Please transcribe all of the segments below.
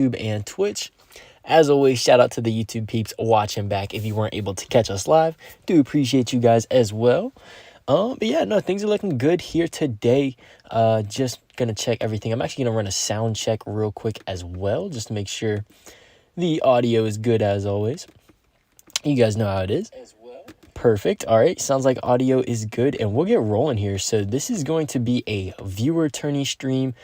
and Twitch. As always, shout out to the YouTube peeps watching back if you weren't able to catch us live. Do appreciate you guys as well. But yeah, no, things are looking good here today. Just gonna check everything. I'm actually gonna run a sound check real quick as well, just to make sure the audio is good as always. You guys know how it is. Perfect. All right, sounds like audio is good, and we'll get rolling here. So this is going to be a viewer tourney stream.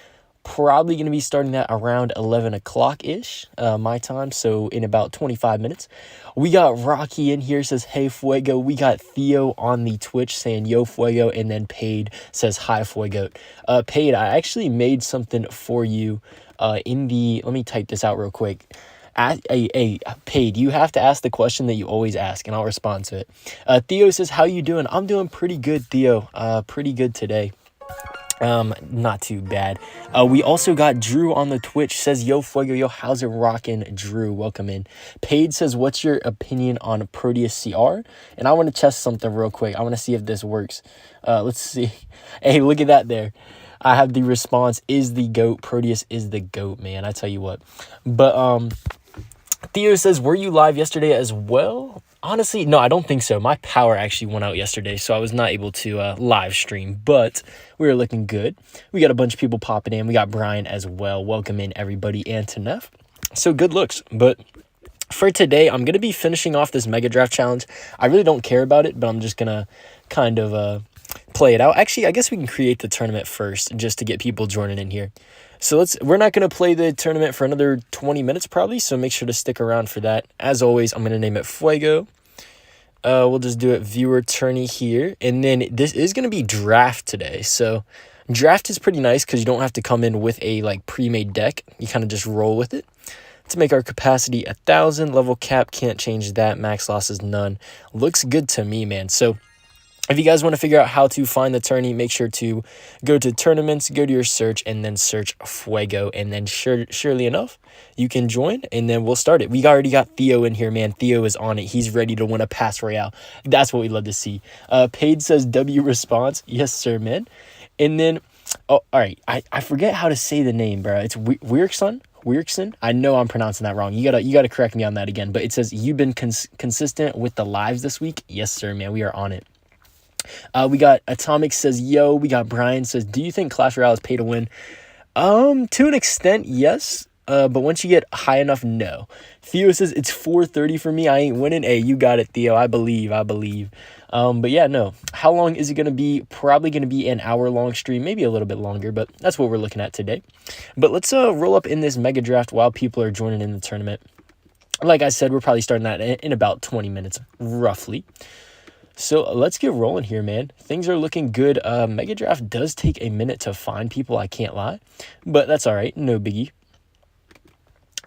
Probably going to be starting at around 11 o'clock-ish, my time, so in about 25 minutes. We got Rocky in here, says, hey, Fuego. We got Theo on the Twitch saying, yo, Fuego, and then Paid says, hi, Fuego. Paid, I actually made something for you in the, let me type this out real quick. Paid, you have to ask the question that you always ask, and I'll respond to it. Theo says, how you doing? I'm doing pretty good, Theo. Pretty good today. Not too bad. We also got Drew on the Twitch, says, yo, Fuego, yo, how's it rocking? Drew, welcome in. Paid says, what's your opinion on Proteus CR? And I want to test something real quick. I want to see if this works. Let's see. Hey, look at that there. I have the response, is the GOAT. Proteus is the GOAT, man. I tell you what. But, Theo says, were you live yesterday as well? Honestly, no, I don't think so. My power actually went out yesterday, so I was not able to live stream, but we were looking good. We got a bunch of people popping in. We got Brian as well. Welcome in, everybody, and Tanef. So good looks. But for today, I'm going to be finishing off this Mega Draft Challenge. I really don't care about it, but I'm just going to kind of play it out. Actually, I guess we can create the tournament first just to get people joining in here. So we're not going to play the tournament for another 20 minutes probably, so make sure to stick around for that. As always, I'm going to name it Fuego. We'll just do it viewer tourney here. And then this is going to be draft today. So draft is pretty nice because you don't have to come in with a like pre-made deck. You kind of just roll with it. To make our capacity 1,000, level cap, can't change that. Max loss is none. Looks good to me, man. So if you guys want to figure out how to find the tourney, make sure to go to tournaments, go to your search, and then search Fuego. And then surely enough, you can join, and then we'll start it. We already got Theo in here, man. Theo is on it. He's ready to win a Pass Royale. That's what we love to see. Paid says W response. Yes, sir, man. And then, oh, all right. I forget how to say the name, bro. It's Weirkson. I know I'm pronouncing that wrong. You gotta correct me on that again. But it says, you've been consistent with the lives this week. Yes, sir, man. We are on it. We got Atomic says, yo. We got Brian says, do you think Clash Royale is pay to win? To an extent, yes. But once you get high enough, no. Theo says, it's 4:30 for me. I ain't winning. Hey, you got it, Theo. I believe. But yeah, no. How long is it going to be? Probably going to be an hour-long stream. Maybe a little bit longer, but that's what we're looking at today. But let's roll up in this Mega Draft while people are joining in the tournament. Like I said, we're probably starting that in about 20 minutes, roughly. So let's get rolling here, man. Things are looking good. Mega Draft does take a minute to find people, I can't lie. But that's all right. No biggie.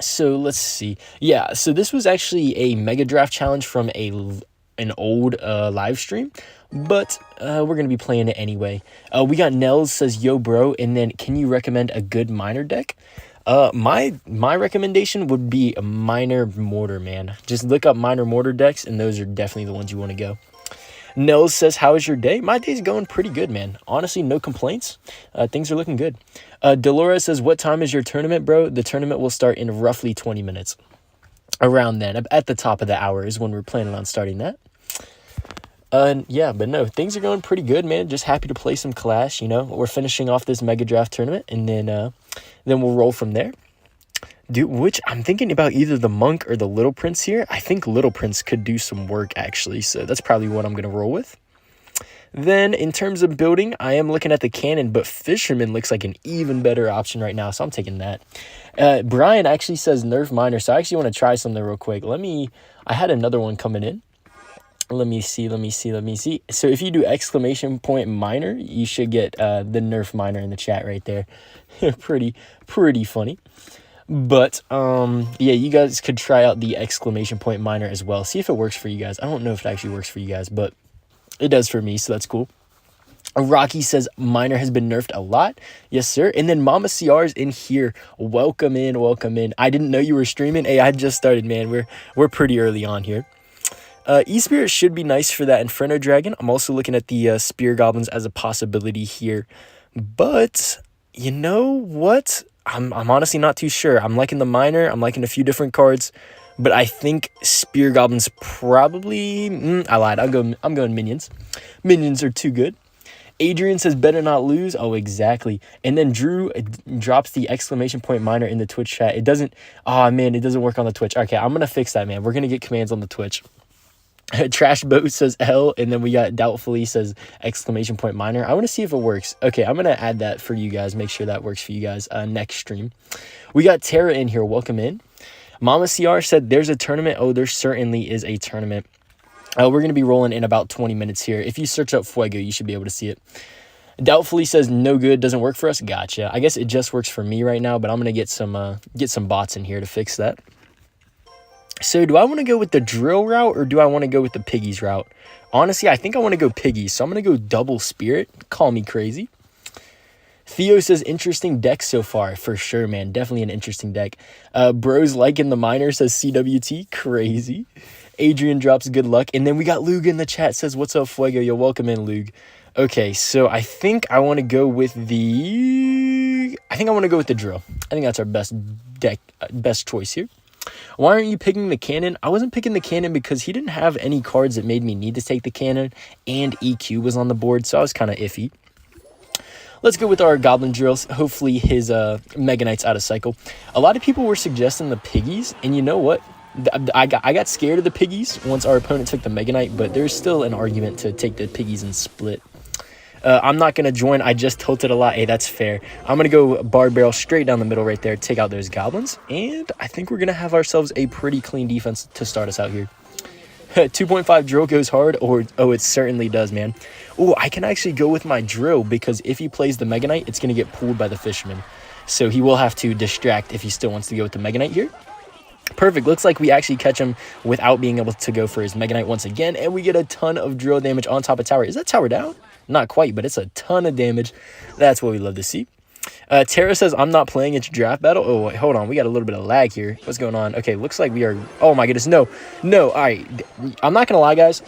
So let's see. Yeah, so this was actually a Mega Draft challenge from an old live stream. But we're going to be playing it anyway. We got Nels says, yo, bro. And then can you recommend a good miner deck? My recommendation would be a Miner Mortar, man. Just look up Miner Mortar decks, and those are definitely the ones you want to go. Nels says, how is your day? My day's going pretty good, man. Honestly, no complaints. Things are looking good. Dolores says, what time is your tournament, bro? The tournament will start in roughly 20 minutes. Around then, at the top of the hour is when we're planning on starting that. Yeah, but no, things are going pretty good, man. Just happy to play some Clash, you know. We're finishing off this Mega Draft tournament, and then we'll roll from there. Dude, which I'm thinking about either the Monk or the Little Prince here. I think Little Prince could do some work, actually, so that's probably what I'm going to roll with. Then, in terms of building, I am looking at the Cannon, but Fisherman looks like an even better option right now, so I'm taking that. Brian actually says Nerf Miner, so I actually want to try something real quick. I had another one coming in. Let me see. So if you do ! Miner, you should get the Nerf Miner in the chat right there. pretty funny. But, yeah, you guys could try out the ! Miner as well. See if it works for you guys. I don't know if it actually works for you guys, but it does for me, so that's cool. Rocky says, Miner has been nerfed a lot. Yes, sir. And then Mama CR's in here. Welcome in. I didn't know you were streaming. Hey, I just started, man. We're pretty early on here. E-Spirit should be nice for that Inferno Dragon. I'm also looking at the Spear Goblins as a possibility here. But, you know what? I'm honestly not too sure. I'm liking the miner. I'm liking a few different cards. But I think Spear Goblin's probably... I lied. I'm going Minions. Minions are too good. Adrian says, better not lose. Oh, exactly. And then Drew drops the exclamation point miner in the Twitch chat. It doesn't... Oh, man, it doesn't work on the Twitch. Okay, I'm going to fix that, man. We're going to get commands on the Twitch. Trash Boat says L, and then we got Doubtfully says exclamation point miner. I want to see if it works. Okay, I'm going to add that for you guys. Make sure that works for you guys next stream. We got Tara in here. Welcome in. Mama CR said there's a tournament. Oh, there certainly is a tournament. We're going to be rolling in about 20 minutes here. If you search up Fuego, you should be able to see it. Doubtfully says no good, doesn't work for us. Gotcha. I guess it just works for me right now, but I'm going to get some bots in here to fix that. So do I want to go with the drill route or do I want to go with the piggies route? Honestly, I think I want to go piggies, so I'm going to go double spirit. Call me crazy. Theo says, interesting deck so far. For sure, man. Definitely an interesting deck. Bros liking the miner says CWT. Crazy. Adrian drops good luck. And then we got Lug in the chat says, what's up, Fuego? You're welcome in, Lug. Okay, so I think I want to go with the... I think I want to go with the drill. I think that's our best deck, best choice here. Why aren't you picking the cannon? I wasn't picking the cannon because he didn't have any cards that made me need to take the cannon. And EQ was on the board, so I was kind of iffy. Let's go with our Goblin Drills. Hopefully his Mega Knight's out of cycle. A lot of people were suggesting the piggies, and you know what? I got scared of the piggies once our opponent took the Mega Knight, but there's still an argument to take the piggies and split. I'm not going to join. I just tilted a lot. Hey, that's fair. I'm going to go bar barrel straight down the middle right there, take out those goblins, and I think we're going to have ourselves a pretty clean defense to start us out here. 2.5 drill goes hard, or oh, it certainly does, man. Oh, I can actually go with my drill because if he plays the Mega Knight, it's going to get pulled by the fisherman. So he will have to distract if he still wants to go with the Mega Knight here. Perfect. Looks like we actually catch him without being able to go for his Mega Knight once again, and we get a ton of drill damage on top of tower. Is that tower down? Not quite, but it's a ton of damage. That's what we love to see. Tara says, I'm not playing. It's draft battle. Oh, wait, hold on. We got a little bit of lag here. What's going on? Okay, looks like we are... Oh, my goodness. No. All right. I'm not going to lie, guys.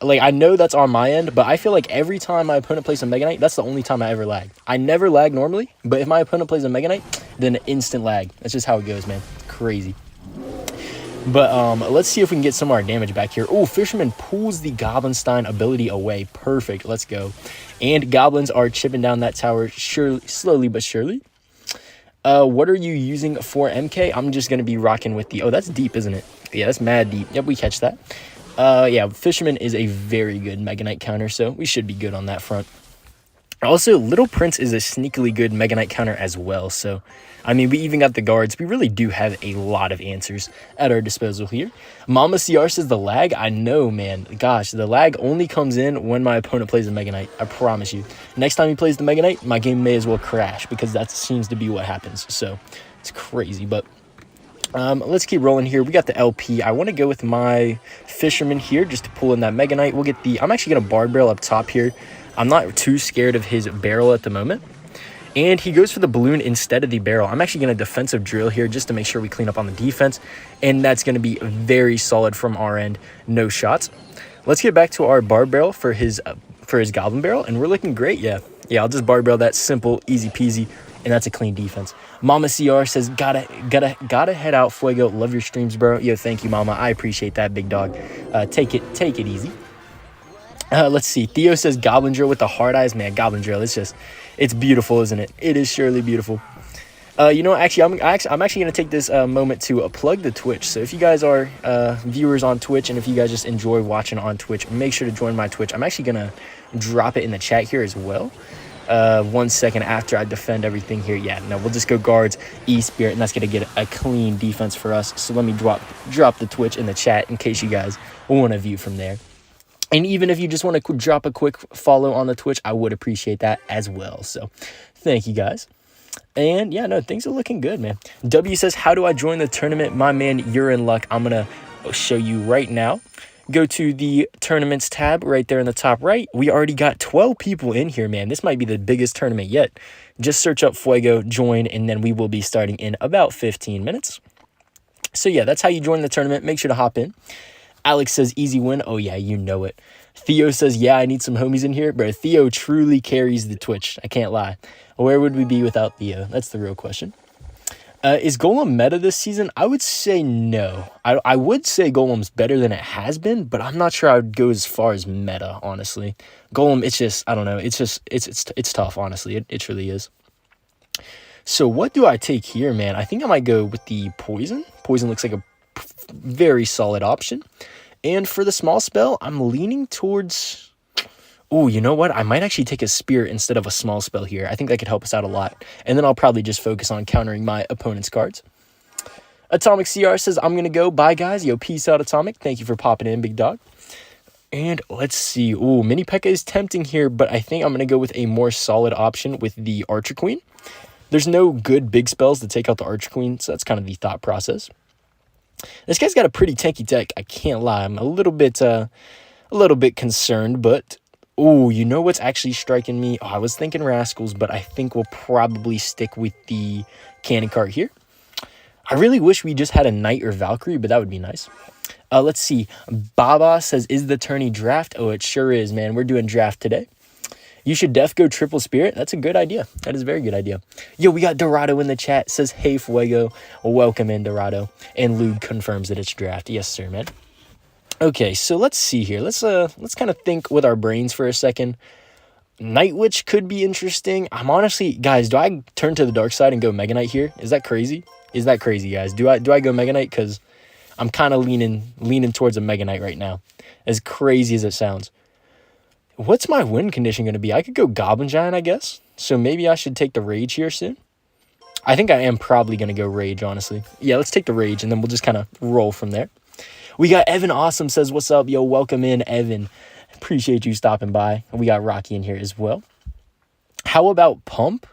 Like, I know that's on my end, but I feel like every time my opponent plays a Mega Knight, that's the only time I ever lag. I never lag normally, but if my opponent plays a Mega Knight, then instant lag. That's just how it goes, man. Crazy. But let's see if we can get some of our damage back here. Oh, Fisherman pulls the Goblinstein ability away. Perfect. Let's go. And goblins are chipping down that tower slowly but surely. What are you using for MK? I'm just going to be rocking with the... Oh, that's deep, isn't it? Yeah, that's mad deep. Yep, we catch that. Yeah, Fisherman is a very good Mega Knight counter, so we should be good on that front. Also, Little Prince is a sneakily good Mega Knight counter as well, so... I mean, we even got the guards. We really do have a lot of answers at our disposal here. Mama CR says the lag. I know, man. Gosh, the lag only comes in when my opponent plays a Mega Knight. I promise you. Next time he plays the Mega Knight, my game may as well crash because that seems to be what happens. So, it's crazy. But let's keep rolling here. We got the LP. I want to go with my Fisherman here just to pull in that Mega Knight. We'll get the... I'm actually going to Bard Barrel up top here. I'm not too scared of his barrel at the moment. And he goes for the balloon instead of the barrel. I'm actually going to defensive drill here just to make sure we clean up on the defense. And that's going to be very solid from our end. No shots. Let's get back to our bar barrel for his goblin barrel. And we're looking great. Yeah, I'll just bar barrel that. Simple, easy peasy. And that's a clean defense. Mama CR says, gotta head out, Fuego. Love your streams, bro. Yo, thank you, Mama. I appreciate that, big dog. Take it easy. Let's see. Theo says Goblin Drill with the hard eyes. Man, Goblin Drill, it's beautiful, isn't it? It is surely beautiful. You know, actually, I'm actually going to take this moment to plug the Twitch. So if you guys are viewers on Twitch and if you guys just enjoy watching on Twitch, make sure to join my Twitch. I'm actually going to drop it in the chat here as well. 1 second after I defend everything here. Yeah, no, we'll just go guards, E-Spirit, and that's going to get a clean defense for us. So let me drop the Twitch in the chat in case you guys want to view from there. And even if you just want to drop a quick follow on the Twitch, I would appreciate that as well. So thank you guys. And yeah, no, things are looking good, man. W says, how do I join the tournament? My man, you're in luck. I'm going to show you right now. Go to the tournaments tab right there in the top right. We already got 12 people in here, man. This might be the biggest tournament yet. Just search up Fuego, join, and then we will be starting in about 15 minutes. So yeah, that's how you join the tournament. Make sure to hop in. Alex says, easy win. Oh, yeah, you know it. Theo says, yeah, I need some homies in here. But Theo truly carries the Twitch. I can't lie. Where would we be without Theo? That's the real question. Is Golem meta this season? I would say no. I would say Golem's better than it has been, but I'm not sure I would go as far as meta, honestly. Golem, it's just, I don't know. It's just, it's tough, honestly. It truly is. So what do I take here, man? I think I might go with the Poison. Poison looks like a very solid option. And for the small spell, I'm leaning towards... Oh, you know what? I might actually take a Spirit instead of a small spell here. I think that could help us out a lot. And then I'll probably just focus on countering my opponent's cards. Atomic CR says, I'm going to go. Bye, guys. Yo, peace out, Atomic. Thank you for popping in, big dog. And let's see. Oh, Mini Pekka is tempting here, but I think I'm going to go with a more solid option with the Archer Queen. There's no good big spells to take out the Archer Queen, so that's kind of the thought process. This guy's got a pretty tanky deck. I can't lie. I'm a little bit concerned, but... Oh, you know what's actually striking me? Oh, I was thinking Rascals, but I think we'll probably stick with the Cannon Cart here. I really wish we just had a Knight or Valkyrie, but that would be nice. Let's see. Baba says, is the tourney draft? Oh, it sure is, man. We're doing draft today. You should go triple Spirit. That's a good idea. That is a very good idea. Yo, we got Dorado in the chat. Says, hey, Fuego. Welcome in, Dorado. And Lug confirms that it's draft. Yes, sir, man. Okay, so let's see here. Let's kind of think with our brains for a second. Night Witch could be interesting. I'm honestly, guys, do I turn to the dark side and go Mega Knight here? Is that crazy? Is that crazy, guys? Do I go Mega Knight? Because I'm kind of leaning towards a Mega Knight right now. As crazy as it sounds. What's my win condition going to be? I could go Goblin Giant, I guess. So maybe I should take the Rage here soon. I think I am probably going to go Rage, honestly. Yeah, let's take the Rage, and then we'll just kind of roll from there. We got Evan Awesome says, what's up? Yo, welcome in, Evan. Appreciate you stopping by. We got Rocky in here as well. How about Pump?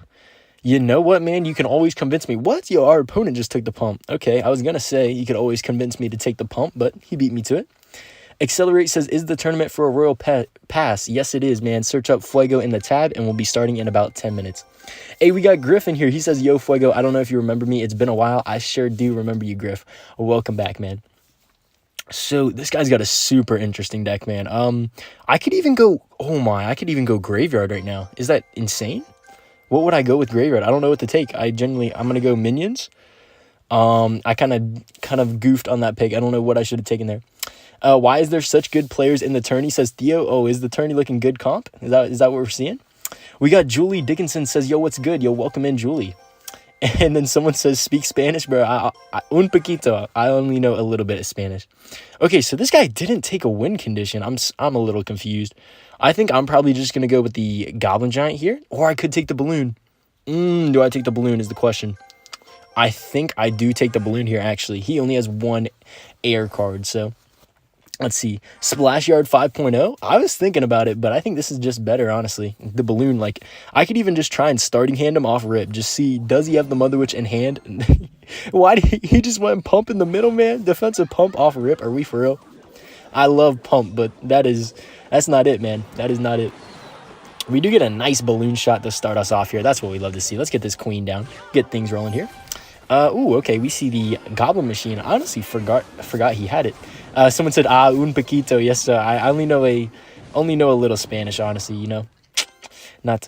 You know what, man? You can always convince me. What? Yo, our opponent just took the Pump. Okay, I was going to say you could always convince me to take the Pump, but he beat me to it. Accelerate says, is the tournament for a Royal Pass? Yes, it is, man. Search up Fuego in the tab, and we'll be starting in about 10 minutes. Hey, we got Griff in here. He says, yo, Fuego, I don't know if you remember me. It's been a while. I sure do remember you, Griff. Welcome back, man. So this guy's got a super interesting deck, man. I could even go, I could even go Graveyard right now. Is that insane? What would I go with Graveyard? I don't know what to take. I'm going to go Minions. I kind of goofed on that pick. I don't know what I should have taken there. Why is there such good players in the tourney, says Theo. Oh, is the tourney looking good, comp? Is that what we're seeing? We got Julie Dickinson says, yo, what's good? Yo, welcome in, Julie. And then someone says, speak Spanish, bro. Un poquito. I only know a little bit of Spanish. Okay, so this guy didn't take a win condition. I'm a little confused. I think I'm probably just going to go with the Goblin Giant here. Or I could take the Balloon. Do I take the Balloon is the question. I think I do take the Balloon here, actually. He only has one air card, so... Let's see. Splash Yard 5.0. I was thinking about it, but I think this is just better, honestly. The Balloon, like, I could even just try and starting hand him off rip. Just see, does he have the Mother Witch in hand? Why did he just went Pump in the middle, man? Defensive Pump off rip. Are we for real? I love Pump, but that's not it, man. That is not it. We do get a nice Balloon shot to start us off here. That's what we love to see. Let's get this Queen down. Get things rolling here. Okay. We see the Goblin Machine. I honestly forgot he had it. Someone said, un poquito. Yes, sir. I only know a little Spanish, honestly, you know. Not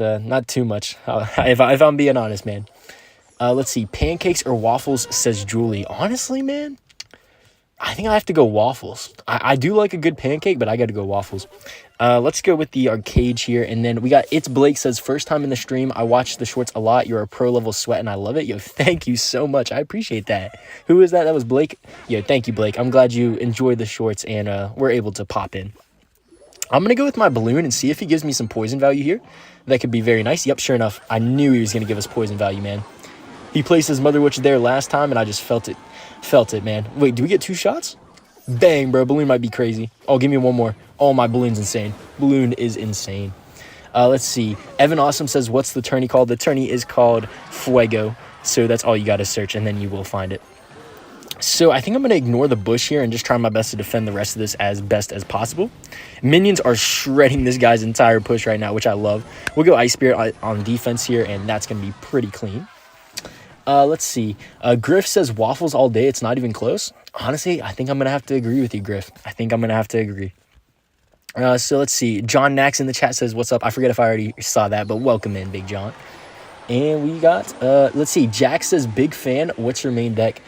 too much, if I'm being honest, man. Let's see. Pancakes or waffles, says Julie. Honestly, man, I think I have to go waffles. I do like a good pancake, but I got to go waffles. Let's go with the arcade here. And then we got It's Blake says, first time in the stream. I watch the shorts a lot. You're a pro level sweat and I love it. Yo, thank you so much. I appreciate that. Who is that? That was Blake. Yo, thank you, Blake. I'm glad you enjoyed the shorts and we're able to pop in. I'm going to go with my Balloon and see if he gives me some poison value here. That could be very nice. Yep, sure enough. I knew he was going to give us poison value, man. He placed his Mother Witch there last time and I just felt it. Felt it, man. Wait, do we get 2 shots? Bang, bro. Balloon might be crazy. Oh, give me one more. Oh, my Balloon's insane. Balloon is insane. Let's see. Evan Awesome says, what's the tourney called? The tourney is called Fuego. So that's all you got to search, and then you will find it. So I think I'm going to ignore the bush here and just try my best to defend the rest of this as best as possible. Minions are shredding this guy's entire push right now, which I love. We'll go Ice Spirit on defense here, and that's going to be pretty clean. Let's see. Griff says waffles all day. It's not even close. Honestly, I think I'm going to have to agree with you, Griff. I think I'm going to have to agree. So let's see. John Nax in the chat says, what's up? I forget if I already saw that, but welcome in, Big John. And we got, let's see, Jack says, big fan. What's your main deck?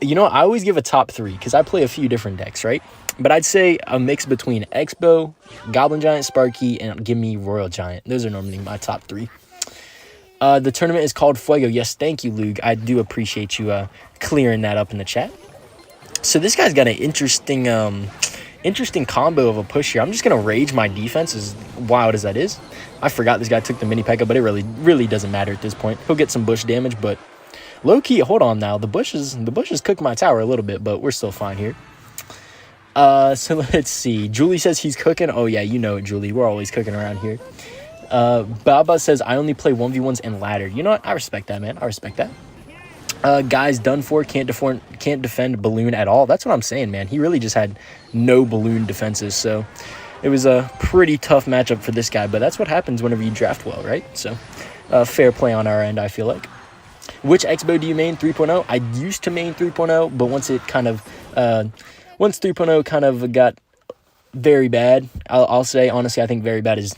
You know, I always give a top 3 because I play a few different decks, right? But I'd say a mix between Xbow, Goblin Giant, Sparky, and give me Royal Giant. Those are normally my top 3. The tournament is called Fuego. Yes, thank you, Lug. I do appreciate you clearing that up in the chat. So this guy's got an interesting combo of a push here. I'm just going to rage my defense, as wild as that is. I forgot this guy took the mini Pekka, but it really doesn't matter at this point. He'll get some bush damage, but low-key, hold on now. The bushes cook my tower a little bit, but we're still fine here. So let's see. Julie says he's cooking. Oh, yeah, you know it, Julie. We're always cooking around here. Baba says, I only play 1v1s and ladder. You know what? I respect that, man. I respect that. Guys, done for. Can't defend balloon at all. That's what I'm saying, man. He really just had no balloon defenses, so it was a pretty tough matchup for this guy, but that's what happens whenever you draft well, right? So, fair play on our end, I feel like. Which Xbow do you main? 3.0? I used to main 3.0, but once 3.0 kind of got very bad, I'll say, honestly, I think very bad is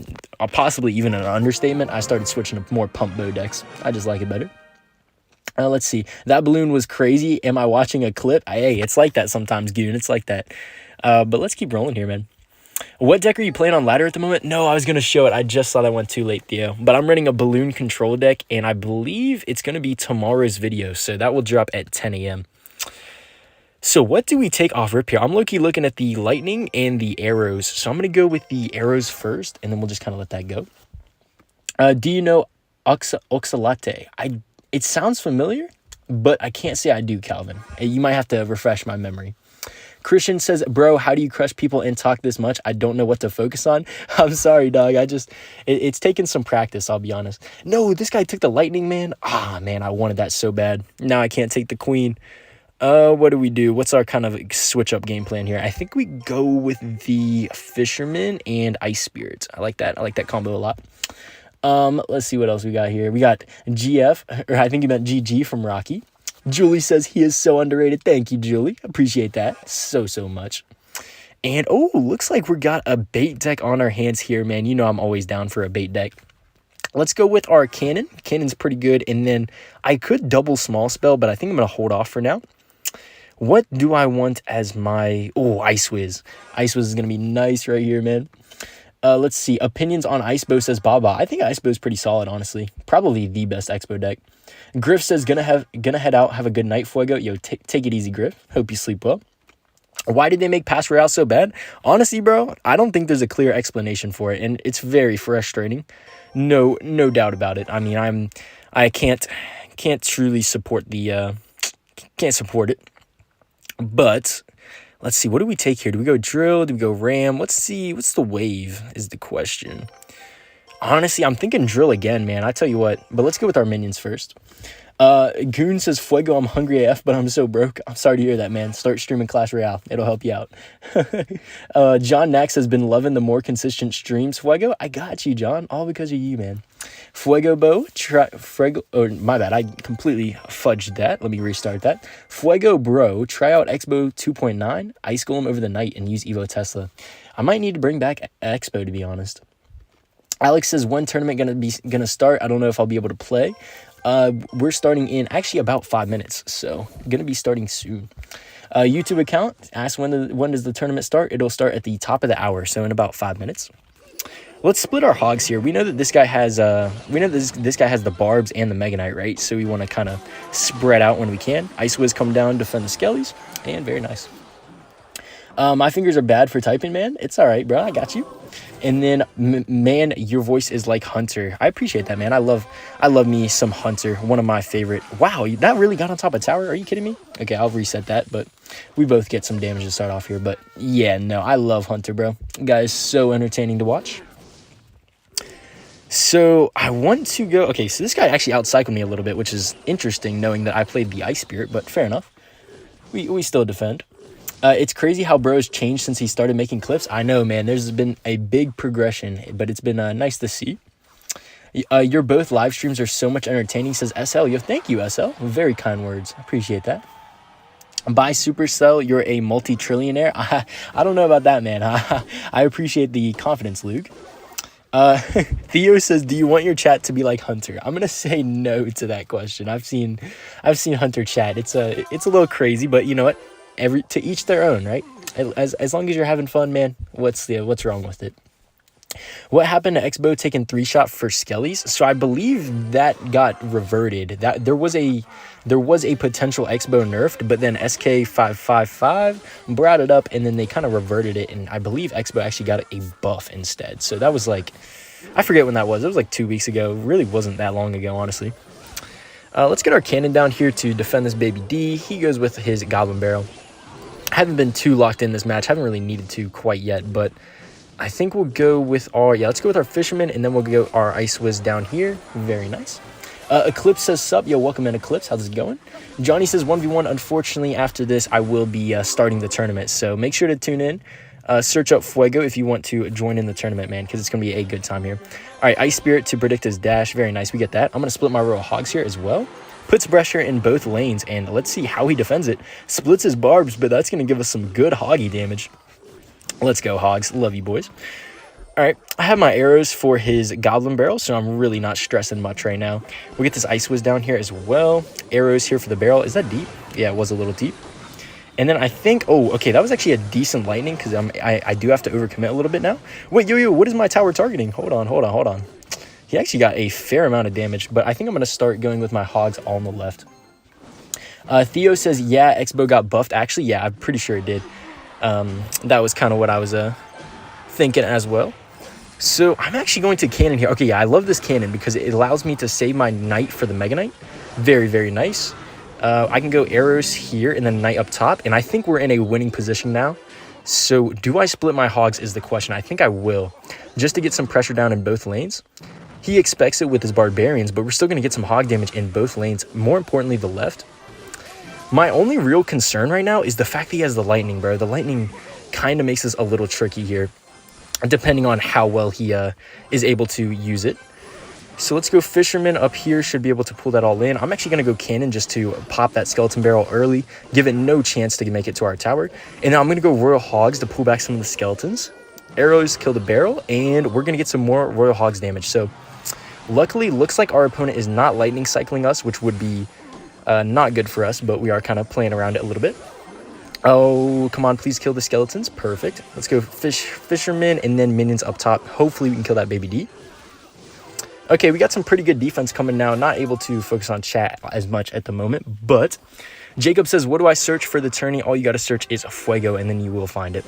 possibly even an understatement. I started switching to more pump bow decks. I just like it better. Let's see. That balloon was crazy. Am I watching a clip? Hey, it's like that sometimes, Goon. It's like that. But let's keep rolling here, man. What deck are you playing on ladder at the moment? No, I was going to show it. I just saw that one too late, Theo. But I'm running a balloon control deck, and I believe it's going to be tomorrow's video. So that will drop at 10 a.m. So what do we take off rip here? I'm low-key looking at the lightning and the arrows. So I'm going to go with the arrows first, and then we'll just kind of let that go. Do you know Oxalate? It sounds familiar, but I can't say I do, Calvin. You might have to refresh my memory. Christian says, bro, how do you crush people and talk this much? I don't know what to focus on. I'm sorry, dog. It's taken some practice, I'll be honest. No, this guy took the lightning, man. Man, I wanted that so bad. Now I can't take the queen. What do we do? What's our kind of switch up game plan here? I think we go with the fisherman and ice spirits. I like that. I like that combo a lot. Let's see what else we got here. We got GF, or I think you meant GG from Rocky. Julie says he is so underrated. Thank you, Julie. Appreciate that so much. And, looks like we got a bait deck on our hands here, man. You know I'm always down for a bait deck. Let's go with our cannon. Cannon's pretty good. And then I could double small spell, but I think I'm going to hold off for now. What do I want as my... Ice Wiz. Ice Wiz is going to be nice right here, man. Let's see. Opinions on Icebow, says Baba. I think Icebow is pretty solid, honestly. Probably the best Expo deck. Griff says, gonna head out. Have a good night, Fuego. Yo, take it easy, Griff. Hope you sleep well. Why did they make Clash Royale so bad? Honestly, bro, I don't think there's a clear explanation for it, and it's very frustrating. No doubt about it. I mean, I can't truly support the can't support it. But let's see, what do we take here? Do we go drill? Do we go ram? Let's see. What's the wave is the question. Honestly, I'm thinking drill again, man. I tell you what. But let's go with our minions first. Goon says, Fuego, I'm hungry AF, but I'm so broke. I'm sorry to hear that, man. Start streaming Clash Royale. It'll help you out. John Nax has been loving the more consistent streams. Fuego, I got you, John. All because of you, man. Fuego Bow, my bad. I completely fudged that. Let me restart that. Fuego Bro, try out Xbow 2.9, Ice Golem over the night, and use Evo Tesla. I might need to bring back Expo, to be honest. Alex says, when tournament gonna start? I don't know if I'll be able to play. We're starting in actually about 5 minutes, so gonna be starting soon. YouTube account asks when does the tournament start? It'll start at the top of the hour, so in about 5 minutes. Let's split our hogs here. We know that this guy has this guy has the barbs and the Megaknight, right? So we want to kind of spread out when we can. Ice Wiz come down, defend the skellies, and very nice. My fingers are bad for typing, man. It's all right, bro. I got you. And then, man, your voice is like Hunter. I appreciate that, man. I love me some Hunter. One of my favorite. Wow, that really got on top of tower? Are you kidding me? Okay, I'll reset that, but we both get some damage to start off here. But yeah, no, I love Hunter, bro. Guy is so entertaining to watch. So I want to go... Okay, so this guy actually out-cycled me a little bit, which is interesting knowing that I played the Ice Spirit, but fair enough. We still defend. It's crazy how bro's changed since he started making clips. I know, man. There's been a big progression, but it's been nice to see. Your both live streams are so much entertaining, says SL. Yo, thank you, SL. Very kind words. Appreciate that. By Supercell, you're a multi-trillionaire. I don't know about that, man. I appreciate the confidence, Luke. Theo says, "Do you want your chat to be like Hunter?" I'm gonna say no to that question. I've seen Hunter chat. It's a little crazy, but you know what? To each their own, right? As long as you're having fun, man. What's wrong with it? What happened to Xbow taking 3-shot for Skellies? So I believe that got reverted. That there was a potential Xbow nerfed, but then SK555 brought it up, and then they kind of reverted it, and I believe Xbow actually got a buff instead. So that was like, I forget when that was. It was like 2 weeks ago. It really wasn't that long ago, honestly. Let's get our cannon down here to defend this baby D. He goes with his Goblin Barrel. I haven't been too locked in this match. Haven't really needed to quite yet, but I think we'll go with our, let's go with our Fisherman, and then we'll go our Ice Wiz down here. Very nice. Eclipse says, sup, yo, welcome in, Eclipse. How's it going? Johnny says, 1v1. Unfortunately, after this, I will be starting the tournament, so make sure to tune in. Search up Fuego if you want to join in the tournament, man, because it's going to be a good time here. All right, Ice Spirit to predict his dash. Very nice. We get that. I'm going to split my row of Hogs here as well. Puts pressure in both lanes, and let's see how he defends it. Splits his barbs, but that's going to give us some good hoggy damage. Let's go, Hogs. Love you, boys. All right, I have my arrows for his Goblin Barrel, so I'm really not stressing much right now. We'll get this Ice Wiz down here as well. Arrows here for the barrel. Is that deep? Yeah, it was a little deep. And then I think, oh, okay, that was actually a decent lightning, because I do have to overcommit a little bit now. Wait, yo, what is my tower targeting? Hold on. He actually got a fair amount of damage, but I think I'm going to start going with my Hogs all on the left. Theo says, yeah, Xbow got buffed. Actually, yeah, I'm pretty sure it did. That was kind of what I was thinking as well. So I'm actually going to cannon here. Okay, yeah, I love this cannon because it allows me to save my knight for the Megaknight. Very, very nice. I can go arrows here and then knight up top, and I think we're in a winning position now. So do I split my Hogs is the question. I think I will, just to get some pressure down in both lanes. He expects it with his Barbarians, but we're still going to get some hog damage in both lanes. More importantly, the left. My only real concern right now is the fact that he has the lightning, bro. The lightning kind of makes this a little tricky here, depending on how well he is able to use it. So let's go Fisherman up here. Should be able to pull that all in. I'm actually going to go Cannon just to pop that Skeleton Barrel early, give it no chance to make it to our tower. And now I'm going to go Royal Hogs to pull back some of the Skeletons. Arrows kill the barrel, and we're going to get some more Royal Hogs damage. So luckily, looks like our opponent is not lightning cycling us, which would be not good for us, but we are kind of playing around it a little bit. Oh, come on, please kill the Skeletons. Perfect. Let's go Fisherman and then minions up top. Hopefully we can kill that baby D. Okay, we got some pretty good defense coming now. Not able to focus on chat as much at the moment, but Jacob says, what do I search for the tourney? All you got to search is Fuego, and then you will find it.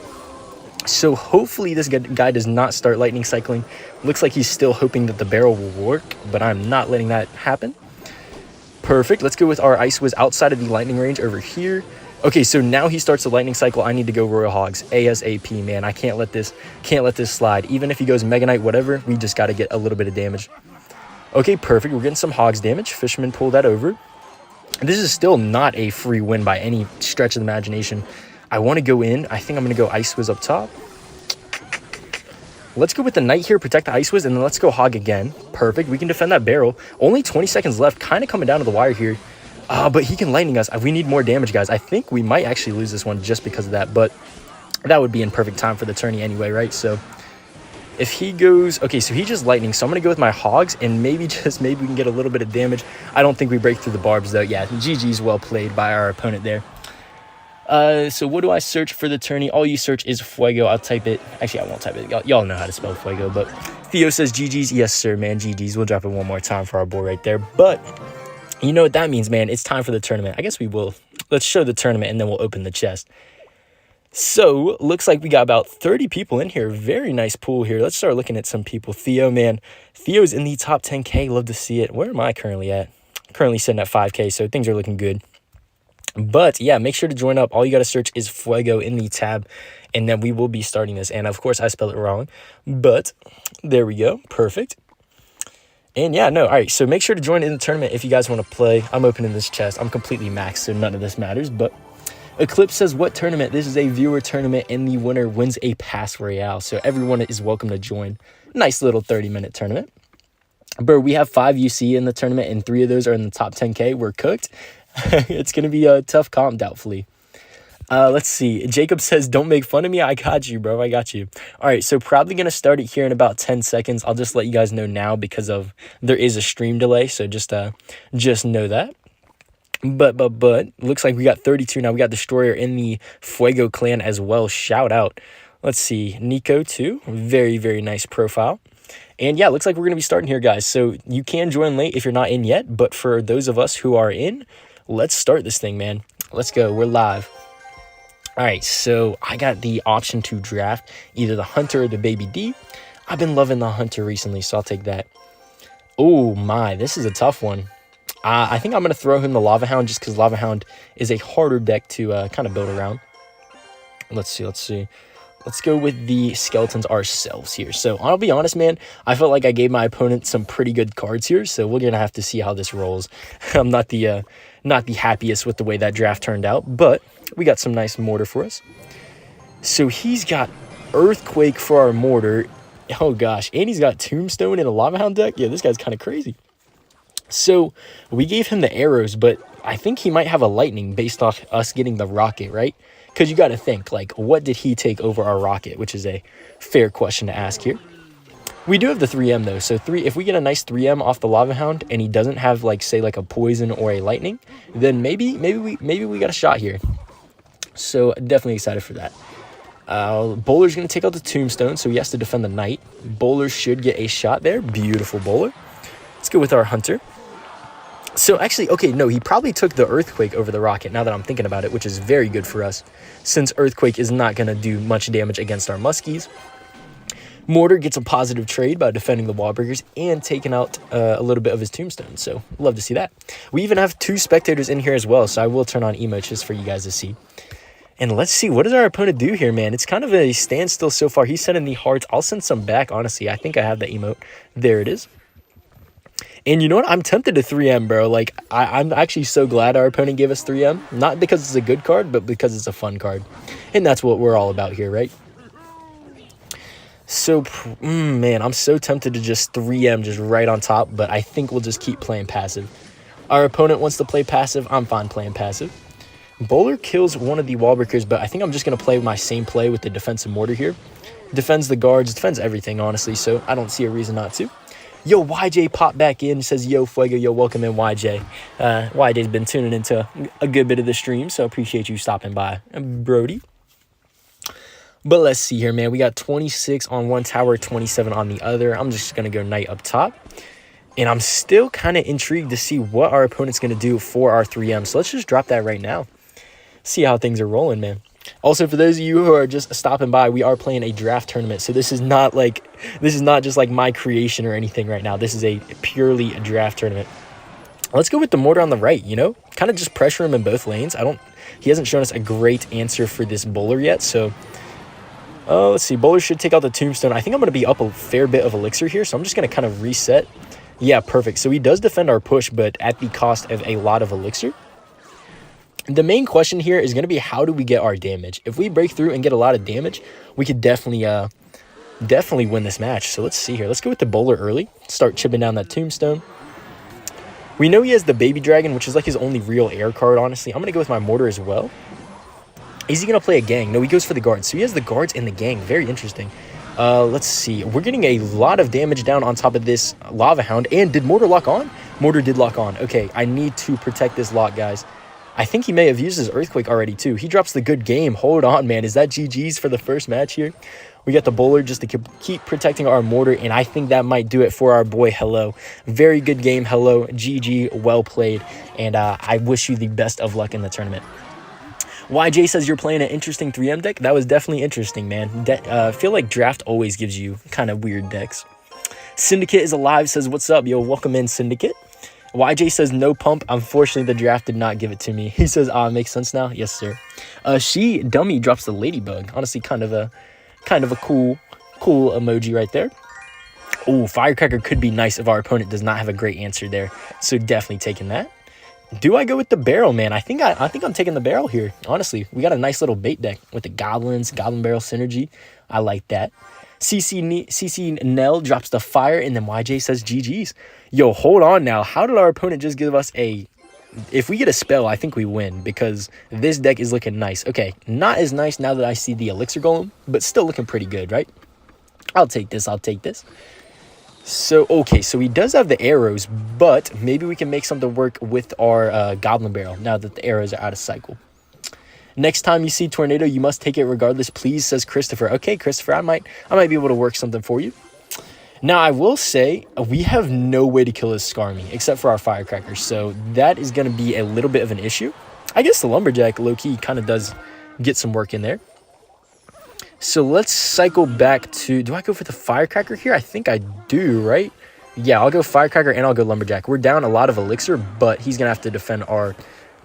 So hopefully this guy does not start lightning cycling. Looks like he's still hoping that the barrel will work, but I'm not letting that happen. Perfect. Let's go with our Ice Wiz outside of the lightning range over here. Okay, so now he starts the lightning cycle. I need to go Royal Hogs ASAP, man. I can't let this slide. Even if he goes Mega Knight, whatever, we just got to get a little bit of damage. Okay, perfect. We're getting some Hogs damage. Fisherman pulled that over. This is still not a free win by any stretch of the imagination. I want to go in. I think I'm going to go Ice Wiz up top. Let's go with the Knight here, protect the Ice Wiz, and then let's go Hog again. Perfect. We can defend that barrel. Only 20 seconds left. Kind of coming down to the wire here. But he can lightning us. We need more damage, guys. I think we might actually lose this one just because of that, but that would be in perfect time for the tourney anyway, right? So if he goes... Okay, so he just lightning, so I'm going to go with my Hogs, and maybe we can get a little bit of damage. I don't think we break through the barbs, though. Yeah, GG's well played by our opponent there. So what do I search for the tourney? All you search is Fuego. I'll type it. Actually, I won't type it. Y'all know how to spell Fuego, but Theo says GG's. Yes, sir, man. GG's. We'll drop it one more time for our boy right there. But you know what that means, man. It's time for the tournament. I guess we will. Let's show the tournament, and then we'll open the chest. So looks like we got about 30 people in here. Very nice pool here. Let's start looking at some people. Theo, man. Theo's in the top 10K. Love to see it. Where am I currently at? Currently sitting at 5K, so things are looking good. But yeah, make sure to join up. All you got to search is Fuego in the tab, and then we will be starting this. And of course, I spelled it wrong, but there we go. Perfect. And yeah, no, all right. So make sure to join in the tournament if you guys want to play. I'm opening this chest. I'm completely maxed, so none of this matters. But Eclipse says, what tournament? This is a viewer tournament, and the winner wins a Pass Royale. So everyone is welcome to join. Nice little 30-minute tournament. But we have 5 UC in the tournament, and 3 of those are in the top 10K. We're cooked. It's going to be a tough comp, doubtfully. Let's see. Jacob says, don't make fun of me. I got you, bro. I got you. All right, so probably going to start it here in about 10 seconds. I'll just let you guys know now because there is a stream delay, so just know that. But looks like we got 32 now. We got Destroyer in the Fuego clan as well. Shout out. Let's see. Nico too. Very, very nice profile. And yeah, looks like we're going to be starting here, guys. So you can join late if you're not in yet. But for those of us who are in, let's start this thing, man. Let's go. We're live. All right, so I got the option to draft either the Hunter or the Baby D. I've been loving the Hunter recently, so I'll take that. Oh my, this is a tough one. I think I'm going to throw him the Lava Hound just because Lava Hound is a harder deck to kind of build around. Let's see. Let's go with the Skeletons ourselves here. So I'll be honest, man, I felt like I gave my opponent some pretty good cards here, so we're going to have to see how this rolls. I'm not the happiest with the way that draft turned out, but we got some nice Mortar for us. So he's got Earthquake for our Mortar. Oh gosh, and he's got Tombstone in a Lava Hound deck. Yeah, this guy's kind of crazy. So we gave him the arrows, but I think he might have a lightning based off us getting the rocket, right? Because you got to think, like, what did he take over our rocket? Which is a fair question to ask here. We do have the 3M though, so if we get a nice 3M off the Lava Hound and he doesn't have, like, say, like a poison or a lightning, then maybe we got a shot here. So definitely excited for that. Bowler's going to take out the Tombstone, so he has to defend the Knight. Bowler should get a shot there. Beautiful Bowler. Let's go with our Hunter. So actually, okay, no, he probably took the Earthquake over the Rocket now that I'm thinking about it, which is very good for us since Earthquake is not going to do much damage against our Muskies. Mortar gets a positive trade by defending the wall breakers and taking out a little bit of his Tombstone, so love to see that. We even have 2 spectators in here as well, so I will turn on emotes just for you guys to see. And let's see, what does our opponent do here, man? It's kind of a standstill so far. He's sending the hearts. I'll send some back, honestly. I think I have the emote. There it is. And you know what? I'm tempted to 3M, bro. Like, I'm actually so glad our opponent gave us 3M. Not because it's a good card, but because it's a fun card. And that's what we're all about here, right? So, man, I'm so tempted to just 3M just right on top, but I think we'll just keep playing passive. Our opponent wants to play passive. I'm fine playing passive. Bowler kills one of the wall breakers, but I think I'm just going to play my same play with the defensive mortar here. Defends the guards, defends everything, honestly, so I don't see a reason not to. Yo, YJ popped back in, says, yo, Fuego, yo, welcome in, YJ. YJ's been tuning into a good bit of the stream, so appreciate you stopping by, Brody. But let's see here, man. We got 26 on one tower, 27 on the other. I'm just going to go Knight up top. And I'm still kind of intrigued to see what our opponent's going to do for our 3M. So let's just drop that right now. See how things are rolling, man. Also, for those of you who are just stopping by, we are playing a draft tournament. So this is not just like my creation or anything right now. This is a purely draft tournament. Let's go with the Mortar on the right, you know? Kind of just pressure him in both lanes. He hasn't shown us a great answer for this Bowler yet, so let's see. Bowler should take out the Tombstone. I think I'm going to be up a fair bit of Elixir here, so I'm just going to kind of reset. Yeah, perfect. So he does defend our push, but at the cost of a lot of Elixir. The main question here is going to be, how do we get our damage? If we break through and get a lot of damage, we could definitely win this match. So let's see here. Let's go with the Bowler early. Start chipping down that Tombstone. We know he has the Baby Dragon, which is like his only real air card, honestly. I'm going to go with my Mortar as well. Is he going to play a gang? No, he goes for the guards. So he has the guards and the gang. Very interesting. Let's see. We're getting a lot of damage down on top of this Lava Hound. And did Mortar lock on? Mortar did lock on. Okay, I need to protect this lock, guys. I think he may have used his Earthquake already, too. He drops the good game. Hold on, man. Is that GG's for the first match here? We got the Bowler just to keep protecting our Mortar, and I think that might do it for our boy Hello. Very good game, Hello. GG, well played, and I wish you the best of luck in the tournament. YJ says you're playing an interesting 3M deck. That was definitely interesting, man. I feel like draft always gives you kind of weird decks. Syndicate is alive, says, what's up? Yo, welcome in, Syndicate. YJ says no pump. Unfortunately, the draft did not give it to me. He says, makes sense now. Yes, sir. She dummy drops the ladybug. Honestly, kind of a cool emoji right there. Oh, Firecracker could be nice if our opponent does not have a great answer there. So definitely taking that. Do I go with the barrel, man? I think I'm taking the barrel here. Honestly, we got a nice little bait deck with the goblins, goblin barrel synergy. I like that. CC Nell drops the fire, and then YJ says GG's. Yo, hold on now. How did our opponent just give us a if we get a spell, I think we win because this deck is looking nice. Okay, not as nice now that I see the Elixir Golem, but still looking pretty good, right? I'll take this. I'll take this. So, okay, so he does have the arrows, but maybe we can make something work with our Goblin Barrel now that the arrows are out of cycle. Next time you see Tornado, you must take it regardless, please, says Christopher. Okay, Christopher, I might be able to work something for you. Now, I will say, we have no way to kill this Skarmy, except for our Firecracker, so that is going to be a little bit of an issue. I guess the Lumberjack, low-key, kind of does get some work in there. So let's cycle back to... Do I go for the Firecracker here? I think I do, right? Yeah, I'll go Firecracker and I'll go Lumberjack. We're down a lot of Elixir, but he's going to have to defend our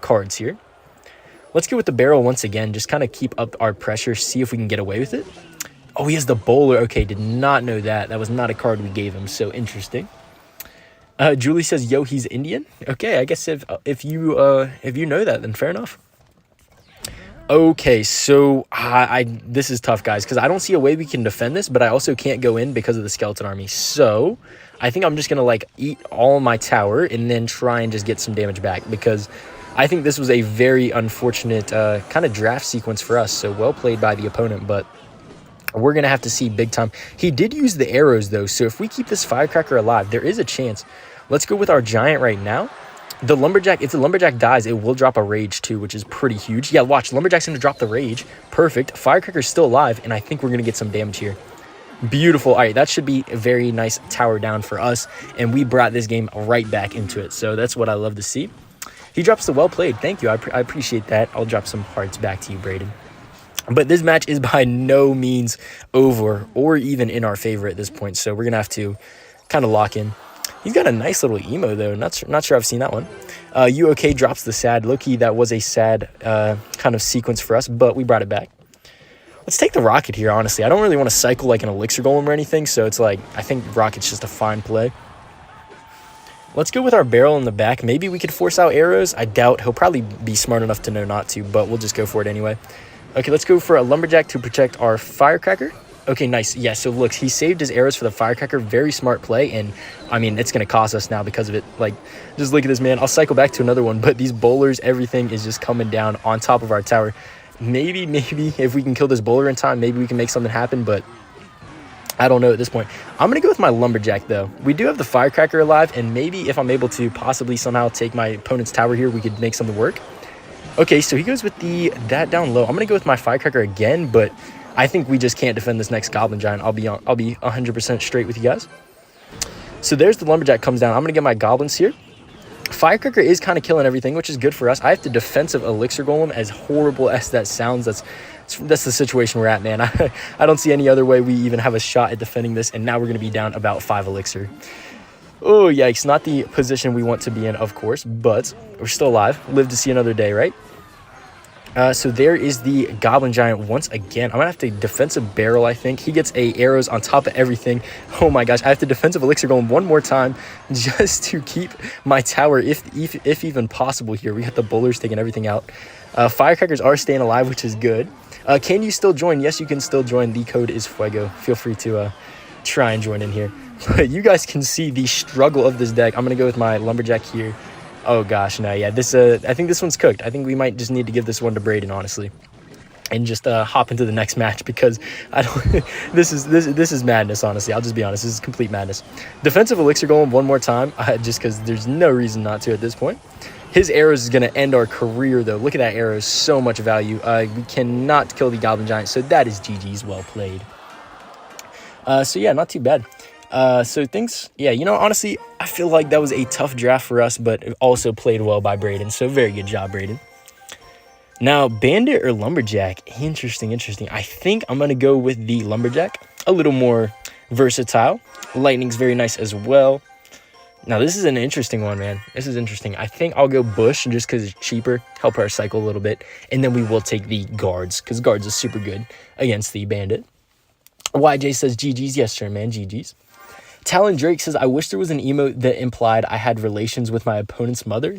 cards here. Let's go with the Barrel once again. Just kind of keep up our pressure, see if we can get away with it. Oh, he has the Bowler. Okay, did not know that. That was not a card we gave him, so interesting. Julie says, yo, he's Indian. Okay, I guess if you know that, then fair enough. Okay, so this is tough, guys, because I don't see a way we can defend this, but I also can't go in because of the Skeleton Army. So I think I'm just going to, like, eat all my tower and then try and just get some damage back because I think this was a very unfortunate kind of draft sequence for us. So well played by the opponent, but we're going to have to see big time. He did use the arrows, though, so if we keep this Firecracker alive, there is a chance. Let's go with our Giant right now. The Lumberjack, if the Lumberjack dies, it will drop a Rage, too, which is pretty huge. Yeah, watch. Lumberjack's going to drop the Rage. Perfect. Firecracker's still alive, and I think we're going to get some damage here. Beautiful. All right, that should be a very nice tower down for us, and we brought this game right back into it, so that's what I love to see. He drops the well played. Thank you. I appreciate that. I'll drop some hearts back to you, Braden. But this match is by no means over or even in our favor at this point. So we're going to have to kind of lock in. He's got a nice little emo, though. Not sure I've seen that one. You okay drops the sad. Low-key, that was a sad kind of sequence for us, but we brought it back. Let's take the Rocket here, honestly. I don't really want to cycle like an Elixir Golem or anything. So it's like, I think Rocket's just a fine play. Let's go with our Barrel in the back. Maybe we could force out arrows. I doubt. He'll probably be smart enough to know not to, but we'll just go for it anyway. Okay, let's go for a Lumberjack to protect our Firecracker. Okay, nice. Yeah, so look, he saved his arrows for the Firecracker. Very smart play, and, I mean, it's going to cost us now because of it. Like, just look at this, man. I'll cycle back to another one, but these bowlers, everything is just coming down on top of our tower. Maybe, if we can kill this bowler in time, maybe we can make something happen, but I don't know at this point. I'm going to go with my Lumberjack, though. We do have the Firecracker alive, and maybe if I'm able to possibly somehow take my opponent's tower here, we could make something work. Okay, so he goes with that down low. I'm going to go with my Firecracker again, but I think we just can't defend this next Goblin Giant. I'll be 100% straight with you guys. So there's the Lumberjack comes down. I'm going to get my Goblins here. Firecracker is kind of killing everything, which is good for us. I have the defensive Elixir Golem. As horrible as that sounds, that's the situation we're at, man. I don't see any other way we even have a shot at defending this, and now we're going to be down about 5 Elixir. Oh, yikes. Not the position we want to be in, of course, but we're still alive. Live to see another day, right? So there is the Goblin Giant once again. I'm going to have to defensive Barrel, I think. He gets arrows on top of everything. Oh my gosh. I have to defensive Elixir Golem one more time just to keep my tower, if even possible here. We got the bowlers taking everything out. Firecrackers are staying alive, which is good. Can you still join? Yes, you can still join. The code is Fuego. Feel free to try and join in here. But you guys can see the struggle of this deck. I'm going to go with my Lumberjack here. Oh gosh, no, yeah, I think this one's cooked. I think we might just need to give this one to Braden, honestly, and just hop into the next match because I don't. this is madness, honestly. I'll just be honest. This is complete madness. Defensive Elixir Golem one more time, just because there's no reason not to at this point. His arrows is going to end our career, though. Look at that arrow, so much value. We cannot kill the Goblin Giant, so that is GG's. Well played. So yeah, not too bad. So things, yeah, you know, honestly, I feel like that was a tough draft for us, but it also played well by Braden. So very good job, Braden. Now, Bandit or Lumberjack? Interesting. I think I'm going to go with the Lumberjack. A little more versatile. Lightning's very nice as well. Now, this is an interesting one, man. This is interesting. I think I'll go Bush just because it's cheaper. Help our cycle a little bit. And then we will take the Guards because Guards is super good against the Bandit. YJ says GG's. Yes, sir, man. GG's. Talon Drake says, I wish there was an emote that implied I had relations with my opponent's mother.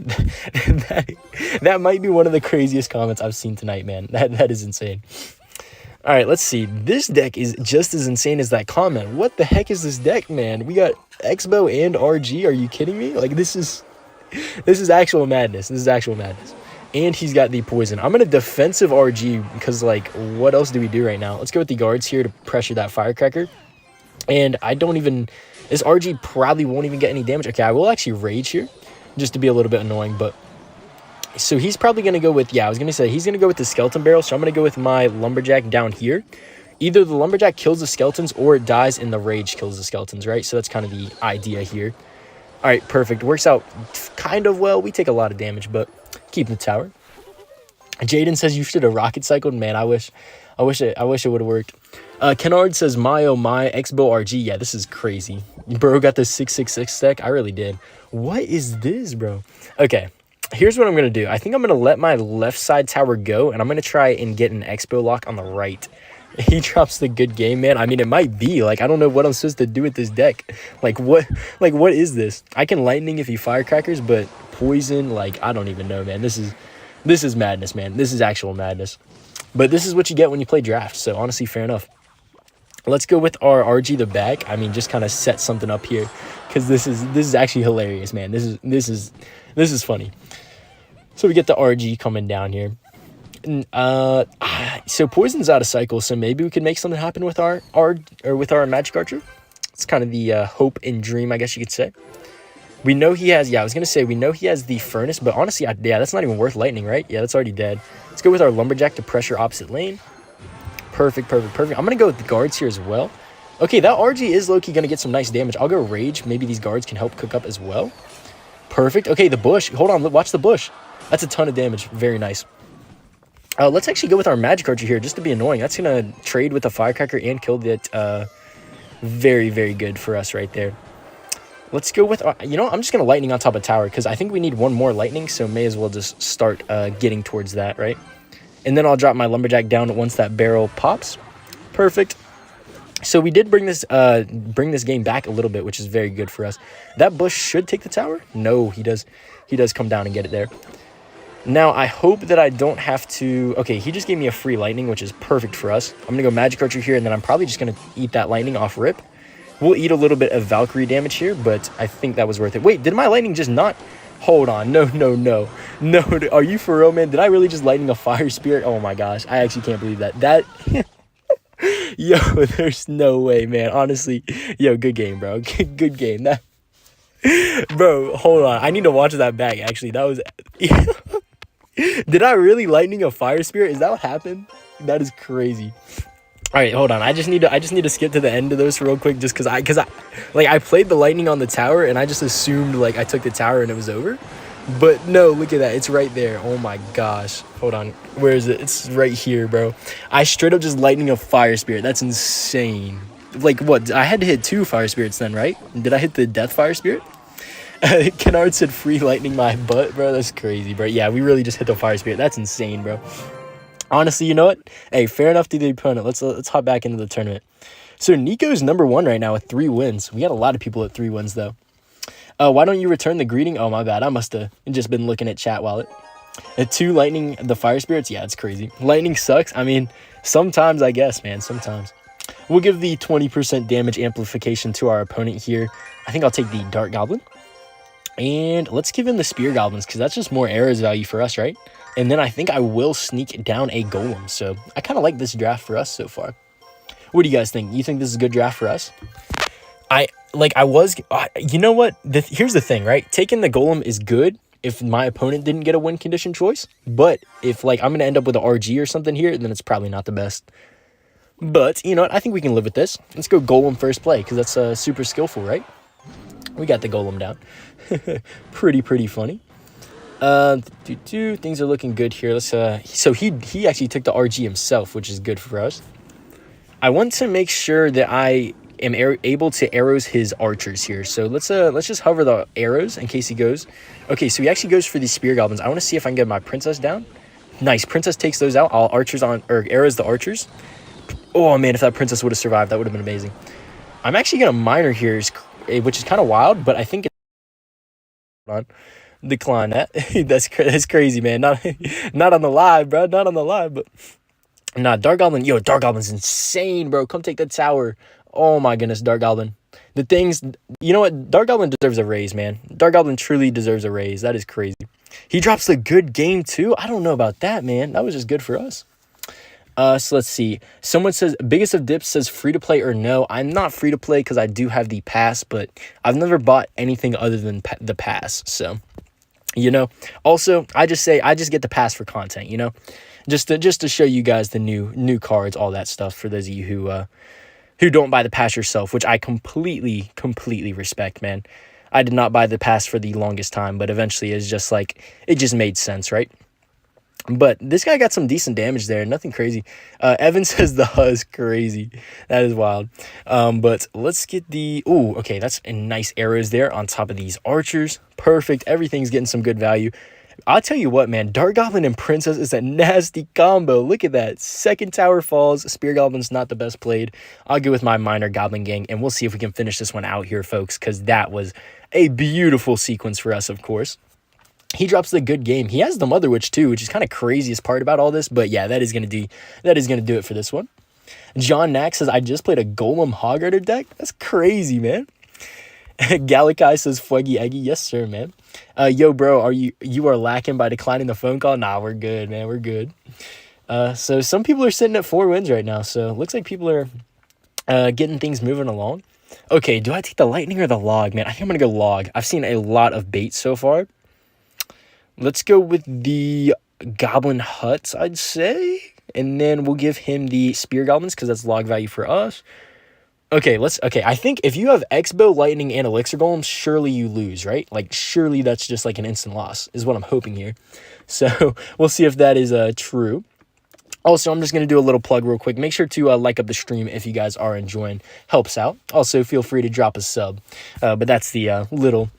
that might be one of the craziest comments I've seen tonight, man. That is insane. All right, let's see. This deck is just as insane as that comment. What the heck is this deck, man? We got Xbow and RG. Are you kidding me? Like, this is This is actual madness. This is actual madness. And he's got the poison. I'm going to defensive RG because, like, what else do we do right now? Let's go with the guards here to pressure that firecracker. And I don't even... This RG probably won't even get any damage. Okay, I will actually rage here just to be a little bit annoying, but... So he's probably going to go with... Yeah, I was going to say he's going to go with the skeleton barrel, so I'm going to go with my lumberjack down here. Either the lumberjack kills the skeletons or it dies and the rage kills the skeletons, right? So that's kind of the idea here. All right, perfect. Works out kind of well. We take a lot of damage, but keep the tower. Jaden says you should have rocket cycled. Man, I wish it would have worked. Kennard says my oh my Xbow RG. Yeah, this is crazy. Bro got the 666 stack. I really did. What is this, bro? Okay, here's what I'm gonna do. I think I'm gonna let my left side tower go, and I'm gonna try and get an Xbow lock on the right. He drops the good game, man. I mean, it might be. Like, I don't know what I'm supposed to do with this deck. Like, what is this? I can lightning if he firecrackers, but poison, like, I don't even know, man. This is madness, man. This is actual madness. But this is what you get when you play draft, so honestly, fair enough. Let's go with our RG the back. I mean, just kind of set something up here, because this is actually hilarious, man. This is funny. So we get the RG coming down here. So poison's out of cycle, so maybe we could make something happen with our magic archer. It's kind of the hope and dream, I guess you could say. We know he has, yeah, I was gonna say we know he has the furnace, but honestly, yeah, that's not even worth lightning, right? Yeah, that's already dead. Let's go with our lumberjack to pressure opposite lane. Perfect. I'm gonna go with the guards here as well. Okay, that RG is low-key gonna get some nice damage. I'll go rage. Maybe these guards can help cook up as well. Perfect. Okay, the bush. Hold on, watch the bush. That's a ton of damage. Very nice. Let's actually go with our magic archer here just to be annoying. That's going to trade with the firecracker and kill it. Very, very good for us right there. Let's go with... I'm just going to lightning on top of tower because I think we need one more lightning, so may as well just start getting towards that, right? And then I'll drop my lumberjack down once that barrel pops. Perfect. So we did bring this game back a little bit, which is very good for us. That bush should take the tower. No, he does come down and get it there. Now, I hope that I don't have to... Okay, he just gave me a free lightning, which is perfect for us. I'm going to go magic archer here, and then I'm probably just going to eat that lightning off rip. We'll eat a little bit of Valkyrie damage here, but I think that was worth it. Wait, did my lightning just not... Hold on. No. No, are you for real, man? Did I really just lightning a fire spirit? Oh, my gosh. I actually can't believe that. Yo, there's no way, man. Honestly. Yo, good game, bro. Good game. Bro, hold on. I need to watch that back, actually. That was... Did I really lightning a fire spirit? Is that what happened? That is crazy. All right, hold on. I just need to skip to the end of this real quick, just because I played the lightning on the tower and I just assumed like I took the tower and it was over. But no, look at that. It's right there. Oh my gosh. Hold on. Where is it? It's right here, bro. I straight up just lightning a fire spirit. That's insane. Like what? I had to hit 2 fire spirits then, right? Did I hit the death fire spirit? Kennard said free lightning my butt, bro. That's crazy, bro. Yeah, we really just hit the fire spirit. That's insane, bro. Honestly, you know what? Hey, fair enough to the opponent. Let's hop back into the tournament. So Nico's #1 right now with 3 wins. We got a lot of people at 3 wins though. Why don't you return the greeting? Oh my bad. I must have just been looking at chat wallet. At 2 lightning the fire spirits. Yeah, it's crazy. Lightning sucks. I mean, sometimes I guess, man. Sometimes. We'll give the 20% damage amplification to our opponent here. I think I'll take the Dart Goblin. And let's give him the Spear Goblins, because that's just more arrows value for us, right? And then I think I will sneak down a Golem. So I kind of like this draft for us so far. What do you guys think? You think this is a good draft for us? You know what? Here's the thing, right? Taking the Golem is good if my opponent didn't get a win condition choice. But if I'm going to end up with an RG or something here, then it's probably not the best. But you know what? I think we can live with this. Let's go Golem first play, because that's super skillful, right? We got the Golem down. pretty funny. Things are looking good here. Let's so he actually took the RG himself, which is good for us. I want to make sure that I am able to arrows his archers here. So let's just hover the arrows in case he goes. Okay, so he actually goes for these Spear Goblins. I want to see if I can get my Princess down. Nice. Princess takes those out. I'll arrows the archers. Oh man, if that Princess would have survived, that would have been amazing. I'm actually gonna miner here, which is kind of wild, but I think decline that. That's crazy, man. Not on the live, bro. Not on the live, but nah. Dark Goblin, Dark Goblin's insane, bro. Come take the tower. Oh my goodness, Dark Goblin. The things, you know what? Dark Goblin deserves a raise, man. Dark Goblin truly deserves a raise. That is crazy. He drops the good game, too. I don't know about that, man. That was just good for us. So let's see. Someone says, biggest of dips says free to play or no. I'm not free to play because I do have the pass, but I've never bought anything other than the pass. So, you know, also, I just get the pass for content, you know, just to show you guys the new cards, all that stuff for those of you who don't buy the pass yourself, which I completely respect, man. I did not buy the pass for the longest time, but eventually it's just like, it just made sense, right? But this guy got some decent damage there, nothing crazy. Evan says the Huz crazy. That is wild. But let's get the, ooh, okay, that's a nice arrows there on top of these archers. Perfect, everything's getting some good value. I'll tell you what, man, Dark Goblin and Princess is a nasty combo. Look at that. Second tower falls. Spear Goblin's not the best played. I'll go with my minor Goblin gang, and we'll see if we can finish this one out here, folks, because that was a beautiful sequence for us, of course. He drops the good game. He has the Mother Witch, too, which is kind of craziest part about all this. But, yeah, that is going to do it for this one. John Knack says, I just played a Golem Hog Rider deck. That's crazy, man. Galakai says, Fuegi Eggy. Yes, sir, man. Yo, bro, you are lacking by declining the phone call? Nah, we're good, man. We're good. So some people are sitting at 4 wins right now. So it looks like people are getting things moving along. Okay, do I take the lightning or the log, man? I think I'm going to go log. I've seen a lot of bait so far. Let's go with the Goblin Huts, I'd say. And then we'll give him the Spear Goblins because that's log value for us. Okay, I think if you have Xbow, Lightning, and Elixir Golem, surely you lose, right? Like, surely that's just like an instant loss, is what I'm hoping here. So, we'll see if that is true. Also, I'm just going to do a little plug real quick. Make sure to like up the stream if you guys are enjoying. Helps out. Also, feel free to drop a sub. But that's the little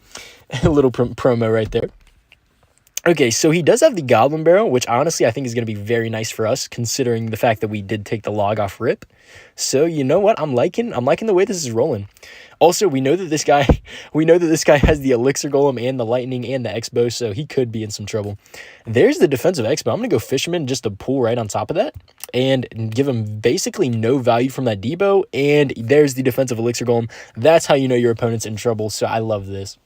promo right there. Okay, so he does have the Goblin Barrel, which honestly I think is going to be very nice for us, considering the fact that we did take the log off rip. So you know what? I'm liking the way this is rolling. Also, we know that this guy has the Elixir Golem and the Lightning and the Xbow, so he could be in some trouble. There's the defensive Xbow. I'm going to go Fisherman just to pull right on top of that and give him basically no value from that Debo. And there's the defensive Elixir Golem. That's how you know your opponent's in trouble, so I love this.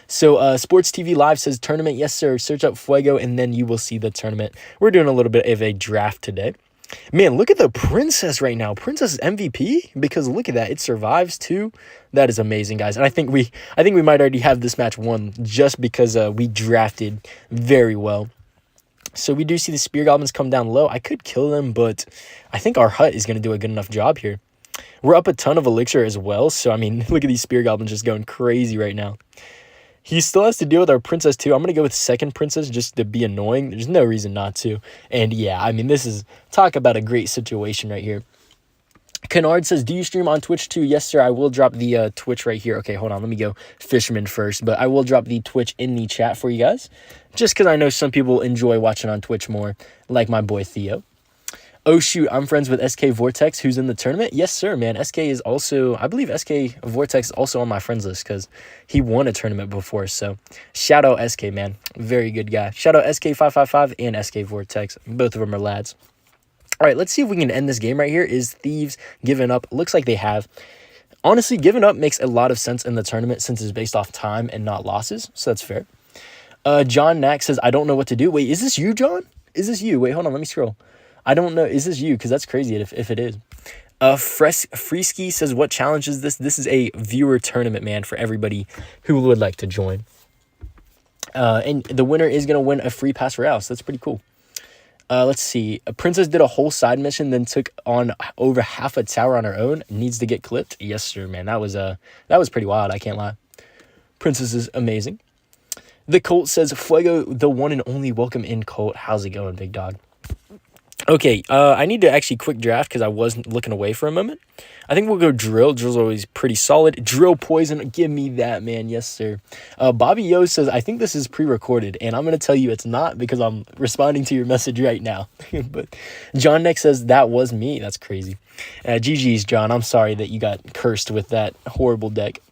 So, Sports TV Live says tournament. Yes, sir. Search up Fuego, and then you will see the tournament. We're doing a little bit of a draft today. Man, look at the Princess right now. Princess is MVP because look at that. It survives too. That is amazing, guys. And I think we might already have this match won just because we drafted very well. So we do see the Spear Goblins come down low. I could kill them, but I think our hut is going to do a good enough job here. We're up a ton of Elixir as well. So, I mean, look at these Spear Goblins just going crazy right now. He still has to deal with our Princess, too. I'm going to go with second Princess just to be annoying. There's no reason not to. And, yeah, I mean, this is... Talk about a great situation right here. Kennard says, do you stream on Twitch, too? Yes, sir. I will drop the Twitch right here. Okay, hold on. Let me go Fisherman first. But I will drop the Twitch in the chat for you guys. Just because I know some people enjoy watching on Twitch more, like my boy Theo. Oh, shoot, I'm friends with SK Vortex, who's in the tournament. Yes, sir, man. SK is also, I believe SK Vortex is also on my friends list because he won a tournament before. So, shout out SK, man. Very good guy. Shout out SK555 and SK Vortex. Both of them are lads. All right, let's see if we can end this game right here. Is Thieves given up? Looks like they have. Honestly, giving up makes a lot of sense in the tournament since it's based off time and not losses. So, that's fair. John Knack says, I don't know what to do. Wait, is this you, John? Is this you? Wait, hold on. Let me scroll. I don't know. Is this you? Because that's crazy if it is. Freesky says, what challenge is this? This is a viewer tournament, man, for everybody who would like to join. And the winner is going to win a free pass royale, so that's pretty cool. Let's see. A Princess did a whole side mission, then took on over half a tower on her own. Needs to get clipped. Yes, sir, man. That was pretty wild. I can't lie. Princess is amazing. The Colt says, Fuego, the one and only. Welcome in, Colt. How's it going, big dog? Okay, I need to actually quick draft because I wasn't looking away for a moment. I think we'll go Drill. Drill's always pretty solid. Drill Poison, give me that, man. Yes, sir. Bobby Yo says, I think this is pre-recorded, and I'm going to tell you it's not because I'm responding to your message right now. But John Neck says, that was me. That's crazy. GG's, John. I'm sorry that you got cursed with that horrible deck.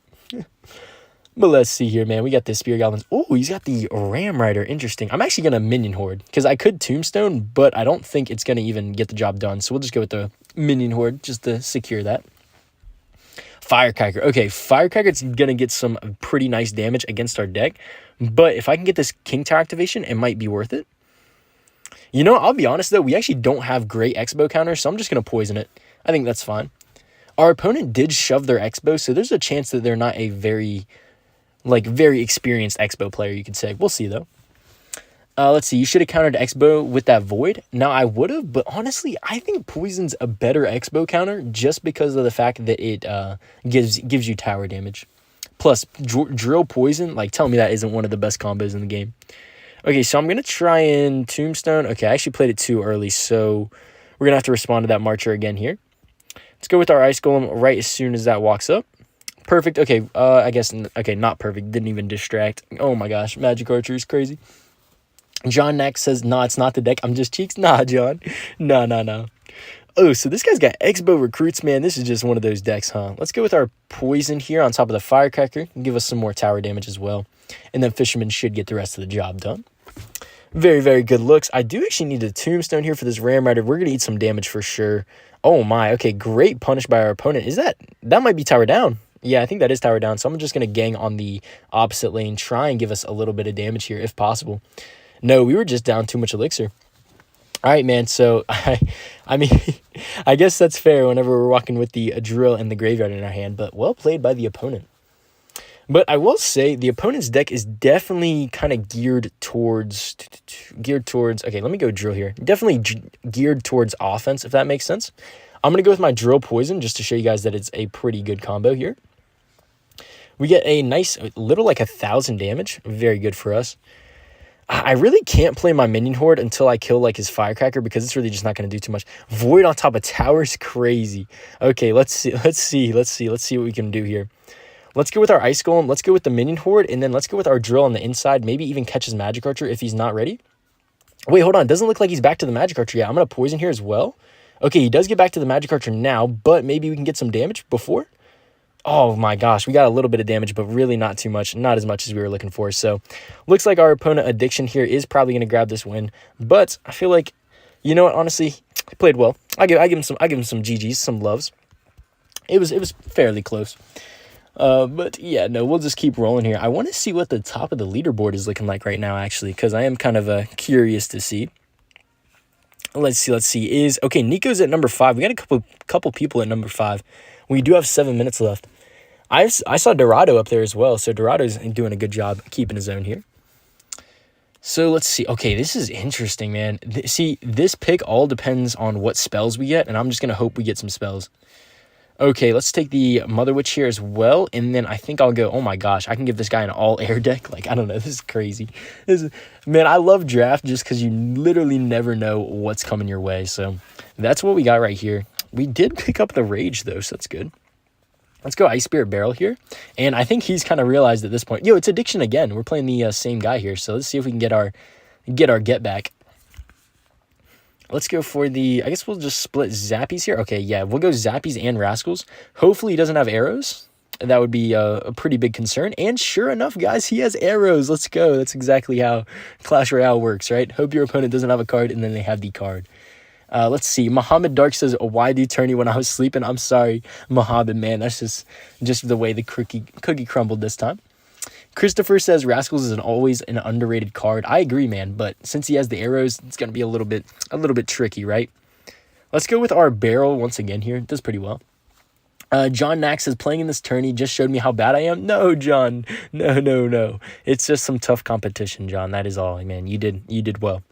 But let's see here, man. We got the Spear Goblins. Oh, he's got the Ram Rider. Interesting. I'm actually going to Minion Horde because I could Tombstone, but I don't think it's going to even get the job done. So we'll just go with the Minion Horde just to secure that. Firecracker. Okay, Firecracker's going to get some pretty nice damage against our deck. But if I can get this King Tower activation, it might be worth it. You know, I'll be honest, though. We actually don't have great Xbow counters, so I'm just going to poison it. I think that's fine. Our opponent did shove their Xbow, so there's a chance that they're not a very experienced Xbow player, you could say. We'll see, though. Let's see. You should have countered Xbow with that Void. Now, I would have, but honestly, I think Poison's a better Xbow counter just because of the fact that it gives you tower damage. Plus, Drill Poison, like, tell me that isn't one of the best combos in the game. Okay, so I'm going to try and Tombstone. Okay, I actually played it too early, so we're going to have to respond to that Marcher again here. Let's go with our Ice Golem right as soon as that walks up. Perfect. Okay, I guess, okay, not perfect. Didn't even distract. Oh my gosh, Magic Archer is crazy. John next says, nah, it's not the deck. I'm just cheeks. Nah, John. No. Oh, so this guy's got Xbow Recruits, man. This is just one of those decks, huh? Let's go with our Poison here on top of the Firecracker. Give us some more tower damage as well. And then Fisherman should get the rest of the job done. Very, very good looks. I do actually need a Tombstone here for this Ram Rider. We're going to eat some damage for sure. Oh my, okay, great punish by our opponent. That might be tower down. Yeah, I think that is tower down. So I'm just going to gang on the opposite lane, try and give us a little bit of damage here if possible. No, we were just down too much elixir. All right, man, so I mean, I guess that's fair whenever we're walking with the drill and the graveyard in our hand, but well played by the opponent. But I will say the opponent's deck is definitely kind of geared towards, okay, let me go drill here. Definitely geared towards offense, if that makes sense. I'm going to go with my Drill Poison just to show you guys that it's a pretty good combo here. We get a nice little like 1,000 damage. Very good for us. I really can't play my minion horde until I kill like his Firecracker because it's really just not going to do too much. Void on top of tower is crazy. Okay, let's see what we can do here. Let's go with our Ice Golem. Let's go with the minion horde, and then let's go with our drill on the inside. Maybe even catch his Magic Archer if he's not ready. Wait, hold on. It doesn't look like he's back to the Magic Archer yet. I'm going to poison here as well. Okay, he does get back to the Magic Archer now, but maybe we can get some damage before. Oh my gosh, we got a little bit of damage, but really not too much. Not as much as we were looking for. So, looks like our opponent Addiction here is probably going to grab this win. But I feel like, you know what, honestly, he played well. I give him some GGs, some loves. It was fairly close. But yeah, no, we'll just keep rolling here. I want to see what the top of the leaderboard is looking like right now, actually, because I am kind of curious to see. Let's see. Okay, Nico's at number 5. We got a couple people at number 5. We do have 7 minutes left. I saw Dorado up there as well, so Dorado's doing a good job keeping his own here. So let's see. Okay, this is interesting, man. See, this pick all depends on what spells we get, and I'm just going to hope we get some spells. Okay, let's take the Mother Witch here as well, and then I think I'll go, oh my gosh, I can give this guy an all-air deck. Like, I don't know, this is crazy. Man, I love draft just because you literally never know what's coming your way, so that's what we got right here. We did pick up the Rage, though, so that's good. Let's go Ice Spirit Barrel here, and I think he's kind of realized at this point, it's Addiction again. We're playing the same guy here, so let's see if we can get our get back. Let's go for the, I guess we'll just split Zappies here. Okay, yeah, we'll go Zappies and Rascals. Hopefully he doesn't have arrows. That would be a pretty big concern. And sure enough, guys, he has arrows. Let's go. That's exactly how Clash Royale works, right? Hope your opponent doesn't have a card, and then they have the card. Let's see. Muhammad Dark says, why do Tourney when I was sleeping? I'm sorry, Muhammad, man. That's just the way the cookie crumbled this time. Christopher says Rascals is always an underrated card. I agree, man, but since he has the arrows, it's going to be a little bit tricky, right? Let's go with our Barrel once again here. It does pretty well. John Nax says, playing in this tourney just showed me how bad I am. No, John. No. It's just some tough competition, John. That is all, man. You did well.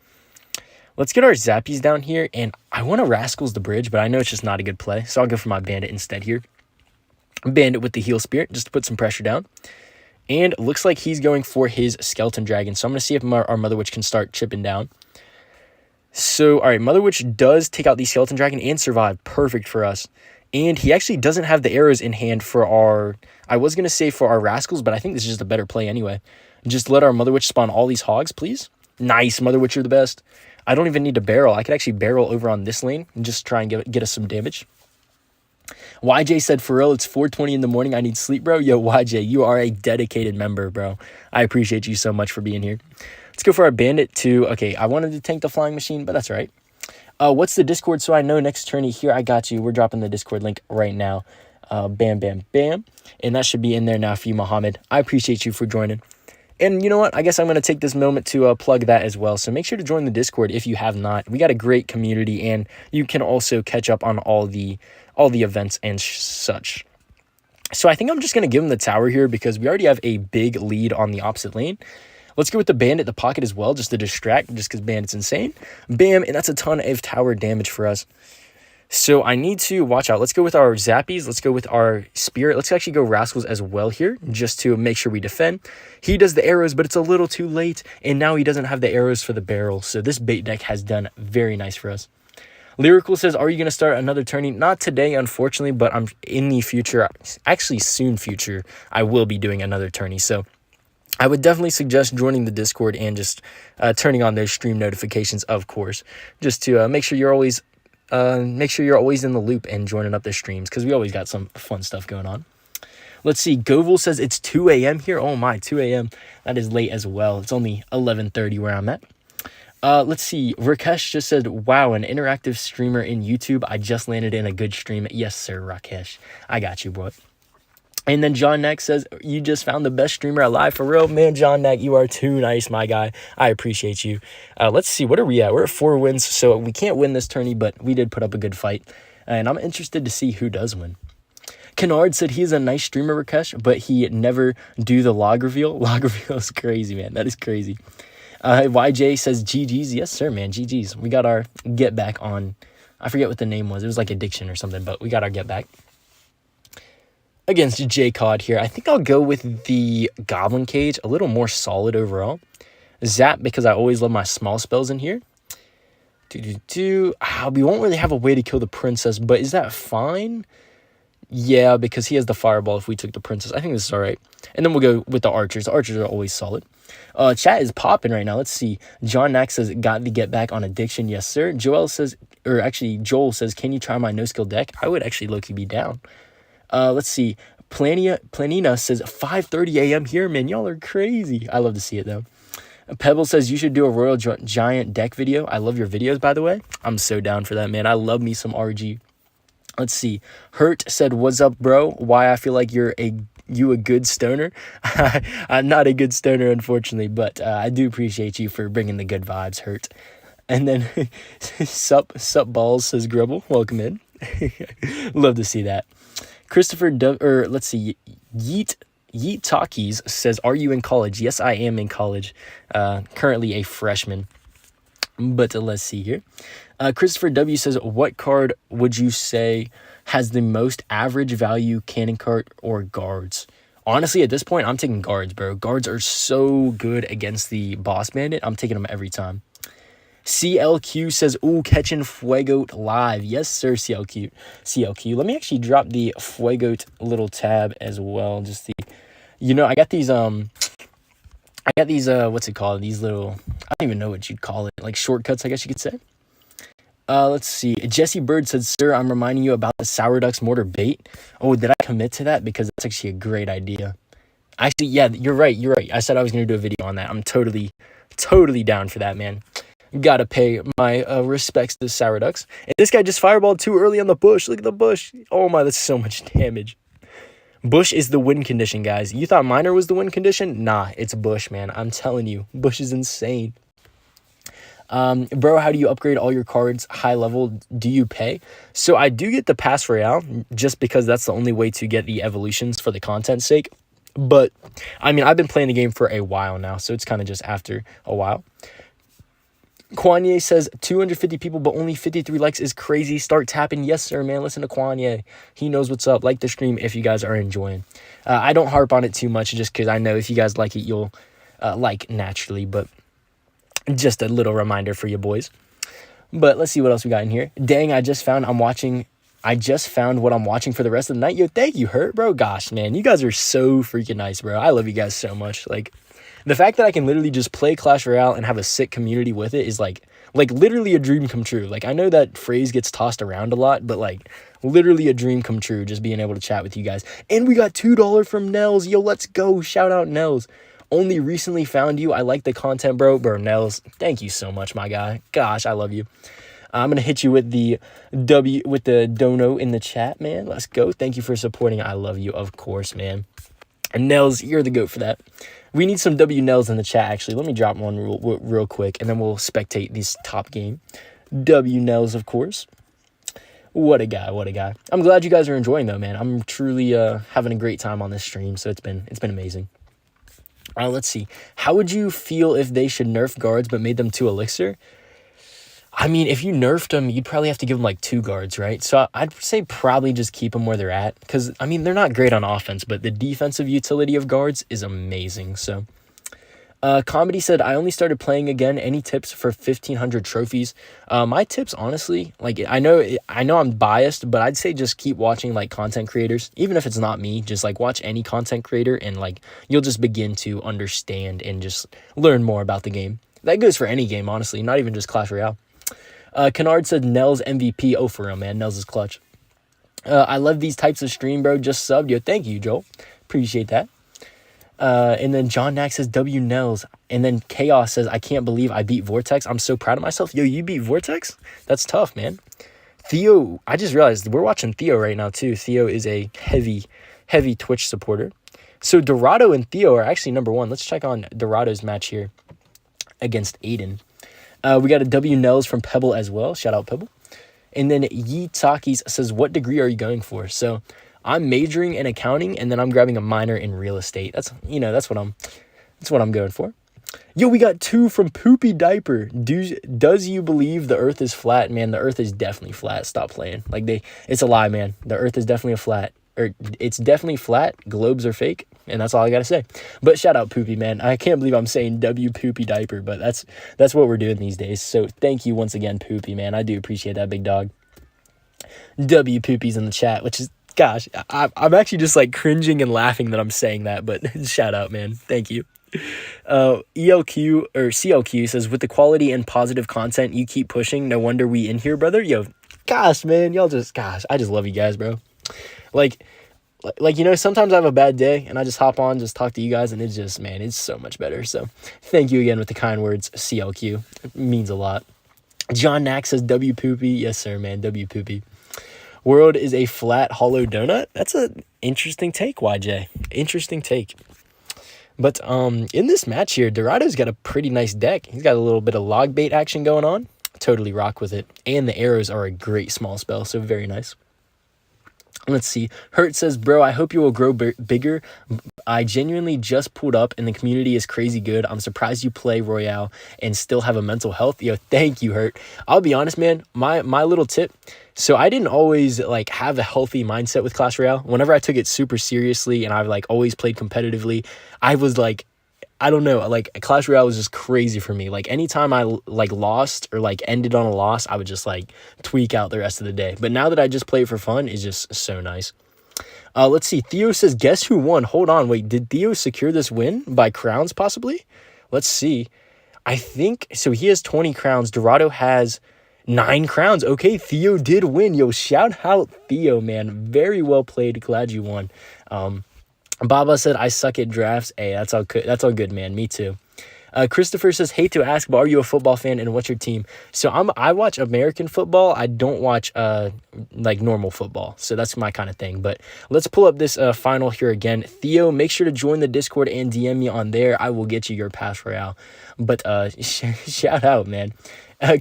Let's get our Zappies down here, and I want to Rascals the bridge, but I know it's just not a good play, so I'll go for my Bandit instead here. Bandit with the Heal Spirit, just to put some pressure down. And looks like he's going for his Skeleton Dragon, so I'm going to see if our Mother Witch can start chipping down. So, all right, Mother Witch does take out the Skeleton Dragon and survive. Perfect for us. And he actually doesn't have the arrows in hand for our, I was going to say for our Rascals, but I think this is just a better play anyway. Just let our Mother Witch spawn all these Hogs, please. Nice, Mother Witch, you're the best. I don't even need to barrel. I could actually barrel over on this lane and just try and get us some damage. YJ said, for real, it's 4:20 in the morning. I need sleep, bro. Yo, YJ, you are a dedicated member, bro. I appreciate you so much for being here. Let's go for our Bandit too. Okay, I wanted to tank the Flying Machine, but that's all right. What's the Discord so I know next tourney? Here, I got you. We're dropping the Discord link right now. Bam, bam, bam. And that should be in there now for you, Mohammed. I appreciate you for joining. And you know what? I guess I'm going to take this moment to plug that as well. So make sure to join the Discord if you have not. We got a great community, and you can also catch up on all the events and such. So I think I'm just going to give him the tower here because we already have a big lead on the opposite lane. Let's go with the Bandit, the pocket as well, just to distract, just because Bandit's insane. Bam, and that's a ton of tower damage for us. So I need to watch out. Let's go with our Zappies. Let's go with our Spirit. Let's actually go Rascals as well here, just to make sure we defend. He does the arrows, but it's a little too late, and now he doesn't have the arrows for the barrel. So this bait deck has done very nice for us. Lyrical says, are you going to start another tourney? Not today, unfortunately, but I'm in the future, actually soon future, I will be doing another tourney. So I would definitely suggest joining the Discord and just turning on those stream notifications, of course, just to make sure you're always in the loop and joining up the streams, because we always got some fun stuff going on. Let's see. Govil says it's 2 a.m. here. Oh my, 2 a.m. That is late as well. It's only 11:30 where I'm at. Let's see. Rakesh just said, wow, an interactive streamer in YouTube. I just landed in a good stream. Yes, sir, Rakesh. I got you, bro. And then John Nack says, you just found the best streamer alive. For real, man, John Nack, you are too nice, my guy. I appreciate you. Let's see. What are we at? We're at 4 wins, so we can't win this tourney, but we did put up a good fight. And I'm interested to see who does win. Kennard said he's a nice streamer, Rakesh, but he never do the log reveal. Log reveal is crazy, man. That is crazy. YJ says GG's. Yes, sir, man. GG's. We got our get back on. I forget what the name was. It was like addiction or something, but we got our get back. Against J-Cod here. I think I'll go with the Goblin Cage. A little more solid overall. Zap, because I always love my small spells in here. We won't really have a way to kill the princess, but is that fine? Yeah, because he has the fireball if we took the princess. I think this is all right. And then we'll go with the archers. The archers are always solid. Chat is popping right now. Let's see. John Nack says, got the get back on addiction. Yes, sir. Joel says, Joel says, can you try my no skill deck? I would actually low-key be down. Let's see. Planina says, 5:30 a.m. here, man. Y'all are crazy. I love to see it, though. Pebble says, you should do a Royal Giant deck video. I love your videos, by the way. I'm so down for that, man. I love me some RG. Let's see. Hurt said, what's up, bro? Why I feel like you a good stoner? I'm not a good stoner, unfortunately, but I do appreciate you for bringing the good vibes, Hurt. And then sup balls says Grubble. Welcome in. Love to see that. Christopher let's see. Yeet Talkies says, are you in college? Yes, I am in college. Currently a freshman. But let's see here. Christopher W says, what card would you say has the most average value, cannon cart or guards? Honestly, at this point, I'm taking guards, bro. Guards are so good against the boss bandit. I'm taking them every time. CLQ says, ooh, catching Fuego live. Yes, sir, CLQ. Let me actually drop the Fuego little tab as well. Just I got these, what's it called? These little, I don't even know what you'd call it. Like shortcuts, I guess you could say. Let's see. Jesse Bird said, sir, I'm reminding you about the Sour Ducks Mortar bait. Oh, did I commit to that? Because that's actually a great idea. Actually, yeah, you're right. I said I was going to do a video on that. I'm totally down for that, man. Gotta pay my respects to the Sour Ducks. And this guy just fireballed too early on the bush. Look at the bush. Oh my, that's so much damage. Bush is the win condition, guys. You thought Miner was the win condition? Nah, it's Bush, man. I'm telling you, Bush is insane. Bro, how do you upgrade all your cards high level? Do you pay? So I do get the Pass Royale just because that's the only way to get the evolutions for the content's sake. But, I mean, I've been playing the game for a while now, so it's kind of just after a while. Kwanye says 250 people, but only 53 likes is crazy. Start tapping. Yes, sir, man. Listen to Kwanye. He knows what's up. Like the stream if you guys are enjoying. I don't harp on it too much just because I know if you guys like it, you'll like naturally. But just a little reminder for you boys. But let's see what else we got in here. Dang, I just found what I'm watching for the rest of the night. Yo, thank you, Hurt, bro. Gosh, man. You guys are so freaking nice, bro. I love you guys so much. Like, the fact that I can literally just play Clash Royale and have a sick community with it is like literally a dream come true. Like, I know that phrase gets tossed around a lot, but like literally a dream come true just being able to chat with you guys. And we got $2 from Nels. Yo, let's go. Shout out Nels. Only recently found you. I like the content, bro. Bro, Nels, thank you so much, my guy. Gosh, I love you. I'm going to hit you with the dono in the chat, man. Let's go. Thank you for supporting. I love you, of course, man. And Nels, you're the GOAT for that. We need some W Nels in the chat, actually. Let me drop one real quick, and then we'll spectate this top game. W Nels, of course. What a guy, what a guy. I'm glad you guys are enjoying, though, man. I'm truly having a great time on this stream, so it's been amazing. Let's see. How would you feel if they should nerf guards but made them 2 elixir? I mean, if you nerfed them, you'd probably have to give them like 2 guards, right? So I'd say probably just keep them where they're at. Because, I mean, they're not great on offense, but the defensive utility of guards is amazing. So, Comedy said, I only started playing again. Any tips for 1,500 trophies? My tips, honestly, like, I know I'm biased, but I'd say just keep watching, like, content creators. Even if it's not me, just, like, watch any content creator and, like, you'll just begin to understand and just learn more about the game. That goes for any game, honestly, not even just Clash Royale. Kennard said Nels MVP. Oh, for real, man. Nels is clutch. I love these types of stream, bro. Just subbed. Yo, thank you, Joel. Appreciate that. And then John Nack says W Nels. And then Chaos says, I can't believe I beat Vortex. I'm so proud of myself. Yo, you beat Vortex? That's tough, man. Theo, I just realized we're watching Theo right now, too. Theo is a heavy Twitch supporter. So Dorado and Theo are actually number 1. Let's check on Dorado's match here against Aiden. We got a W Nels from Pebble as well. Shout out Pebble. And then Yi Takis says, what degree are you going for? So I'm majoring in accounting, and then I'm grabbing a minor in real estate. That's what I'm going for. Yo, we got 2 from Poopy Diaper. Does you believe the earth is flat? Man, the earth is definitely flat. Stop playing. It's a lie, man. The earth is definitely it's definitely flat. Globes are fake. And that's all I got to say. But shout out Poopy, man. I can't believe I'm saying W Poopy Diaper, but that's what we're doing these days. So thank you once again, Poopy, man. I do appreciate that, big dog. W Poopy's in the chat, which is, gosh, I'm actually just like cringing and laughing that I'm saying that, but shout out, man. Thank you. ELQ or CLQ says, with the quality and positive content you keep pushing, no wonder we in here, brother. Yo, gosh, man, I just love you guys, bro. Like, sometimes I have a bad day and I just hop on, just talk to you guys, and it's just, man, it's so much better. So thank you again with the kind words, CLQ. It means a lot. John Nack says, W Poopy. Yes, sir, man, W Poopy. World is a flat, hollow donut. That's an interesting take, YJ. Interesting take. But in this match here, Dorado's got a pretty nice deck. He's got a little bit of LogBait action going on. Totally rock with it. And the arrows are a great small spell, so very nice. Let's see. Hurt says, bro, I hope you will grow bigger. I genuinely just pulled up and the community is crazy good. I'm surprised you play Royale and still have a mental health. Yo, thank you, Hurt. I'll be honest, man. My little tip. So I didn't always like have a healthy mindset with Clash Royale. Whenever I took it super seriously and I've like always played competitively, I was like, I don't know, like Clash Royale was just crazy for me. Like anytime I like lost or like ended on a loss, I would just like tweak out the rest of the day. But now that I just play it for fun, it's just so nice. Let's see. Theo says, guess who won? Hold on. Wait, did Theo secure this win by crowns possibly? Let's see. I think so. He has 20 crowns. Dorado has 9 crowns. Okay, Theo did win. Yo, shout out Theo, man. Very well played. Glad you won. Baba said, I suck at drafts. Hey, that's all good, man. Me too. Christopher says, hate to ask, but are you a football fan and what's your team? So I watch American football. I don't watch like normal football. So that's my kind of thing. But let's pull up this final here again. Theo, make sure to join the Discord and DM me on there. I will get you your Pass Royale. But shout out, man.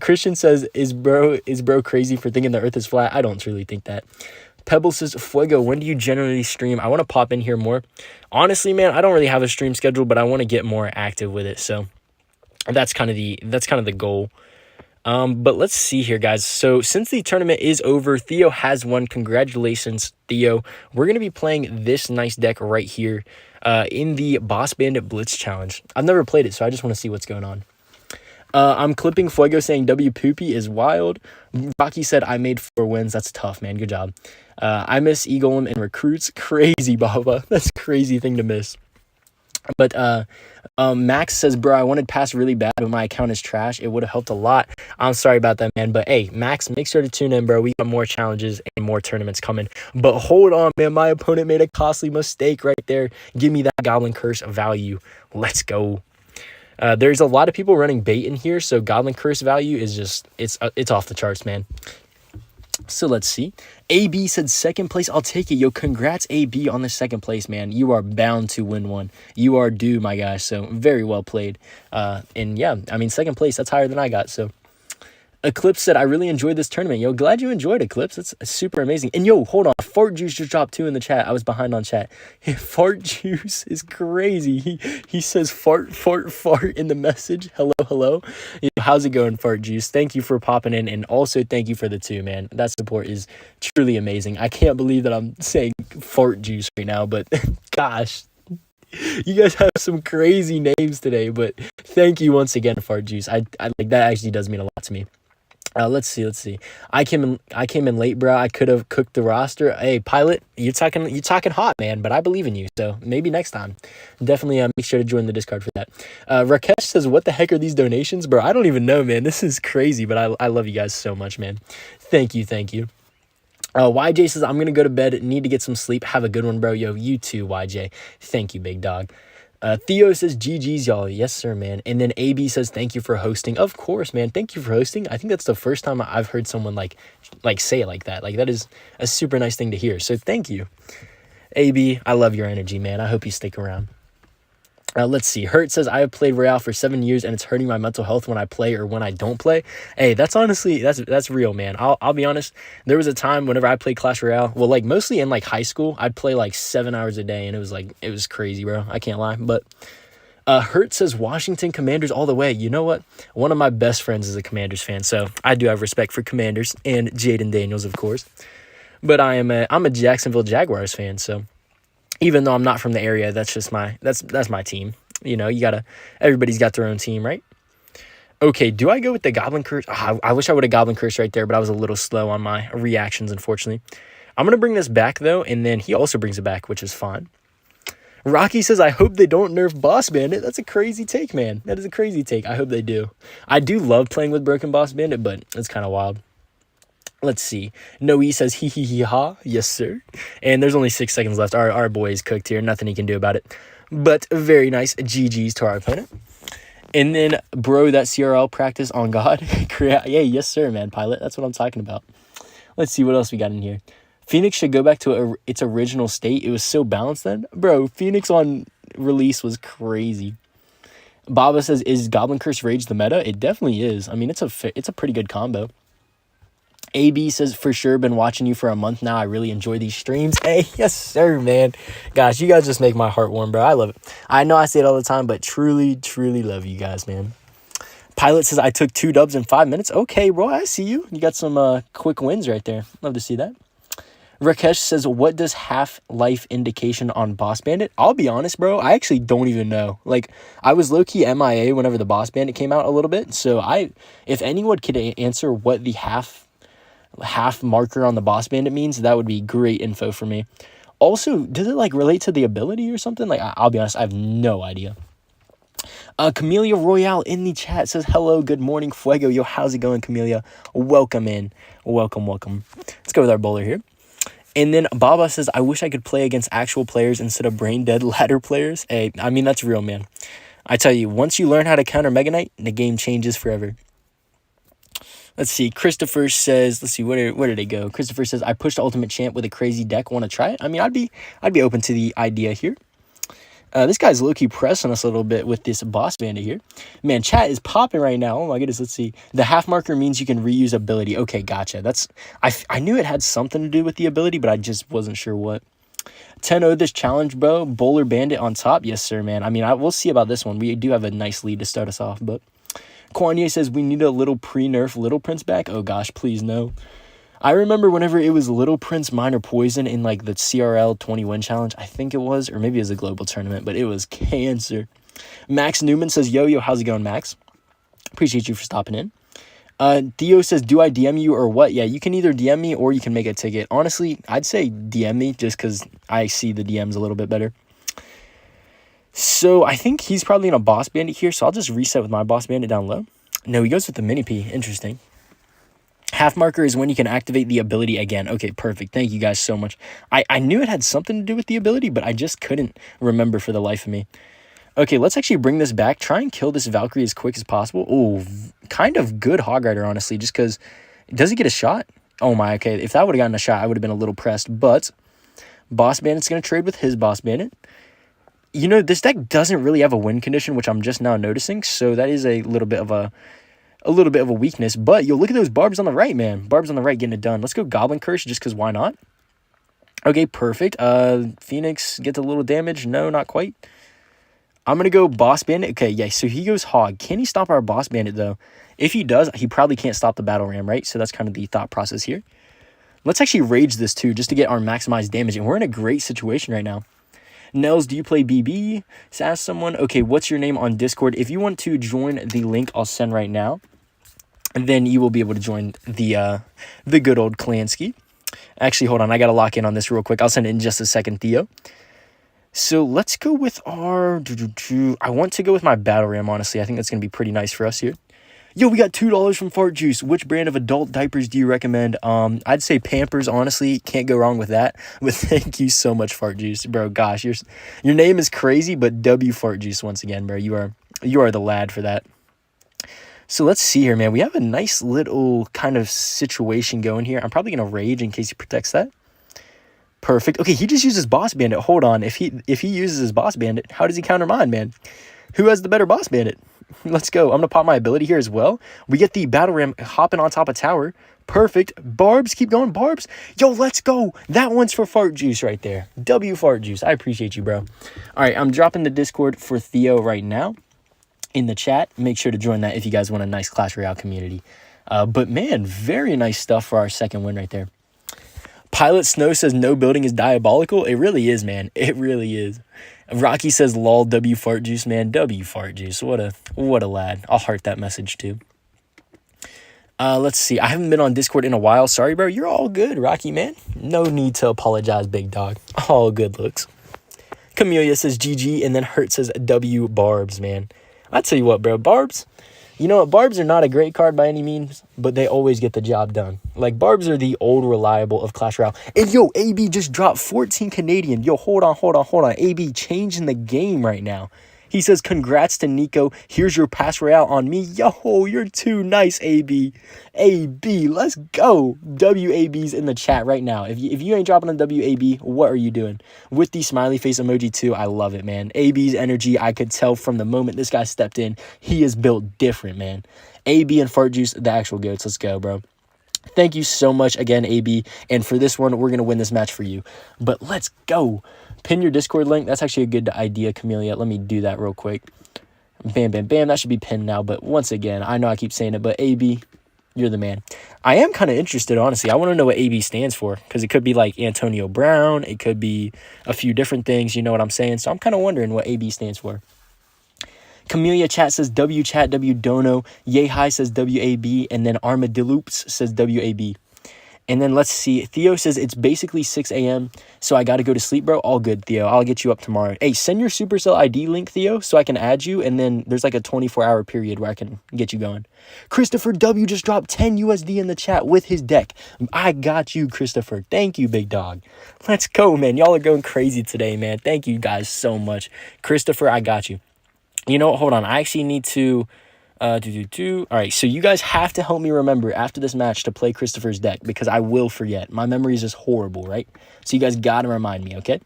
Christian says, is bro crazy for thinking the earth is flat? I don't truly think that. Pebble says, Fuego, when do you generally stream? I want to pop in here more. Honestly, man, I don't really have a stream schedule, but I want to get more active with it. So that's kind of the goal. But let's see here, guys. So since the tournament is over, Theo has won. Congratulations, Theo. We're going to be playing this nice deck right here in the Boss Bandit Blitz Challenge. I've never played it, so I just want to see what's going on. I'm clipping Fuego saying W Poopy is wild. Rocky said I made 4 wins. That's tough, man. Good job. I miss Eagolem and recruits. Crazy, Baba. That's a crazy thing to miss. But Max says, bro, I wanted pass really bad, but my account is trash. It would have helped a lot. I'm sorry about that, man. But hey, Max, make sure to tune in, bro. We got more challenges and more tournaments coming. But hold on, man. My opponent made a costly mistake right there. Give me that Goblin Curse value. Let's go. There's a lot of people running bait in here, so Goblin Curse value is just, it's off the charts, man. So let's see. AB said second place. I'll take it. Yo, congrats, AB, on the second place, man. You are bound to win one. You are due, my guy. So very well played. And yeah, I mean, second place, that's higher than I got. So Eclipse said, I really enjoyed this tournament. Yo, glad you enjoyed Eclipse. That's super amazing. And yo, hold on. Fart Juice just dropped 2 in the chat. I was behind on chat. Fart Juice is crazy. He says fart in the message. Hello. Yo, how's it going, Fart Juice? Thank you for popping in. And also thank you for the 2, man. That support is truly amazing. I can't believe that I'm saying Fart Juice right now, but gosh. You guys have some crazy names today, but thank you once again, Fart Juice. I like that. Actually does mean a lot to me. Let's see. I came in late, bro. I could have cooked the roster. Hey, Pilot, you're talking hot, man. But I believe in you, so maybe next time. Definitely make sure to join the Discord for that. Rakesh says, "What the heck are these donations, bro? I don't even know, man. This is crazy, but I love you guys so much, man. Thank you. YJ says, I'm gonna go to bed. Need to get some sleep. Have a good one, bro. Yo, you too, YJ. Thank you, big dog. Theo says, GG's, y'all. Yes, sir, man. And then AB says, thank you for hosting. Of course, man. Thank you for hosting. I think that's the first time I've heard someone like say it like that. Like, that is a super nice thing to hear. So thank you. AB, I love your energy, man. I hope you stick around. Let's see. Hurt says, I have played Royale for 7 years and it's hurting my mental health when I play or when I don't play. Hey, that's honestly, that's real, man. I'll be honest. There was a time whenever I played Clash Royale, well, like mostly in like high school, I'd play like 7 hours a day and it was crazy, bro. I can't lie. But Hurt says, Washington Commanders all the way. You know what? One of my best friends is a Commanders fan, so I do have respect for Commanders and Jaden Daniels, of course. But I'm a Jacksonville Jaguars fan, so even though I'm not from the area, that's just that's my team. You know, everybody's got their own team, right? Okay, do I go with the Goblin Curse? Oh, I wish I would have Goblin Curse right there, but I was a little slow on my reactions, unfortunately. I'm going to bring this back, though, and then he also brings it back, which is fine. Rocky says, I hope they don't nerf Boss Bandit. That's a crazy take, man. That is a crazy take. I hope they do. I do love playing with Broken Boss Bandit, but it's kind of wild. Let's see. Noe says, ha. Yes, sir. And there's only 6 seconds left. Our boy is cooked here. Nothing he can do about it. But very nice. GG's to our opponent. And then, bro, that CRL practice on God. Yeah, yes, sir, man, Pilot. That's what I'm talking about. Let's see what else we got in here. Phoenix should go back to its original state. It was so balanced then. Bro, Phoenix on release was crazy. Baba says, is Goblin Curse Rage the meta? It definitely is. I mean, it's a pretty good combo. AB says, for sure, been watching you for a month now. I really enjoy these streams. Hey, yes, sir, man. Gosh, you guys just make my heart warm, bro. I love it. I know I say it all the time, but truly, truly love you guys, man. Pilot says, I took 2 dubs in 5 minutes. Okay, bro, I see you. You got some quick wins right there. Love to see that. Rakesh says, what does half-life indication on Boss Bandit? I'll be honest, bro. I actually don't even know. Like, I was low-key MIA whenever the Boss Bandit came out a little bit. So, if anyone could answer what the half marker on the Boss Bandit means, that would be great info for me. Also, does it like relate to the ability or something? Like, I'll be honest, I have no idea. Camellia Royale in the chat says, hello, good morning, Fuego. Yo, how's it going, Camellia? Welcome in. Welcome. Let's go with our bowler here. And then Baba says, I wish I could play against actual players instead of brain-dead ladder players. Hey, I mean, that's real, man. I tell you, once you learn how to counter Megaknight, the game changes forever. Let's see. Christopher says, let's see, where did it go? Christopher says, I pushed Ultimate Champ with a crazy deck. Want to try it? I mean, I'd be open to the idea here. This guy's low-key pressing us a little bit with this Boss Bandit here. Man, chat is popping right now. Oh my goodness, let's see. The half marker means you can reuse ability. Okay, gotcha. I knew it had something to do with the ability, but I just wasn't sure what. 10-0 this challenge, bro. Bowler Bandit on top. Yes, sir, man. I mean, we'll see about this one. We do have a nice lead to start us off, but Kwanye says, we need a little pre-nerf Little Prince back. Oh gosh, please no. I remember whenever it was Little Prince Minor Poison in like the CRL 20 win challenge, I think it was, or maybe it was a global tournament, but it was cancer. Max Newman says, yo, how's it going, Max? Appreciate you for stopping in. Theo says, do I DM you or what? Yeah, you can either DM me or you can make a ticket. Honestly, I'd say DM me just because I see the DMs a little bit better. So I think he's probably in a Boss Bandit here, so I'll just reset with my Boss Bandit down low. No, he goes with the Mini P. Interesting. Half marker is when you can activate the ability again. Okay, perfect. Thank you guys so much. I knew it had something to do with the ability, but I just couldn't remember for the life of me. Okay, let's actually bring this back. Try and kill this Valkyrie as quick as possible. Oh, kind of good Hog Rider, honestly, just because... Does he get a shot? Oh my, okay. If that would have gotten a shot, I would have been a little pressed. But Boss Bandit's going to trade with his Boss Bandit. You know, this deck doesn't really have a win condition, which I'm just now noticing. So that is a little bit of a weakness. But yo, look at those barbs on the right, man. Barbs on the right getting it done. Let's go Goblin Curse just because why not? Okay, perfect. Phoenix gets a little damage. No, not quite. I'm going to go Boss Bandit. Okay, yeah, so he goes Hog. Can he stop our Boss Bandit, though? If he does, he probably can't stop the Battle Ram, right? So that's kind of the thought process here. Let's actually Rage this, too, just to get our maximized damage. And we're in a great situation right now. Nels, do you play BB? Ask someone. Okay, what's your name on Discord? If you want to join the link I'll send right now, then you will be able to join the good old Klansky. Actually, hold on. I got to lock in on this real quick. I'll send it in just a second, Theo. So let's go with our... I want to go with my Battle Ram, honestly. I think that's going to be pretty nice for us here. Yo, we got $2 from Fart Juice. Which brand of adult diapers do you recommend? I'd say Pampers, honestly. Can't go wrong with that. But thank you so much, Fart Juice. Bro, gosh, your name is crazy, but W Fart Juice once again, bro. You are the lad for that. So let's see here, man. We have a nice little kind of situation going here. I'm probably going to Rage in case he protects that. Perfect. Okay, he just uses Boss Bandit. Hold on. If he uses his Boss Bandit, how does he counter mine, man? Who has the better Boss Bandit? Let's go. I'm going to pop my ability here as well. We get the Battle Ram hopping on top of tower. Perfect. Barbs. Keep going. Barbs. Yo, let's go. That one's for Fart Juice right there. W Fart Juice. I appreciate you, bro. All right, I'm dropping the Discord for Theo right now in the chat. Make sure to join that if you guys want a nice Clash Royale community. But, man, very nice stuff for our second win right there. Pilot Snow says no building is diabolical. It really is, man. It really is. Rocky says lol W Fart Juice, man. W Fart Juice. What a lad. I'll heart that message too. Let's see. I haven't been on Discord in a while. Sorry, bro. You're all good, Rocky, man. No need to apologize, big dog. All good looks. Camellia says GG, and then Hurt says W Barbs, man. I tell you what, bro. Barbs. You know what? Barbs are not a great card by any means, but they always get the job done. Like, Barbs are the old reliable of Clash Royale. And, yo, AB just dropped 14 Canadian. Yo, hold on. AB changing the game right now. He says, congrats to Nico. Here's your Pass Royale on me. Yo, you're too nice, AB. AB, let's go. WAB's in the chat right now. If you ain't dropping a WAB, what are you doing? With the smiley face emoji too, I love it, man. AB's energy, I could tell from the moment this guy stepped in. He is built different, man. AB and Fart Juice, the actual goats. Let's go, bro. Thank you so much again, AB. And for this one, we're going to win this match for you. But let's go. Pin your Discord link. That's actually a good idea, Camellia. Let me do that real quick. Bam, bam, bam. That should be pinned now. But once again, I know I keep saying it, but AB, you're the man. I am kind of interested, honestly. I want to know what AB stands for, because it could be like Antonio Brown. It could be a few different things. You know what I'm saying? So I'm kind of wondering what AB stands for. Camellia Chat says W Chat, W Dono. Yay High says WAB. And then Armadiloops says WAB. And then let's see. Theo says it's basically 6 a.m. So I got to go to sleep, bro. All good, Theo. I'll get you up tomorrow. Hey, send your Supercell ID link, Theo, so I can add you. And then there's like a 24-hour period where I can get you going. Christopher W just dropped 10 USD in the chat with his deck. I got you, Christopher. Thank you, big dog. Let's go, man. Y'all are going crazy today, man. Thank you guys so much. Christopher, I got you. You know what? Hold on. I actually need to... All right, so you guys have to help me remember after this match to play Christopher's deck, because I will forget. My memory is just horrible, right? So you guys got to remind me, okay?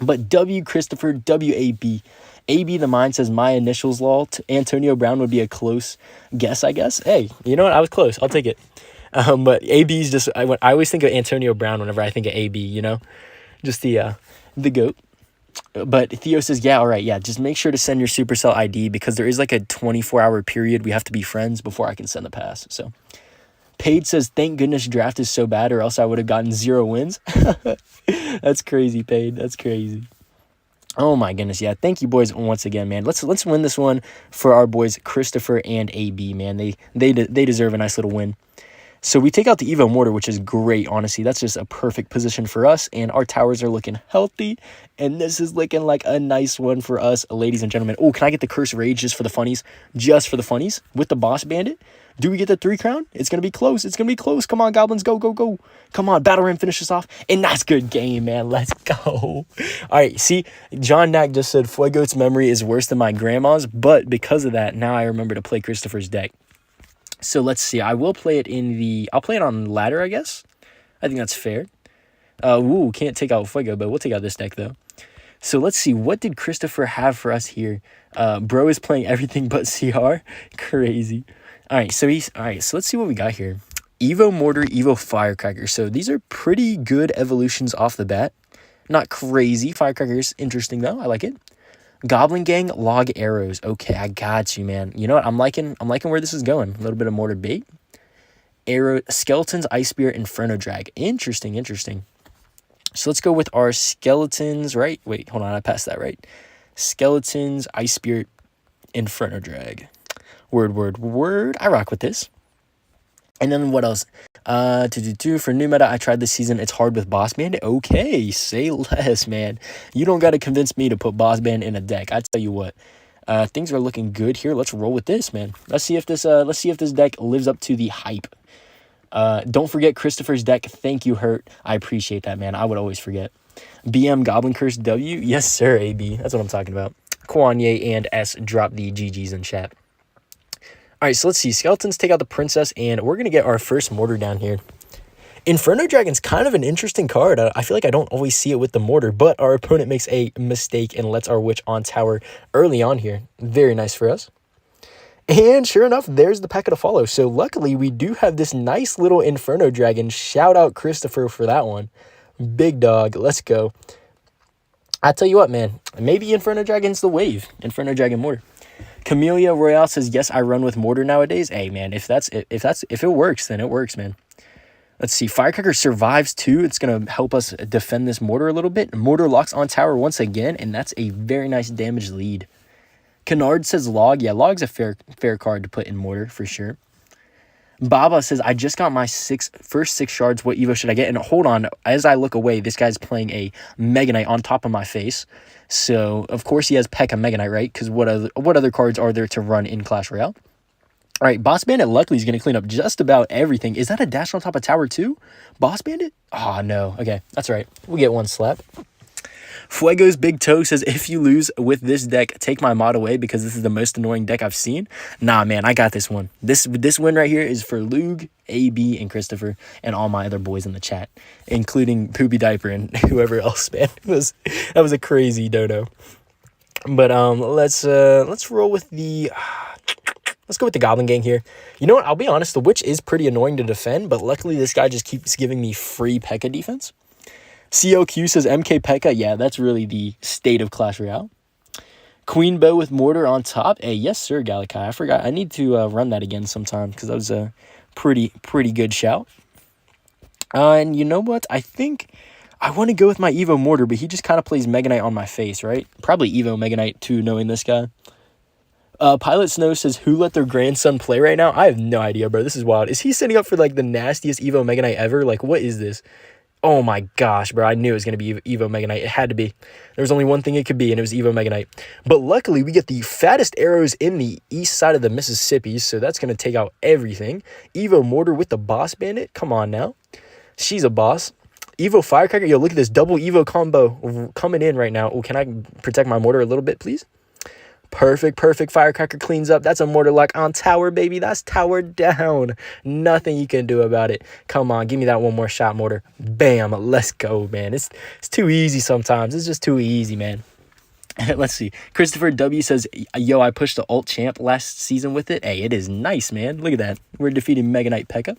But W Christopher, WAB. AB the Mind says my initials lol. Antonio Brown would be a close guess, I guess. Hey, you know what? I was close. I'll take it. But AB's just... I always think of Antonio Brown whenever I think of AB, you know? Just the GOAT. But Theo says, yeah, all right, yeah, just make sure to send your Supercell ID, because there is like a 24-hour period we have to be friends before I can send the pass. So Paige says, thank goodness draft is so bad, or else I would have gotten 0 wins. That's crazy, Paige. That's crazy. Oh my goodness, yeah. Thank you, boys, once again, man. Let's win this one for our boys Christopher and AB, man. They deserve a nice little win. So we take out the Evo Mortar, which is great, honestly. That's just a perfect position for us, and our towers are looking healthy, and this is looking like a nice one for us, ladies and gentlemen. Oh, can I get the Curse Rage just for the funnies? Just for the funnies with the Boss Bandit? Do we get the 3 crown? It's going to be close. It's going to be close. Come on, Goblins. Go, go, go. Come on, Battle Ram finish us off, and that's good game, man. Let's go. All right, see, John Knack just said Fuego's memory is worse than my grandma's, but because of that, now I remember to play Christopher's deck. So let's see. I will play it I'll play it on ladder, I guess. I think that's fair. Ooh, can't take out Fuego, but we'll take out this deck, though. So let's see. What did Christopher have for us here? Bro is playing everything but CR. Crazy. All right, so let's see what we got here. Evo Mortar, Evo Firecracker. So these are pretty good evolutions off the bat. Not crazy. Firecracker's interesting, though. I like it. Goblin Gang, Log Arrows. Okay, I got you, man. You know what? I'm liking where this is going. A little bit of Mortar Bait. Arrow, Skeletons, Ice Spirit, Inferno Drag. Interesting, interesting. So let's go with our Skeletons, right? Wait, hold on. I passed that, right? Skeletons, Ice Spirit, Inferno Drag. Word, word, word. I rock with this. And then what else? For new meta, I tried this season. It's hard with Boss Band. Okay, say less, man. You don't got to convince me to put Boss Band in a deck. I tell you what, things are looking good here. Let's roll with this, man. Let's see if this deck lives up to the hype. Don't forget Christopher's deck. Thank you, Hurt. I appreciate that, man. I would always forget. BM Goblin Curse W. Yes, sir. AB. That's what I'm talking about. Kwanye and S drop the GGs in chat. All right, so let's see. Skeletons take out the Princess, and we're going to get our first Mortar down here. Inferno Dragon's kind of an interesting card. I feel like I don't always see it with the Mortar, but our opponent makes a mistake and lets our Witch on tower early on here. Very nice for us. And sure enough, there's the Pekka to follow. So luckily, we do have this nice little Inferno Dragon. Shout out Christopher for that one. Big dog. Let's go. I tell you what, man. Maybe Inferno Dragon's the wave. Inferno Dragon Mortar. Camellia Royale says, yes, I run with Mortar nowadays. Hey, man, if it works, then it works, man. Let's see. Firecracker survives, too. It's going to help us defend this Mortar a little bit. Mortar locks on tower once again, and that's a very nice damage lead. Kennard says Log. Yeah, Log's a fair card to put in Mortar, for sure. Baba says, I just got my first 6 shards. What Evo should I get? And hold on. As I look away, this guy's playing a Megaknight on top of my face. So, of course, he has Pekka Megaknight, right? Because what other cards are there to run in Clash Royale? All right, Boss Bandit luckily is going to clean up just about everything. Is that a dash on top of tower too? Boss Bandit? Oh, no. Okay, that's right. We get one slap. Fuego's Big Toe says, if you lose with this deck, take my mod away because this is the most annoying deck I've seen. Nah, man, I got this one. This win right here is for Lug, AB, and Christopher, and all my other boys in the chat, including Poopy Diaper and whoever else, man. That was a crazy dodo. But let's roll with the... Let's go with the Goblin Gang here. You know what? I'll be honest. The Witch is pretty annoying to defend, but luckily this guy just keeps giving me free Pekka defense. COQ says MK Pekka. Yeah, that's really the state of Clash Royale. Queen Bow with Mortar on top. Hey, yes, sir, Galakai. I forgot. I need to run that again sometime because that was a pretty good shout. And you know what? I think I want to go with my Evo Mortar, but he just kind of plays Megaknight on my face, right? Probably Evo Megaknight too, knowing this guy. Pilot Snow says, who let their grandson play right now? I have no idea, bro. This is wild. Is he setting up for, like, the nastiest Evo Megaknight ever? Like, what is this? Oh, my gosh, bro. I knew it was going to be Evo Megaknight. It had to be. There was only one thing it could be, and it was Evo Megaknight. But luckily, we get the fattest arrows in the east side of the Mississippi, so that's going to take out everything. Evo Mortar with the Boss Bandit. Come on now. She's a boss. Evo Firecracker. Yo, look at this double Evo combo coming in right now. Oh, can I protect my Mortar a little bit, please? Perfect. Firecracker cleans up. That's a Mortar lock on tower, baby. That's tower down. Nothing you can do about it. Come on, give me that one more shot, Mortar. Bam. Let's go, man. It's too easy sometimes. It's just too easy, man. Let's see. Christopher W says, yo, I pushed the ult champ last season with it. Hey, it is nice, man. Look at that. We're defeating Megaknight Pekka.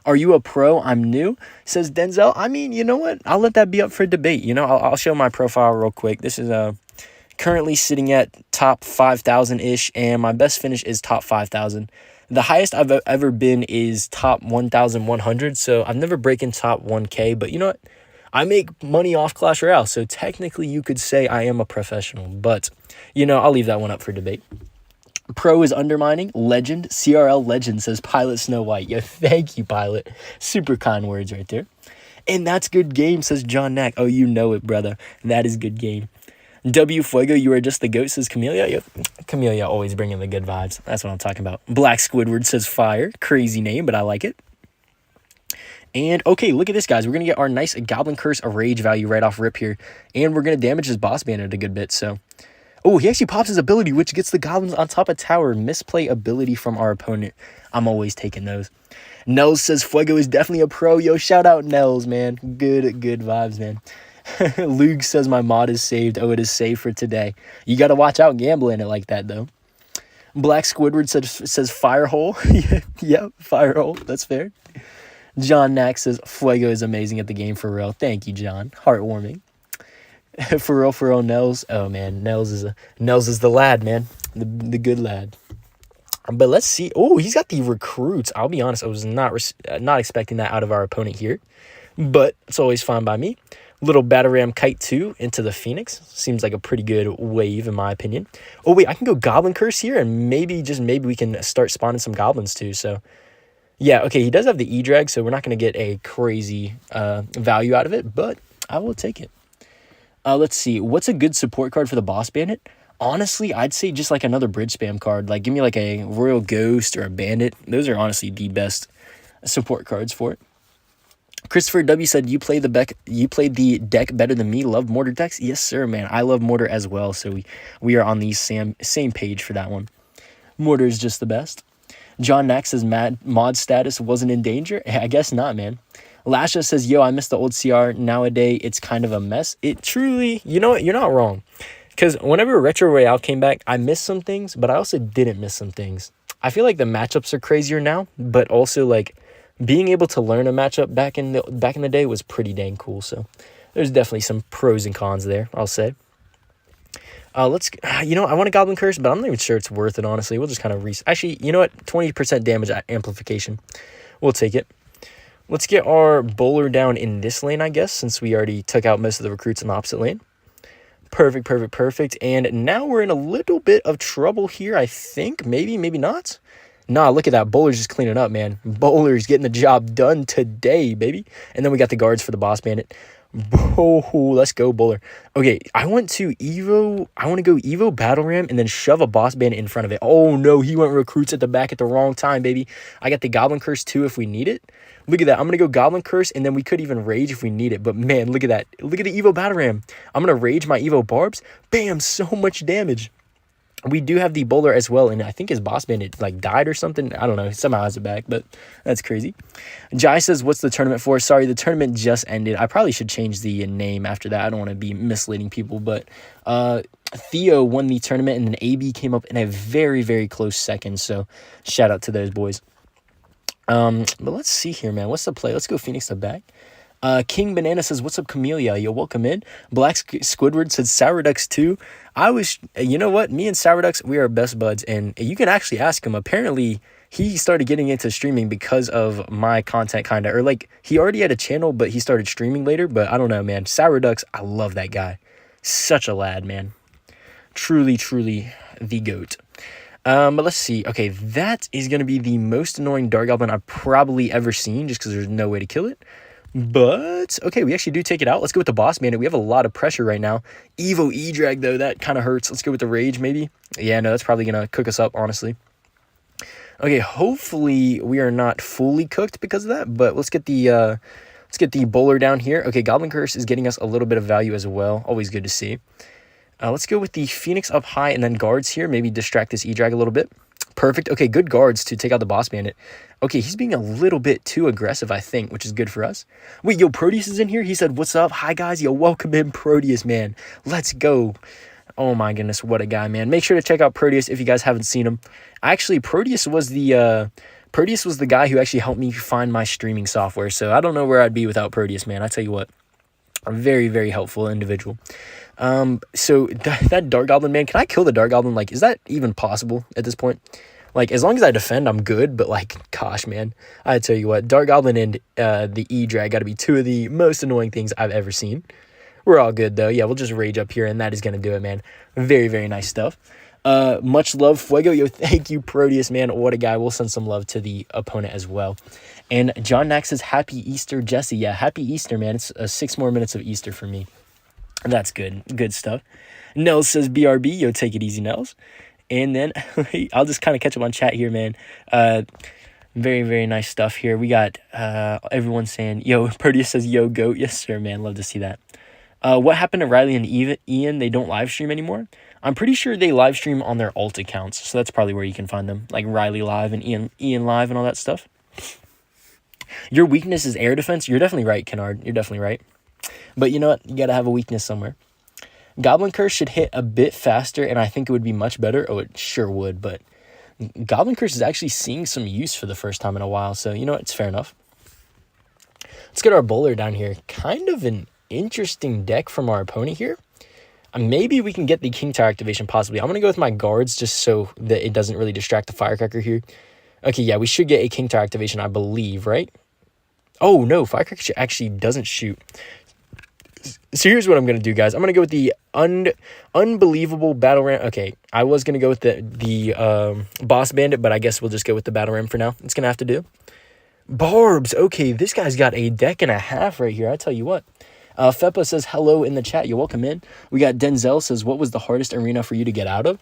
Are you a pro? I'm new, says Denzel. I mean, you know what? I'll let that be up for debate. You know, I'll show my profile real quick. This is currently sitting at top 5,000-ish, and my best finish is top 5,000. The highest I've ever been is top 1,100, so I've never broken top 1K, but you know what? I make money off Clash Royale, so technically you could say I am a professional, but, you know, I'll leave that one up for debate. Pro is undermining. Legend, CRL Legend says Pilot Snow White. Yo, thank you, Pilot. Super kind words right there. And that's good game, says John Knack. Oh, you know it, brother. That is good game. W Fuego, you are just the goat, says Camellia. Yep. Camellia always bringing the good vibes. That's what I'm talking about. Black Squidward says Fire. Crazy name, but I like it. And, okay, look at this, guys. We're going to get our nice Goblin Curse of Rage value right off rip here. And we're going to damage his Boss Bandit a good bit, so... Oh, he actually pops his ability, which gets the Goblins on top of tower. Misplay ability from our opponent. I'm always taking those. Nels says Fuego is definitely a pro. Yo, shout out Nels, man. Good vibes, man. Luke says my mod is saved. Oh, it is saved for today. You got to watch out gambling it like that, though. Black Squidward says Firehole. Yeah, Firehole. That's fair. John Knack says Fuego is amazing at the game for real. Thank you, John. Heartwarming. For real, Nels. Oh man, Nels is the lad, man. The good lad. But let's see. Oh, he's got the recruits. I'll be honest, I was not expecting that out of our opponent here, but it's always fine by me. Little Bataram Kite 2 into the Phoenix. Seems like a pretty good wave in my opinion. Oh wait, I can go Goblin Curse here, and maybe we can start spawning some goblins too. So yeah, okay, he does have the E-Drag, so we're not going to get a crazy value out of it, but I will take it. Let's see. What's a good support card for the Boss Bandit? Honestly, I'd say just like another Bridge Spam card. Like, give me like a Royal Ghost or a Bandit. Those are honestly the best support cards for it. Christopher W said, you played the deck better than me. Love Mortar decks? Yes, sir, man. I love Mortar as well, so we are on the same page for that one. Mortar is just the best. John Knack says mod status wasn't in danger. I guess not, man. Lasha says, yo, I missed the old CR. Nowadays, it's kind of a mess. It truly, you know what? You're not wrong. Because whenever Retro Royale came back, I missed some things, but I also didn't miss some things. I feel like the matchups are crazier now, but also like being able to learn a matchup back in the day was pretty dang cool. So there's definitely some pros and cons there, I'll say. I want a Goblin Curse, but I'm not even sure it's worth it, honestly. We'll just kind of actually, you know what? 20% damage amplification. We'll take it. Let's get our bowler down in this lane, I guess, since we already took out most of the recruits in the opposite lane. Perfect. And now we're in a little bit of trouble here, I think. Maybe not. Nah, look at that. Bowler's just cleaning up, man. Bowler's getting the job done today, baby. And then we got the guards for the Boss Bandit. Oh, let's go, Bowler. Okay, I want to go Evo Battle Ram and then shove a Boss Bandit in front of it. Oh, no, he went recruits at the back at the wrong time, baby. I got the Goblin Curse, too, if we need it. Look at that. I'm going to go Goblin Curse, and then we could even Rage if we need it. But, man, look at that. Look at the Evo Battle Ram. I'm going to Rage my Evo Barbs. Bam, so much damage. We do have the Bowler as well, and I think his Boss Bandit, like, died or something. I don't know. He somehow has it back, but that's crazy. Jai says, what's the tournament for? Sorry, the tournament just ended. I probably should change the name after that. I don't want to be misleading people, but Theo won the tournament, and then AB came up in a very, very close second, so shout out to those boys. But let's see here, man. What's the play? Let's go Phoenix to back. King Banana says, what's up, Camellia? Yo, welcome in. Black Squidward said, Sourducks too. You know what? Me and Sourducks, we are best buds. And you can actually ask him. Apparently, he started getting into streaming because of my content, kind of. Or, like, he already had a channel, but he started streaming later. But I don't know, man. Sourducks, I love that guy. Such a lad, man. Truly the GOAT. But let's see. Okay, that is going to be the most annoying Dark Goblin I've probably ever seen, just because there's no way to kill it. But, okay, we actually do take it out. Let's go with the Boss Bandit. We have a lot of pressure right now. Evo E-Drag, though, that kind of hurts. Let's go with the Rage, maybe. Yeah, no, that's probably going to cook us up, honestly. Okay, hopefully we are not fully cooked because of that, but let's get the Bowler down here. Okay, Goblin Curse is getting us a little bit of value as well. Always good to see. Let's go with the Phoenix up high and then guards here. Maybe distract this E-Drag a little bit. Perfect. Okay, good guards to take out the Boss Bandit. Okay, he's being a little bit too aggressive, I think, which is good for us. Wait, yo, Proteus is in here. He said, what's up? Hi, guys. Yo, welcome in, Proteus, man. Let's go. Oh, my goodness. What a guy, man. Make sure to check out Proteus if you guys haven't seen him. Actually, Proteus was the guy who actually helped me find my streaming software, so I don't know where I'd be without Proteus, man. I tell you what. A very, very helpful individual. So that Dark Goblin, man, can I kill the Dark Goblin? Like, is that even possible at this point? Like, as long as I defend, I'm good, but, like, gosh, man, I tell you what, Dark Goblin and the E-Drag got to be two of the most annoying things I've ever seen. We're all good, though. Yeah, we'll just Rage up here, and that is going to do it, man. Very, very nice stuff. Much love, Fuego. Yo, thank you, Proteus, man. What a guy. We'll send some love to the opponent as well. And John Nax says, Happy Easter, Jesse. Yeah, Happy Easter, man. It's 6 more minutes of Easter for me. That's good. Good stuff. Nels says, BRB. Yo, take it easy, Nels. And then I'll just kind of catch up on chat here, man. Very, very nice stuff here. We got everyone saying, yo, Proteus says, yo, goat. Yes, sir, man. Love to see that. What happened to Riley and Ian? They don't live stream anymore. I'm pretty sure they live stream on their alt accounts, so that's probably where you can find them, like Riley live and Ian live and all that stuff. Your weakness is air defense. You're definitely right, Kennard. You're definitely right. But you know what? You got to have a weakness somewhere. Goblin Curse should hit a bit faster, and I think it would be much better. Oh, it sure would, but Goblin Curse is actually seeing some use for the first time in a while, so you know what? It's fair enough. Let's get our bowler down here. Kind of an interesting deck from our opponent here. Maybe we can get the King Tower activation, possibly. I'm going to go with my guards just so that it doesn't really distract the Firecracker here. Okay, yeah, we should get a King Tower activation, I believe, right? Oh, no, Firecracker actually doesn't shoot. So here's what I'm going to do, guys. I'm going to go with the unbelievable Battle Ram. Okay, I was going to go with the Boss Bandit, but I guess we'll just go with the Battle Ram for now. It's going to have to do. Barbs. Okay, this guy's got a deck and a half right here. I tell you what. Feppa says hello in the chat. You're welcome in. We got Denzel says, what was the hardest arena for you to get out of?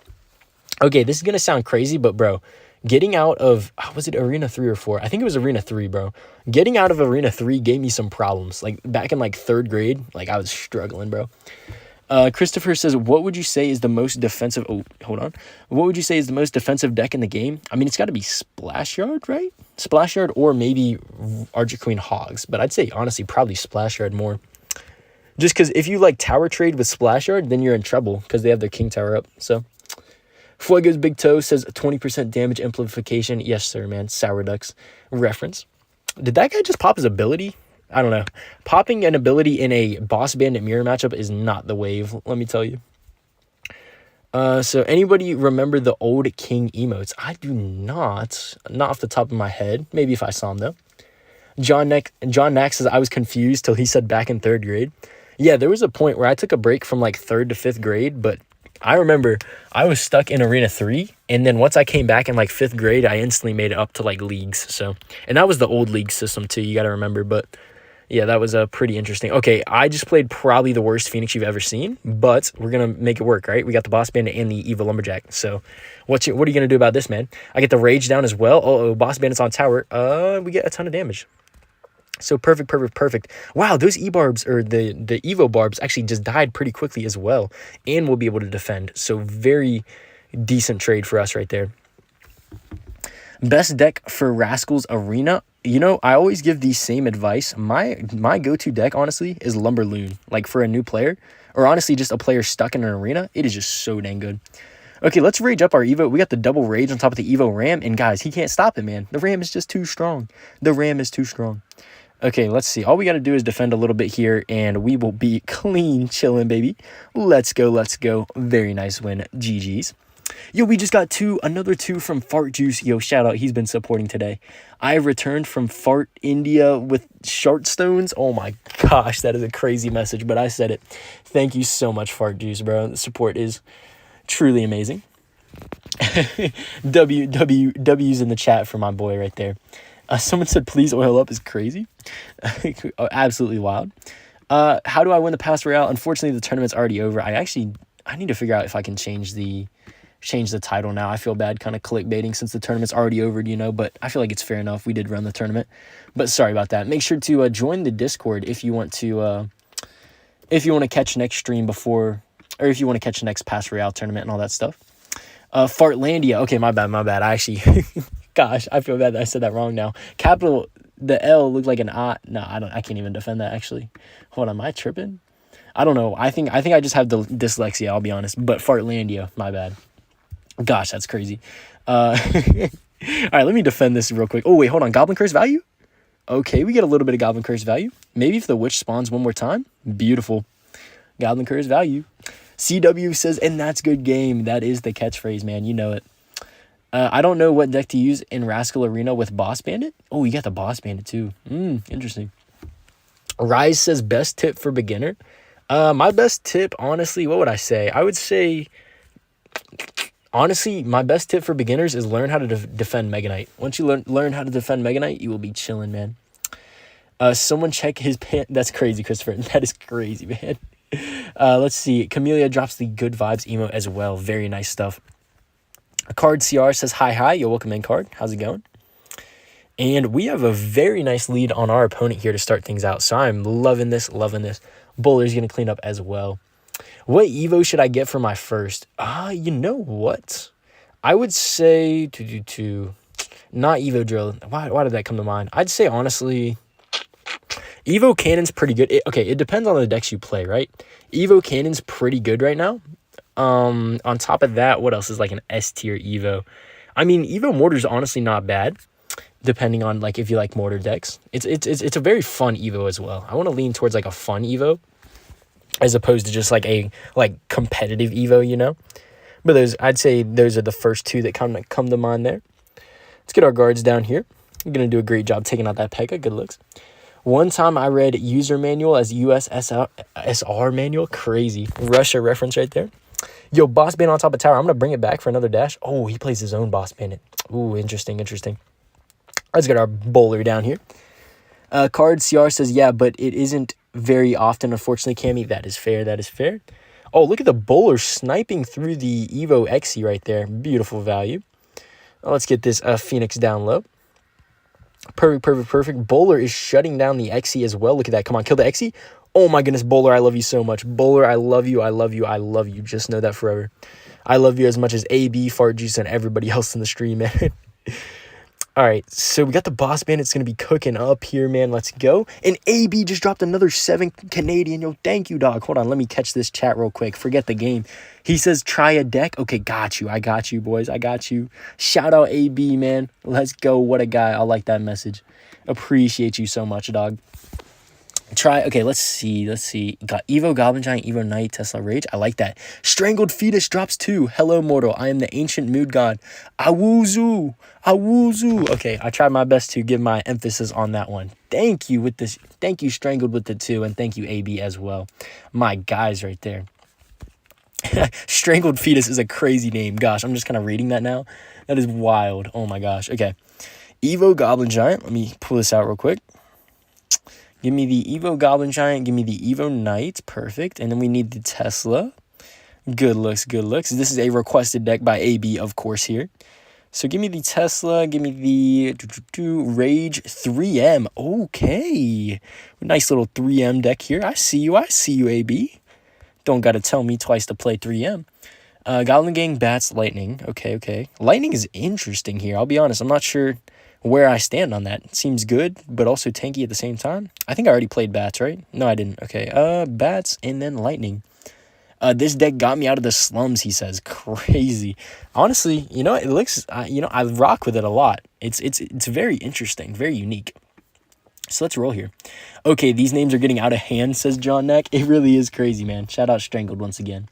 Okay, this is going to sound crazy, but bro, getting out of, was it Arena 3 or 4? I think it was Arena 3, bro. Getting out of Arena 3 gave me some problems. Like back in like 3rd grade, like I was struggling, bro. Christopher says, what would you say is the most defensive, hold on. What would you say is the most defensive deck in the game? I mean, it's got to be Splash Yard, right? Splash Yard or maybe Archer Queen Hogs, but I'd say honestly probably Splash Yard more. Just because if you like tower trade with Splash Yard, then you're in trouble because they have their King Tower up. So, Fuego's Big Toe says 20% damage amplification. Yes, sir, man. Sour Ducks reference. Did that guy just pop his ability? I don't know. Popping an ability in a Boss Bandit mirror matchup is not the wave, let me tell you. So anybody remember the old King emotes? I do not. Not off the top of my head. Maybe if I saw him, though. John Nax says, I was confused till he said back in 3rd grade. Yeah, there was a point where I took a break from like 3rd to 5th grade, but I remember I was stuck in Arena 3, and then once I came back in like 5th grade, I instantly made it up to like leagues. So, and that was the old league system too, you got to remember, but yeah, that was pretty interesting. Okay, I just played probably the worst Phoenix you've ever seen, but we're going to make it work, right? We got the Boss Bandit and the Evil Lumberjack. So what are you going to do about this, man? I get the Rage down as well. Oh, Boss Bandit's on tower. We get a ton of damage. So perfect. Wow, those E-Barbs, or the Evo Barbs, actually just died pretty quickly as well. And we'll be able to defend. So very decent trade for us right there. Best deck for Rascal's Arena. You know, I always give the same advice. My go-to deck, honestly, is Lumberloon. Like for a new player, or honestly just a player stuck in an arena, it is just so dang good. Okay, let's rage up our Evo. We got the double rage on top of the Evo Ram. And guys, he can't stop it, man. The Ram is just too strong. Okay, let's see. All we got to do is defend a little bit here, and we will be clean chilling, baby. Let's go. Very nice win. GG's. Yo, we just got another two from Fart Juice. Yo, shout out. He's been supporting today. I returned from Fart India with Shartstones. Oh my gosh, that is a crazy message, but I said it. Thank you so much, Fart Juice, bro. The support is truly amazing. W's in the chat for my boy right there. Someone said, please oil up is crazy. Absolutely wild. How do I win the Pass Royale? Unfortunately, the tournament's already over. I need to figure out if I can change the title now. I feel bad kind of clickbaiting since the tournament's already over, you know, but I feel like it's fair enough. We did run the tournament, but sorry about that. Make sure to join the Discord if you want to catch next stream before, or if you want to catch the next Pass Royale tournament and all that stuff. Fartlandia. Okay, my bad. I actually... Gosh, I feel bad that I said that wrong now. Capital, the L looked like an I. No, I can't even defend that, actually. Hold on, am I tripping? I don't know. I think I just have the dyslexia, I'll be honest. But Fartlandia, my bad. Gosh, that's crazy. All right, let me defend this real quick. Oh, wait, hold on. Goblin Curse value? Okay, we get a little bit of Goblin Curse value. Maybe if the Witch spawns one more time. Beautiful. Goblin Curse value. CW says, and that's good game. That is the catchphrase, man. You know it. I don't know what deck to use in Rascal Arena with Boss Bandit. Oh, you got the Boss Bandit too. Interesting. Rise says, best tip for beginner. My best tip, honestly, what would I say? I would say Honestly, my best tip for beginners is learn how to defend Megaknight. Once you learn how to defend Megaknight, you will be chilling, man. Someone check his pant. That's crazy, Christopher. That is crazy, man. Let's see. Camellia drops the good vibes emote as well. Very nice stuff. Card CR says, hi. Yo, welcome in, Card. How's it going? And we have a very nice lead on our opponent here to start things out. So I'm loving this. Bowler's going to clean up as well. What Evo should I get for my first? You know what? I would say not Evo Drill. Why did that come to mind? I'd say, honestly, Evo Cannon's pretty good. It depends on the decks you play, right? Evo Cannon's pretty good right now. On top of that, what else is like an S tier Evo? I mean, Evo Mortar's honestly not bad, depending on like if you like Mortar decks. It's a very fun Evo as well. I want to lean towards like a fun Evo, as opposed to just like a competitive Evo, you know. But I'd say those are the first two that come to mind there. Let's get our guards down here. I'm gonna do a great job taking out that Pekka. Good looks. One time I read user manual as USSR manual. Crazy. Russia reference right there. Yo, Boss Bandit on top of tower. I'm going to bring it back for another dash. Oh, he plays his own Boss Bandit. Ooh, interesting. Let's get our bowler down here. Card CR says, yeah, but it isn't very often, unfortunately, Cammy. That is fair. Oh, look at the bowler sniping through the Evo XE right there. Beautiful value. Let's get this Phoenix down low. Perfect. Bowler is shutting down the XE as well. Look at that. Come on, kill the XE. Oh my goodness, Bowler, I love you so much. Bowler, I love you. Just know that forever. I love you as much as AB, Fart Juice, and everybody else in the stream, man. All right, so we got the Boss Bandit. It's going to be cooking up here, man. Let's go. And AB just dropped another 7 Canadian. Yo, thank you, dog. Hold on, let me catch this chat real quick. Forget the game. He says, try a deck. Okay, got you. I got you, boys. I got you. Shout out AB, man. Let's go. What a guy. I like that message. Appreciate you so much, dog. Okay, let's see. Got Evo, Goblin Giant, Evo Knight, Tesla Rage. I like that. Strangled Fetus drops 2. Hello, mortal. I am the ancient mood god. Awuzu. Okay, I tried my best to give my emphasis on that one. Thank you, Strangled with the 2, and thank you, AB, as well. My guys right there. Strangled Fetus is a crazy name. Gosh, I'm just kind of reading that now. That is wild. Oh, my gosh. Okay. Evo, Goblin Giant. Let me pull this out real quick. Give me the Evo Goblin Giant. Give me the Evo Knight. Perfect. And then we need the Tesla. Good looks. This is a requested deck by AB, of course, here. So give me the Tesla. Give me the Rage 3M. Okay. Nice little 3M deck here. I see you, AB. Don't got to tell me twice to play 3M. Goblin Gang, Bats, Lightning. Okay. Lightning is interesting here. I'll be honest. I'm not sure where I stand on that. It seems good, but also tanky at the same time. I think I already played Bats, right? No, I didn't. Okay, Bats and then Lightning. This deck got me out of the slums, he says. Crazy. Honestly, you know, it looks, I rock with it a lot. It's very interesting, very unique. So let's roll here. Okay, these names are getting out of hand, says John Neck. It really is crazy, man. Shout out Strangled once again.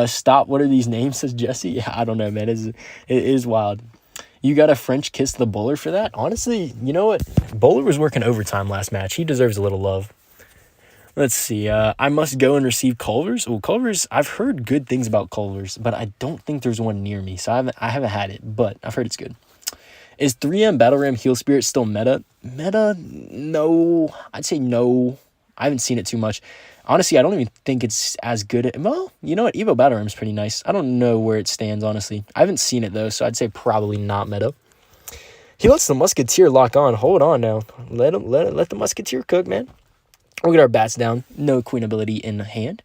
Stop, what are these names, says Jesse? Yeah, I don't know, man. It is wild. You got a French kiss the bowler for that? Honestly, you know what? Bowler was working overtime last match. He deserves a little love. Let's see. I must go and receive Culver's. Oh, Culver's. I've heard good things about Culver's, but I don't think there's one near me. So I haven't had it, but I've heard it's good. Is 3M Battle Ram Heal Spirit still meta? No. I'd say no. I haven't seen it too much. Honestly, I don't even think it's as good. Well, you know what? Evo Battle Ram is pretty nice. I don't know where it stands, honestly. I haven't seen it, though, so I'd say probably not meta. He lets the Musketeer lock on. Hold on now. Let the Musketeer cook, man. We'll get our bats down. No Queen ability in hand.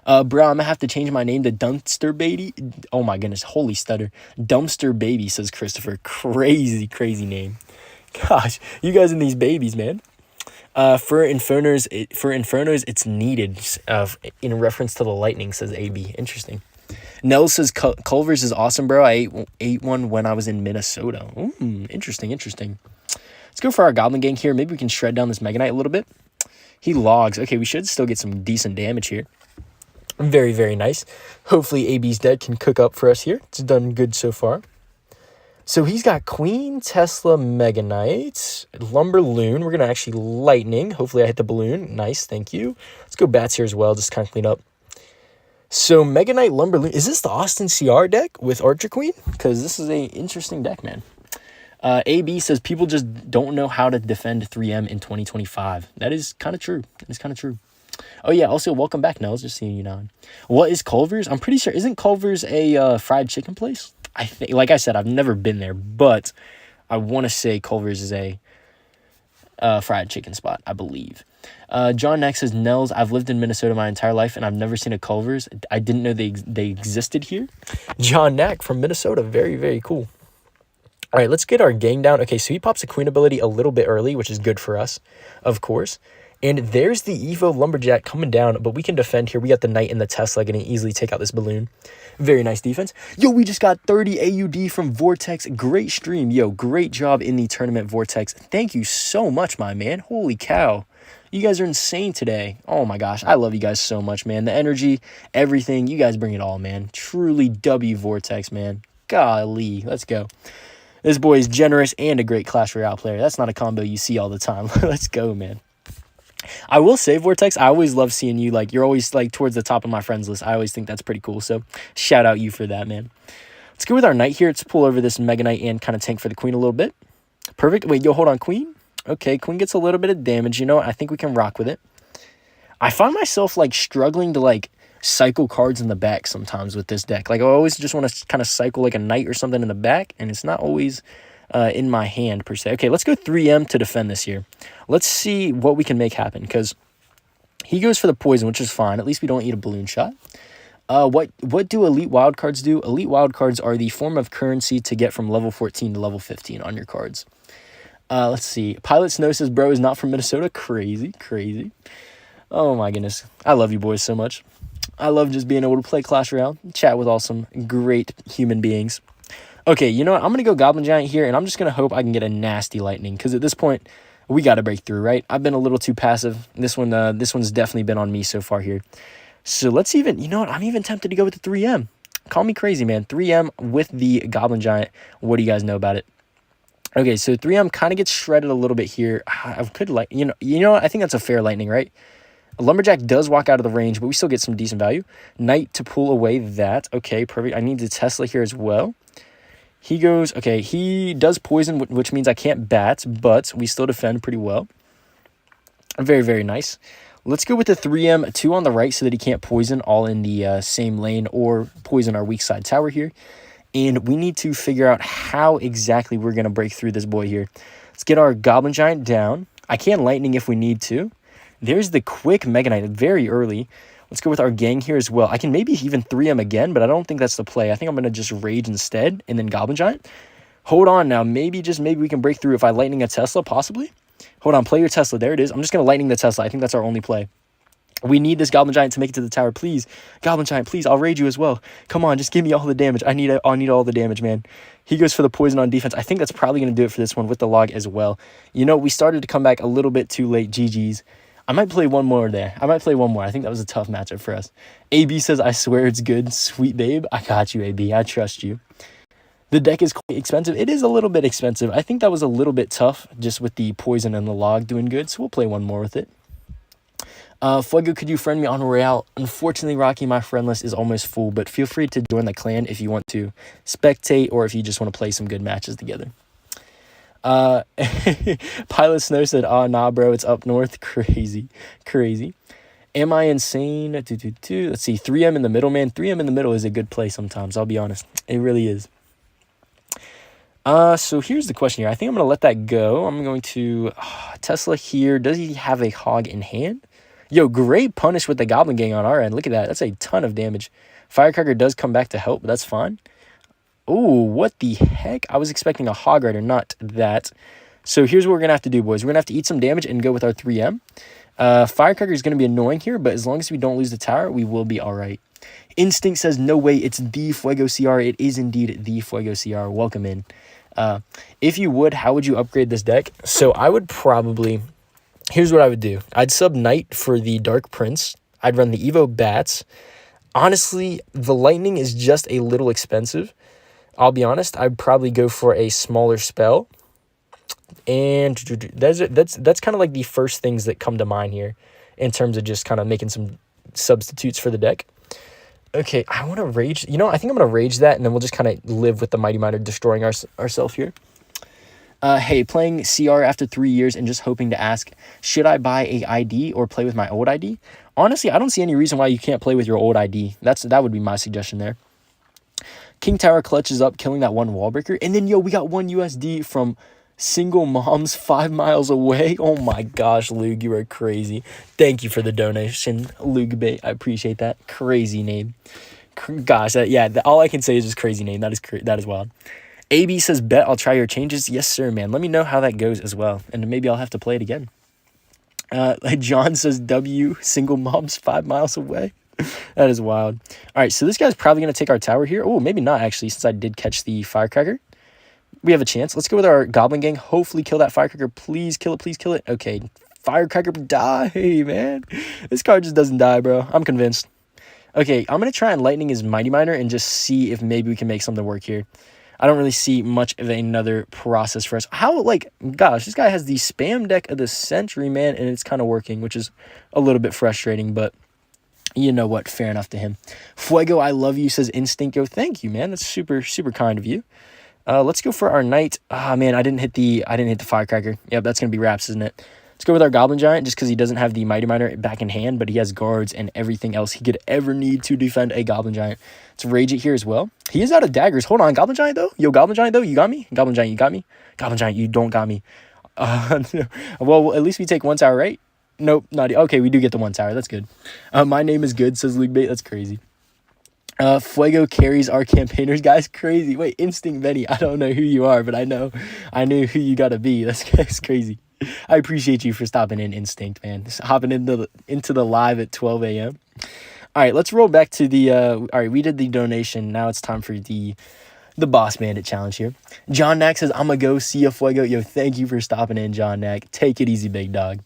Bro, I'm going to have to change my name to Dumpster Baby. Oh, my goodness. Holy stutter. Dumpster Baby, says Christopher. Crazy name. Gosh, you guys and these babies, man. For Infernos, it's needed in reference to the Lightning, says AB. Interesting. Nell says Culver's is awesome, bro. I ate one when I was in Minnesota. Interesting. Let's go for our Goblin Gang here. Maybe we can shred down this Megaknight a little bit. He logs. Okay, we should still get some decent damage here. Very, very nice. Hopefully AB's deck can cook up for us here. It's done good so far. So he's got Queen, Tesla, Megaknight, Lumberloon. We're going to actually Lightning. Hopefully I hit the balloon. Nice, thank you. Let's go Bats here as well, just kind of clean up. So Megaknight Lumberloon, is this the Austin CR deck with Archer Queen? Because this is a interesting deck, man. AB says people just don't know how to defend 3M in 2025. That is kind of true. That is kind of true. Oh yeah, also welcome back, Nels. Just seeing you now. What is Culver's? I'm pretty sure, isn't Culver's a fried chicken place? I think, like I said, I've never been there, but I want to say Culver's is a fried chicken spot, I believe. John next says, Nels, I've lived in Minnesota my entire life and I've never seen a Culver's. I didn't know they existed here. John Knack from Minnesota. Very, very cool. All right, let's get our gang down. Okay, so he pops a queen ability a little bit early, which is good for us, of course. And there's the Evo Lumberjack coming down, but we can defend here. We got the Knight and the Tesla going to easily take out this balloon. Very nice defense. Yo, we just got 30 AUD from Vortex. Great stream. Yo, great job in the tournament, Vortex. Thank you so much, my man. Holy cow. You guys are insane today. Oh my gosh, I love you guys so much, man. The energy, everything, you guys bring it all, man. Truly W Vortex, man. Golly, let's go. This boy is generous and a great Clash Royale player. That's not a combo you see all the time. Let's go, man. I will say, Vortex, I always love seeing you. Like, you're always, like, towards the top of my friends list. I always think that's pretty cool. So, shout out you for that, man. Let's go with our Knight here. Let's pull over this Mega Knight and kind of tank for the Queen a little bit. Perfect. Wait, yo, hold on, Queen. Okay, Queen gets a little bit of damage. You know what? I think we can rock with it. I find myself, like, struggling to, like, cycle cards in the back sometimes with this deck. Like, I always just want to kind of cycle, like, a Knight or something in the back, and it's not always in my hand, per se. Okay, let's go 3M to defend this here. Let's see what we can make happen, because he goes for the poison, which is fine. At least we don't eat a balloon shot. What do elite wildcards do? Elite wildcards are the form of currency to get from level 14 to level 15 on your cards. Let's see. Pilot Snow says, bro is not from Minnesota. Crazy, crazy. Oh my goodness. I love you boys so much. I love just being able to play Clash Royale, chat with all some great human beings. Okay, you know what? I'm going to go Goblin Giant here, and I'm just going to hope I can get a nasty lightning, because at this point, we got to break through, right? I've been a little too passive. This one's definitely been on me so far here. So let's even, you know what? I'm even tempted to go with the 3M. Call me crazy, man. 3M with the Goblin Giant. What do you guys know about it? Okay, so 3M kind of gets shredded a little bit here. I could, like, you know what? I think that's a fair lightning, right? Lumberjack does walk out of the range, but we still get some decent value. Knight to pull away that. Okay, perfect. I need the Tesla here as well. He goes, okay, he does poison, which means I can't bat, but we still defend pretty well. Very, very nice. Let's go with the 3M, 2 on the right so that he can't poison all in the same lane or poison our weak side tower here. And we need to figure out how exactly we're going to break through this boy here. Let's get our Goblin Giant down. I can lightning if we need to. There's the quick Mega Knight very early. Let's go with our gang here as well. I can maybe even 3M again, but I don't think that's the play. I think I'm going to just Rage instead and then Goblin Giant. Hold on now. Maybe we can break through if I lightning a Tesla, possibly. Hold on. Play your Tesla. There it is. I'm just going to lightning the Tesla. I think that's our only play. We need this Goblin Giant to make it to the tower. Please. Goblin Giant, please. I'll Rage you as well. Come on. Just give me all the damage. I need all the damage, man. He goes for the poison on defense. I think that's probably going to do it for this one with the log as well. You know, we started to come back a little bit too late. GG's. I might play one more there. I think that was a tough matchup for us. AB says, I swear it's good. Sweet babe. I got you, AB. I trust you. The deck is quite expensive. It is a little bit expensive. I think that was a little bit tough just with the poison and the log doing good. So we'll play one more with it. Fuego, could you friend me on Royale? Unfortunately, Rocky, my friend list is almost full, but feel free to join the clan if you want to spectate or if you just want to play some good matches together. Pilot Snow said, oh, nah, bro, it's up north. Crazy. Am I insane? Let's see, 3M in the middle, man. 3M in the middle is a good play sometimes, I'll be honest. It really is. So here's the question here. I think I'm going to let that go. I'm going to... Tesla here. Does he have a hog in hand? Yo, great punish with the Goblin Gang on our end. Look at that. That's a ton of damage. Firecracker does come back to help, but that's fine. Oh, what the heck? I was expecting a Hog Rider, not that. So here's what we're going to have to do, boys. We're going to have to eat some damage and go with our 3M. Firecracker is going to be annoying here, but as long as we don't lose the tower, we will be all right. Instinct says, no way, it's the Fuego CR. It is indeed the Fuego CR. Welcome in. If you would, how would you upgrade this deck? So I would probably... Here's what I would do. I'd sub Knight for the Dark Prince. I'd run the Evo Bats. Honestly, the Lightning is just a little expensive. I'll be honest, I'd probably go for a smaller spell. And that's kind of like the first things that come to mind here in terms of just kind of making some substitutes for the deck. Okay, I want to rage. You know, I think I'm going to rage that, and then we'll just kind of live with the Mighty Miner destroying ourselves here. Hey, playing CR after 3 years and just hoping to ask, should I buy a ID or play with my old ID? Honestly, I don't see any reason why you can't play with your old ID. That would be my suggestion there. King Tower clutches up, killing that one wall breaker. And then, yo, we got 1 USD from single moms 5 miles away. Oh my gosh, Lug, you are crazy. Thank you for the donation, LogBait. I appreciate that. Crazy name. Gosh, all I can say is just crazy name. That is wild. AB says, bet I'll try your changes. Yes, sir, man. Let me know how that goes as well. And maybe I'll have to play it again. John says, W, single moms 5 miles away. That is wild. All right, so this guy's probably going to take our tower here. Oh, maybe not, actually, since I did catch the firecracker. We have a chance. Let's go with our Goblin Gang. Hopefully kill that firecracker. Please kill it. Please kill it. Okay, firecracker, die, man. This card just doesn't die, bro. I'm convinced. Okay, I'm going to try and lightning his Mighty Miner and just see if maybe we can make something work here. I don't really see much of another process for us. How, like, gosh, this guy has the spam deck of the century, man, and it's kind of working, which is a little bit frustrating, but you know what? Fair enough to him. Fuego, I love you, says Instincto. Thank you, man. That's super, super kind of you. Let's go for our knight. Ah, man, I didn't hit the firecracker. Yep, that's going to be wraps, isn't it? Let's go with our Goblin Giant just because he doesn't have the Mighty Miner back in hand, but he has guards and everything else he could ever need to defend a Goblin Giant. Let's rage it here as well. He is out of daggers. Hold on, Goblin Giant, though? Yo, Goblin Giant, though? You got me? Goblin Giant, you got me? Goblin Giant, you don't got me. Well, at least we take 1 tower, right? Nope, not... Okay, we do get the 1 tower. That's good. My name is good, says LogBait. That's crazy. Fuego carries our campaigners, guys. Crazy. Wait, Instinct Benny. I don't know who you are, but I know who you gotta be. That's crazy. I appreciate you for stopping in, Instinct, man. Just hopping into the live at 12 a.m. All right, let's roll back to the... all right, we did the donation. Now it's time for the Boss Bandit challenge here. John Knack says, I'm gonna go see ya, Fuego. Yo, thank you for stopping in, John Knack. Take it easy, big dog.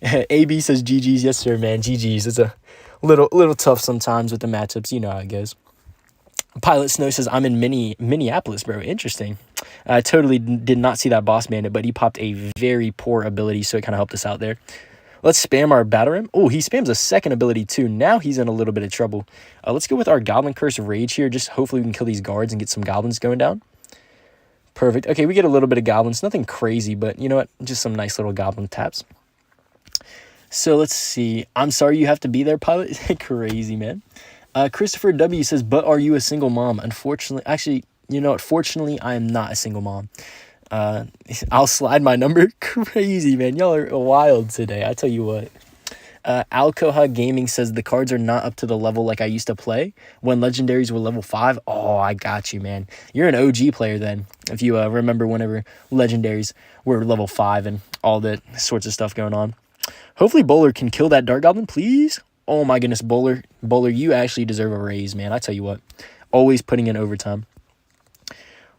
AB says, GG's. Yes, sir, man. GG's. It's a little tough sometimes with the matchups. You know how it goes. Pilot Snow says, I'm in Minneapolis, bro. Interesting. I totally did not see that Boss Bandit, but he popped a very poor ability, so it kind of helped us out there. Let's spam our Battle Ram. Oh, he spams a second ability, too. Now he's in a little bit of trouble. Let's go with our Goblin Curse Rage here. Just hopefully we can kill these guards and get some goblins going down. Perfect. Okay, we get a little bit of goblins. Nothing crazy, but you know what? Just some nice little goblin taps. So let's see. I'm sorry you have to be there, Pilot. Crazy, man. Christopher W says, but are you a single mom? Unfortunately, actually, you know what? Fortunately, I am not a single mom. I'll slide my number. Crazy, man. Y'all are wild today. I tell you what. Alcohol Gaming says the cards are not up to the level like I used to play when legendaries were level 5. Oh, I got you, man. You're an OG player then. If you remember whenever legendaries were level 5 and all that sorts of stuff going on. Hopefully Bowler can kill that Dark Goblin, please. Oh my goodness, Bowler, you actually deserve a raise, man. I tell you what. Always putting in overtime.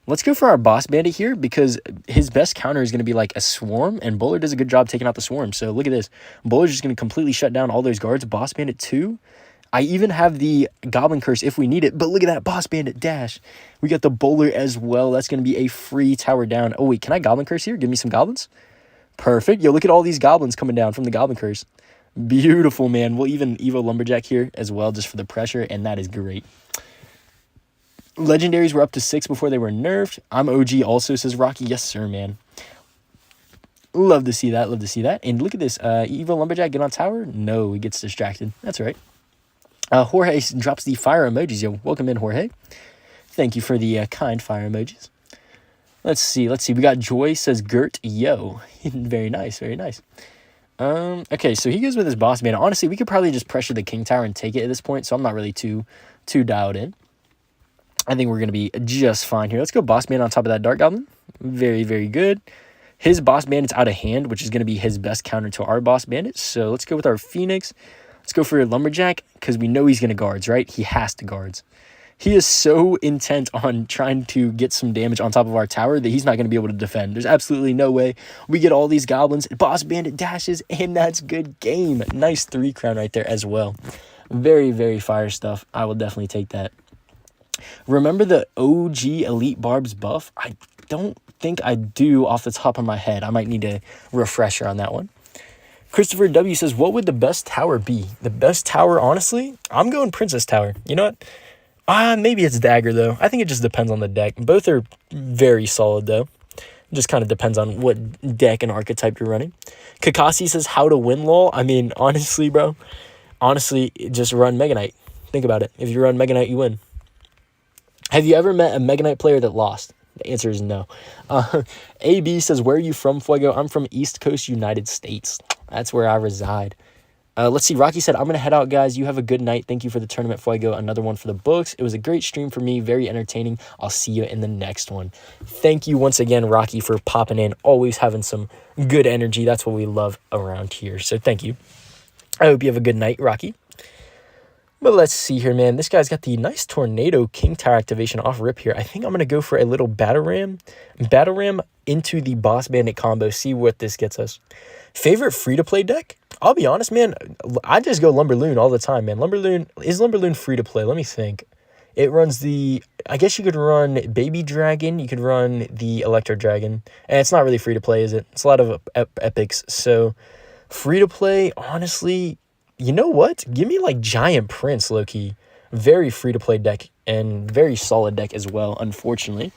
Let's go for our Boss Bandit here because his best counter is going to be like a swarm, and Bowler does a good job taking out the swarm. So look at this. Bowler's just going to completely shut down all those guards. Boss Bandit 2. I even have the Goblin Curse if we need it, but look at that Boss Bandit dash. We got the Bowler as well. That's going to be a free tower down. Oh, wait, can I Goblin Curse here? Give me some goblins. Perfect. Yo, look at all these goblins coming down from the Goblin Curse. Beautiful, man. We'll even Evo Lumberjack here as well just for the pressure, and that is great. Legendaries were up to 6 before they were nerfed. I'm OG also, says Rocky. Yes, sir, man. Love to see that. Love to see that. And look at this. Evo Lumberjack get on tower? No, he gets distracted. That's right. Jorge drops the fire emojis. Yo, welcome in, Jorge. Thank you for the kind fire emojis. Let's see. We got Joy, says Gert. Yo. Very nice. Very nice. Okay, so he goes with his Boss Bandit. Honestly, we could probably just pressure the King Tower and take it at this point, so I'm not really too dialed in. I think we're going to be just fine here. Let's go Boss Bandit on top of that Dark Goblin. Very, very good. His Boss Bandit's out of hand, which is going to be his best counter to our Boss Bandit. So let's go with our Phoenix. Let's go for your Lumberjack, because we know he's going to guards, right? He has to guards. He is so intent on trying to get some damage on top of our tower that he's not going to be able to defend. There's absolutely no way. We get all these goblins, Boss Bandit dashes, and that's good game. Nice 3 crown right there as well. Very, very fire stuff. I will definitely take that. Remember the OG Elite Barbs buff? I don't think I do off the top of my head. I might need a refresher on that one. Christopher W says, what would the best tower be? The best tower, honestly, I'm going Princess Tower. You know what? Maybe it's Dagger, though. I think it just depends on the deck. Both are very solid, though. It just kind of depends on what deck and archetype you're running. Kakasi says, how to win, lol. I mean, honestly, bro. Honestly, just run Megaknight. Think about it. If you run Megaknight, you win. Have you ever met a Megaknight player that lost? The answer is no. AB says, where are you from, Fuego? I'm from East Coast, United States. That's where I reside. Let's see. Rocky said, I'm going to head out, guys. You have a good night. Thank you for the tournament, Fuego. Another one for the books. It was a great stream for me. Very entertaining. I'll see you in the next one. Thank you once again, Rocky, for popping in. Always having some good energy. That's what we love around here. So thank you. I hope you have a good night, Rocky. But let's see here, man. This guy's got the nice Tornado King Tower activation off rip here. I think I'm going to go for a little Battle Ram. Battle Ram into the Boss Bandit combo. See what this gets us. Favorite free-to-play deck? I'll be honest, man. I just go Lumberloon all the time, man. Is Lumberloon free-to-play? Let me think. It runs the... I guess you could run Baby Dragon. You could run the Electro Dragon. And it's not really free-to-play, is it? It's a lot of epics. So, free-to-play, honestly... You know what? Give me like Giant Prince, low-key. Very free-to-play deck and very solid deck as well, unfortunately.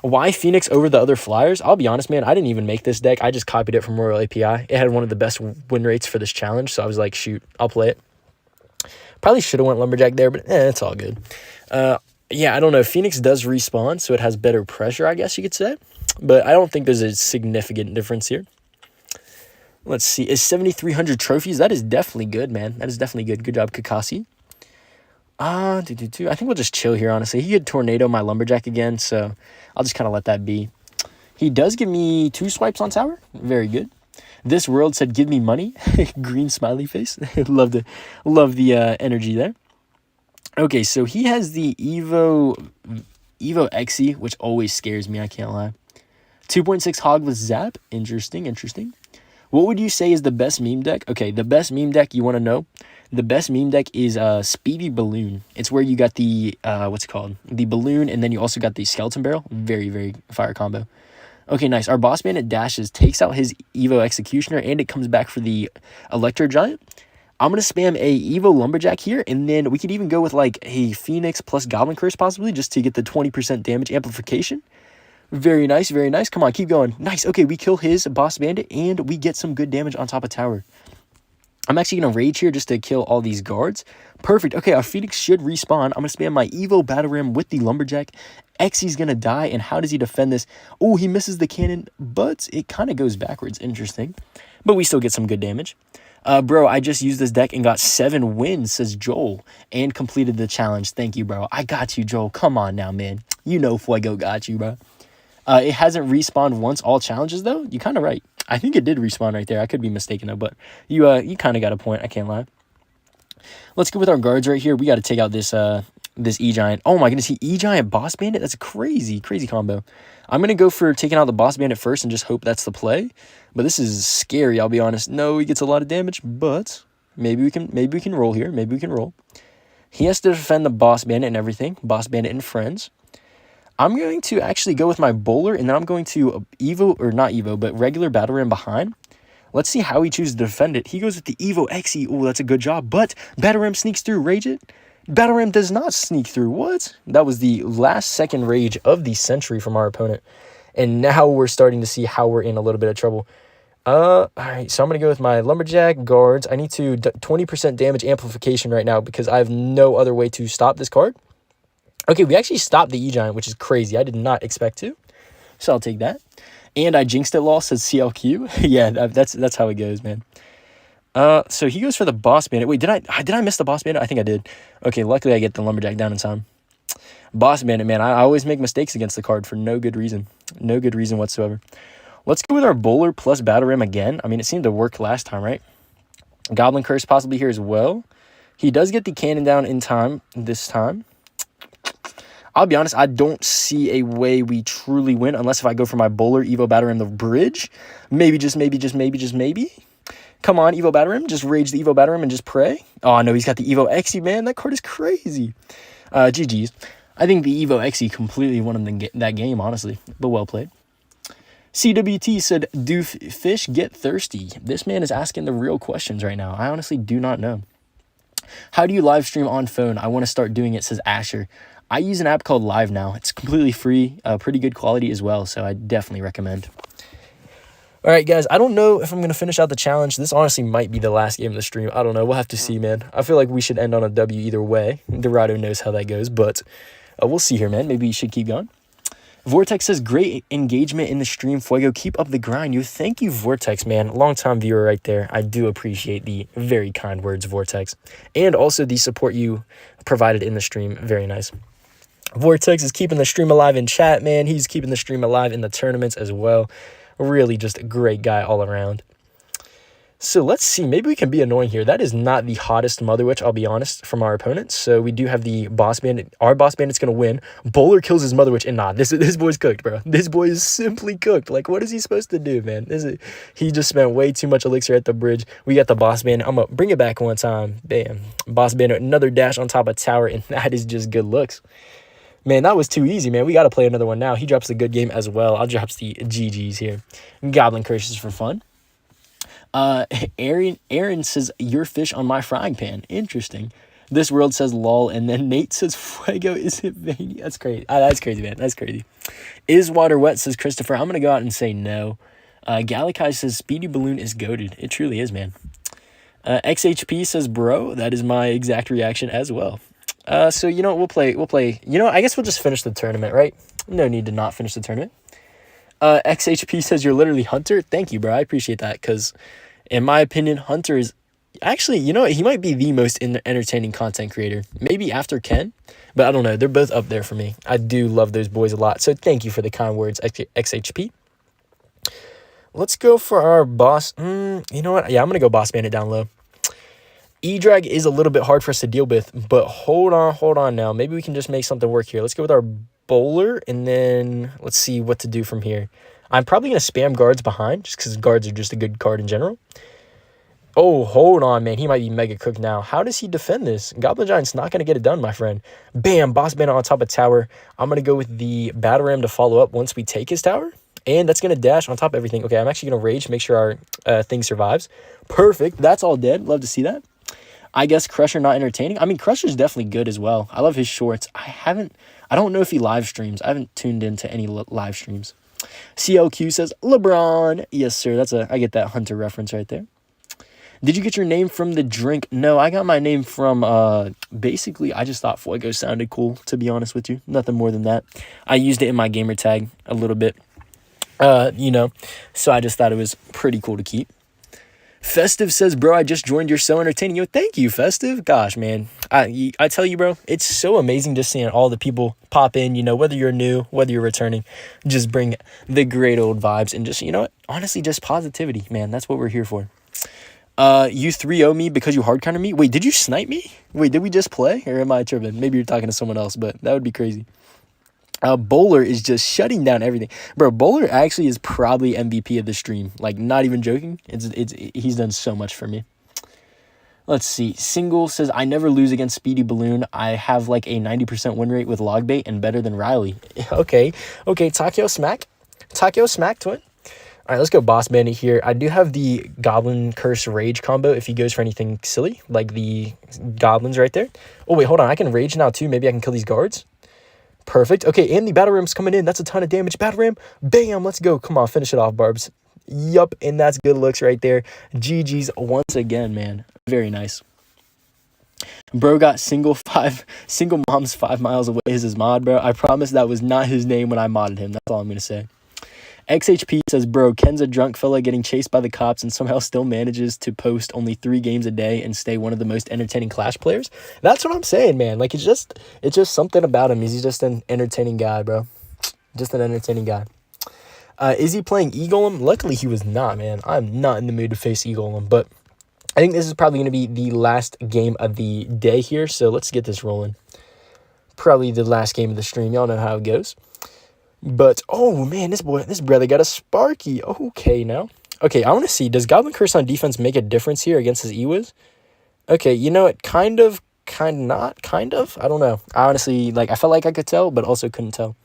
Why Phoenix over the other Flyers? I'll be honest, man. I didn't even make this deck. I just copied it from Royal API. It had one of the best win rates for this challenge, so I was like, shoot, I'll play it. Probably should have went Lumberjack there, but it's all good. Yeah, I don't know. Phoenix does respawn, so it has better pressure, I guess you could say. But I don't think there's a significant difference here. Let's see. Is 7,300 trophies? That is definitely good, man. That is definitely good. Good job, Kakasi. I think we'll just chill here, honestly. He could Tornado my Lumberjack again, so I'll just kind of let that be. He does give me 2 swipes on tower. Very good. This world said, give me money. Green smiley face. love the energy there. Okay, so he has the Evo XE, which always scares me, I can't lie. 2.6 Hog with Zap. Interesting. What would you say is the best meme deck? Okay, the best meme deck, you want to know? The best meme deck is Speedy Balloon. It's where you got the, what's it called? The Balloon, and then you also got the Skeleton Barrel. Very, very fire combo. Okay, nice. Our Boss Bandit dashes, takes out his Evo Executioner, and it comes back for the Electro Giant. I'm going to spam a Evo Lumberjack here, and then we could even go with like a Phoenix plus Goblin Curse possibly, just to get the 20% damage amplification. Very nice, very nice. Come on, keep going. Nice. Okay, we kill his Boss Bandit, and we get some good damage on top of tower. I'm actually going to rage here just to kill all these guards. Perfect. Okay, our Phoenix should respawn. I'm going to spam my Evo Battle Ram with the Lumberjack. Xy's going to die, and how does he defend this? Oh, he misses the cannon, but it kind of goes backwards. Interesting. But we still get some good damage. Bro, I just used this deck and got 7 wins, says Joel, and completed the challenge. Thank you, bro. I got you, Joel. Come on now, man. You know Fuego got you, bro. It hasn't respawned once all challenges, though. You're kind of right. I think it did respawn right there. I could be mistaken, though, but you kind of got a point. I can't lie. Let's go with our guards right here. We got to take out this E-Giant. Oh, my goodness. E-Giant Boss Bandit? That's a crazy combo. I'm going to go for taking out the Boss Bandit first and just hope that's the play. But this is scary, I'll be honest. No, he gets a lot of damage, but maybe we can roll here. Maybe we can roll. He has to defend the Boss Bandit and everything. Boss Bandit and friends. I'm going to actually go with my Bowler, and then I'm going to Evo, or not Evo, but regular Battle Ram behind. Let's see how he chooses to defend it. He goes with the Evo XE. Oh, that's a good job, but Battle Ram sneaks through. Rage it. Battle Ram does not sneak through. What? That was the last second rage of the century from our opponent. And now we're starting to see how we're in a little bit of trouble. All right, so I'm going to go with my Lumberjack guards. I need to 20% damage amplification right now because I have no other way to stop this card. Okay, we actually stopped the E-Giant, which is crazy. I did not expect to. So I'll take that. And I jinxed it, lol, says CLQ. Yeah, that's how it goes, man. So he goes for the Boss Bandit. Wait, did I miss the Boss Bandit? I think I did. Okay, luckily I get the Lumberjack down in time. Boss Bandit, man, I always make mistakes against the card for no good reason. No good reason whatsoever. Let's go with our Bowler plus Battle Ram again. I mean, it seemed to work last time, right? Goblin Curse possibly here as well. He does get the cannon down in time this time. I'll be honest, I don't see a way we truly win unless if I go for my Bowler, Evo Battle Ram, the bridge. Maybe, just maybe. Come on, Evo Battle Ram. Just rage the Evo Battle Ram and just pray. Oh, no, he's got the Evo XE, man. That card is crazy. GG's. I think the Evo XE completely won him that game, honestly. But well played. CWT said, do fish get thirsty? This man is asking the real questions right now. I honestly do not know. How do you live stream on phone? I want to start doing it, says Asher. I use an app called Live Now. It's completely free, pretty good quality as well, so I definitely recommend. All right, guys, I don't know if I'm going to finish out the challenge. This honestly might be the last game of the stream. I don't know. We'll have to see, man. I feel like we should end on a W either way. Dorado knows how that goes, but we'll see here, man. Maybe you should keep going. Vortex says, great engagement in the stream, Fuego. Keep up the grind. Thank you, Vortex, man. Long-time viewer right there. I do appreciate the very kind words, Vortex. And also the support you provided in the stream. Very nice. Vortex is keeping the stream alive in chat, man. He's keeping the stream alive in the tournaments as well. Really just a great guy all around. So let's see. Maybe we can be annoying here. That is not the hottest Mother Witch, I'll be honest, from our opponents. So we do have the Boss Bandit. Our Boss Bandit's going to win. Bowler kills his Mother Witch. And nah, this boy's cooked, bro. This boy is simply cooked. Like, what is he supposed to do, man? He just spent way too much elixir at the bridge. We got the Boss Bandit. I'm going to bring it back one time. Bam. Boss Bandit, another dash on top of tower. And that is just good looks. Man, that was too easy, man. We got to play another one now. He drops a good game as well. I'll drop the GGs here. Goblin Curses for fun. Aaron says, your fish on my frying pan. Interesting. This world says lol, and then Nate says Fuego isn't veiny. That's crazy. That's crazy, man. That's crazy. Is water wet, says Christopher. I'm going to go out and say no. Galakai says Speedy Balloon is goated. It truly is, man. XHP says, bro, that is my exact reaction as well. So, you know, we'll play, you know, I guess we'll just finish the tournament, right? No need to not finish the tournament. XHP says, you're literally Hunter. Thank you, bro. I appreciate that, because in my opinion, Hunter is actually, you know, he might be the most entertaining content creator. Maybe after Ken, but I don't know. They're both up there for me. I do love those boys a lot. So thank you for the kind words, XHP. Let's go for our boss. You know what? Yeah, I'm going to go Boss Bandit down low. E-Drag is a little bit hard for us to deal with, but hold on now. Maybe we can just make something work here. Let's go with our Bowler, and then let's see what to do from here. I'm probably going to spam guards behind, just because guards are just a good card in general. Oh, hold on, man. He might be mega cooked now. How does he defend this? Goblin Giant's not going to get it done, my friend. Bam, Boss Bandit on top of tower. I'm going to go with the Battle Ram to follow up once we take his tower. And that's going to dash on top of everything. Okay, I'm actually going to rage, make sure our thing survives. Perfect. That's all dead. Love to see that. I guess Crusher not entertaining. I mean, Crusher's definitely good as well. I love his shorts. I don't know if he live streams. I haven't tuned into any live streams. CLQ says, LeBron. Yes, sir. I get that Hunter reference right there. Did you get your name from the drink? No, I got my name from, basically, I just thought Fuego sounded cool, to be honest with you. Nothing more than that. I used it in my gamer tag a little bit, you know, so I just thought it was pretty cool to keep. Festive says, bro, I just joined. You're so entertaining. Yo, thank you, Festive. Gosh, man. I tell you, bro, it's so amazing just seeing all the people pop in, you know, whether you're new, whether you're returning, just bring the great old vibes and just, you know what, honestly, just positivity, man. That's what we're here for. You 3-0 me because you hard counter me? Wait, did you snipe me? Wait, did we just play? Or am I tripping? Maybe you're talking to someone else, but that would be crazy. Bowler is just shutting down everything. Bro, Bowler actually is probably MVP of the stream. Like, not even joking. He's done so much for me. Let's see. Single says, I never lose against Speedy Balloon. I have like a 90% win rate with LogBait and better than Riley. Okay, Takeo Smack to it. All right, let's go Boss Bandit here. I do have the Goblin Curse Rage combo if he goes for anything silly, like the Goblins right there. Oh, wait, hold on. I can Rage now, too. Maybe I can kill these guards. Perfect. Okay, and the Battle Ram's coming in. That's a ton of damage. Battle Ram, bam, let's go. Come on, finish it off, Barbs. Yup, and that's good looks right there. GG's once again, man. Very nice. Bro got single mom's 5 miles away is his mod, bro. I promise that was not his name when I modded him. That's all I'm going to say. XHP says, bro, Ken's a drunk fella getting chased by the cops and somehow still manages to post only 3 games a day and stay one of the most entertaining Clash players. That's what I'm saying, man. Like, it's just something about him. He's just an entertaining guy, bro. Just an entertaining guy. Is he playing E-Golem? Luckily, he was not, man. I'm not in the mood to face E-Golem, but I think this is probably going to be the last game of the day here, so let's get this rolling. Probably the last game of the stream. Y'all know how it goes. But, oh, man, this brother got a Sparky. Okay, now. Okay, I want to see. Does Goblin Curse on defense make a difference here against his E-Wiz? Okay, you know what? Kind of. I don't know. I honestly, like, I felt like I could tell, but also couldn't tell.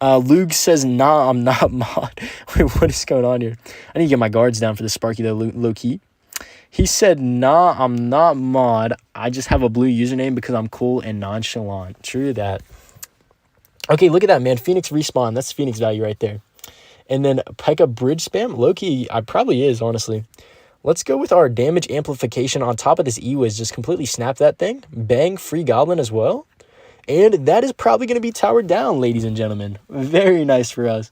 Lug says, nah, I'm not mod. Wait, what is going on here? I need to get my guards down for the Sparky, though, low key. He said, nah, I'm not mod. I just have a blue username because I'm cool and nonchalant. True that. Okay, look at that, man. Phoenix respawn. That's Phoenix value right there. And then Pekka Bridgespam. Low-key, I probably is, honestly. Let's go with our damage amplification on top of this E-Wiz. Just completely snap that thing. Bang, free Goblin as well. And that is probably going to be towered down, ladies and gentlemen. Very nice for us.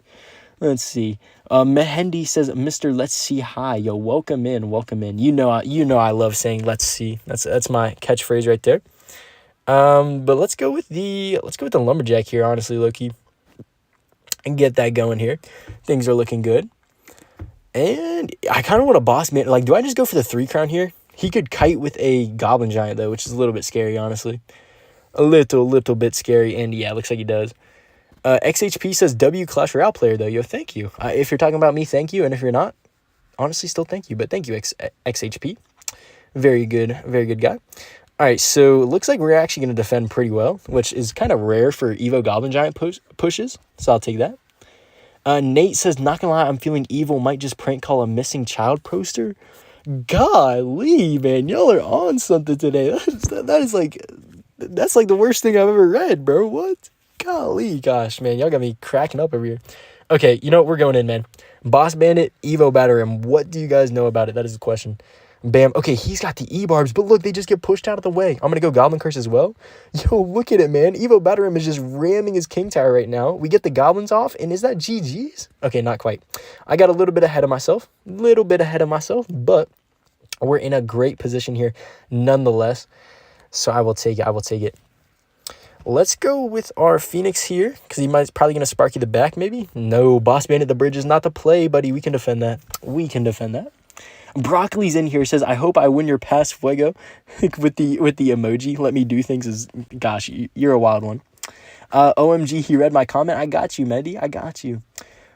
Let's see. Mehendi says, Mr. Let's See Hi. Yo, welcome in, welcome in. You know I love saying let's see. That's my catchphrase right there. But let's go with the lumberjack here, honestly, Loki. And get that going here. Things are looking good. And I kind of want a boss man. Like, do I just go for the 3 crown here? He could kite with a Goblin Giant, though, which is a little bit scary, honestly. A little bit scary. And yeah, looks like he does. XHP says, W Clash Royale player, though. Yo, thank you. If you're talking about me, thank you. And if you're not, honestly, still thank you. But thank you, XHP. Very good guy. All right, so it looks like we're actually going to defend pretty well, which is kind of rare for Evo Goblin Giant pushes. So I'll take that. Nate says, not gonna lie, I'm feeling evil. Might just prank call a missing child poster. Golly, man, y'all are on something today. That's like the worst thing I've ever read, bro. What? Golly, gosh, man, y'all got me cracking up over here. Okay, you know what? We're going in, man. Boss Bandit, Evo Batter him. What do you guys know about it? That is the question. Bam. Okay, he's got the E-barbs, but look, they just get pushed out of the way. I'm going to go Goblin Curse as well. Yo, look at it, man. Evo Batterim is just ramming his King Tower right now. We get the Goblins off, and is that GG's? Okay, not quite. I got a little bit ahead of myself. But we're in a great position here nonetheless. So I will take it. Let's go with our Phoenix here, because he probably going to Sparky the back, maybe. No, Boss Bandit the bridge is not the play, buddy. We can defend that. Broccoli's in here, says, I hope I win your pass, Fuego. with the emoji, let me do things is, gosh, you're a wild one. OMG, he read my comment. I got you, Mehdi. I got you.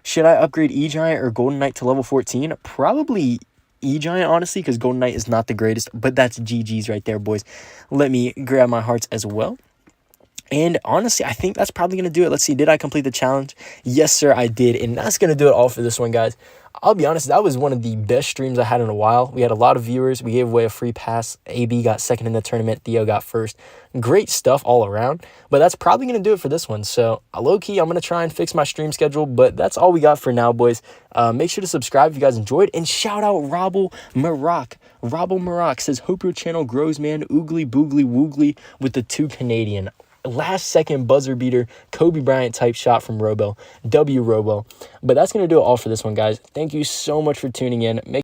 Should I upgrade E-Giant or Golden Knight to level 14? Probably E-Giant, honestly, because Golden Knight is not the greatest, but that's GG's right there, boys. Let me grab my hearts as well. And honestly, I think that's probably going to do it. Let's see. Did I complete the challenge? Yes, sir, I did. And that's going to do it all for this one, guys. I'll be honest, that was one of the best streams I had in a while. We had a lot of viewers. We gave away a free pass. AB got second in the tournament. Theo got first. Great stuff all around. But that's probably going to do it for this one. So, low-key, I'm going to try and fix my stream schedule. But that's all we got for now, boys. Make sure to subscribe if you guys enjoyed. And shout out Robble Maroc. Robble Maroc says, hope your channel grows, man. Oogly, boogly, woogly with the 2 Canadian. Last second buzzer beater, Kobe Bryant type shot from Robo. W Robo. But that's going to do it all for this one, guys. Thank you so much for tuning in.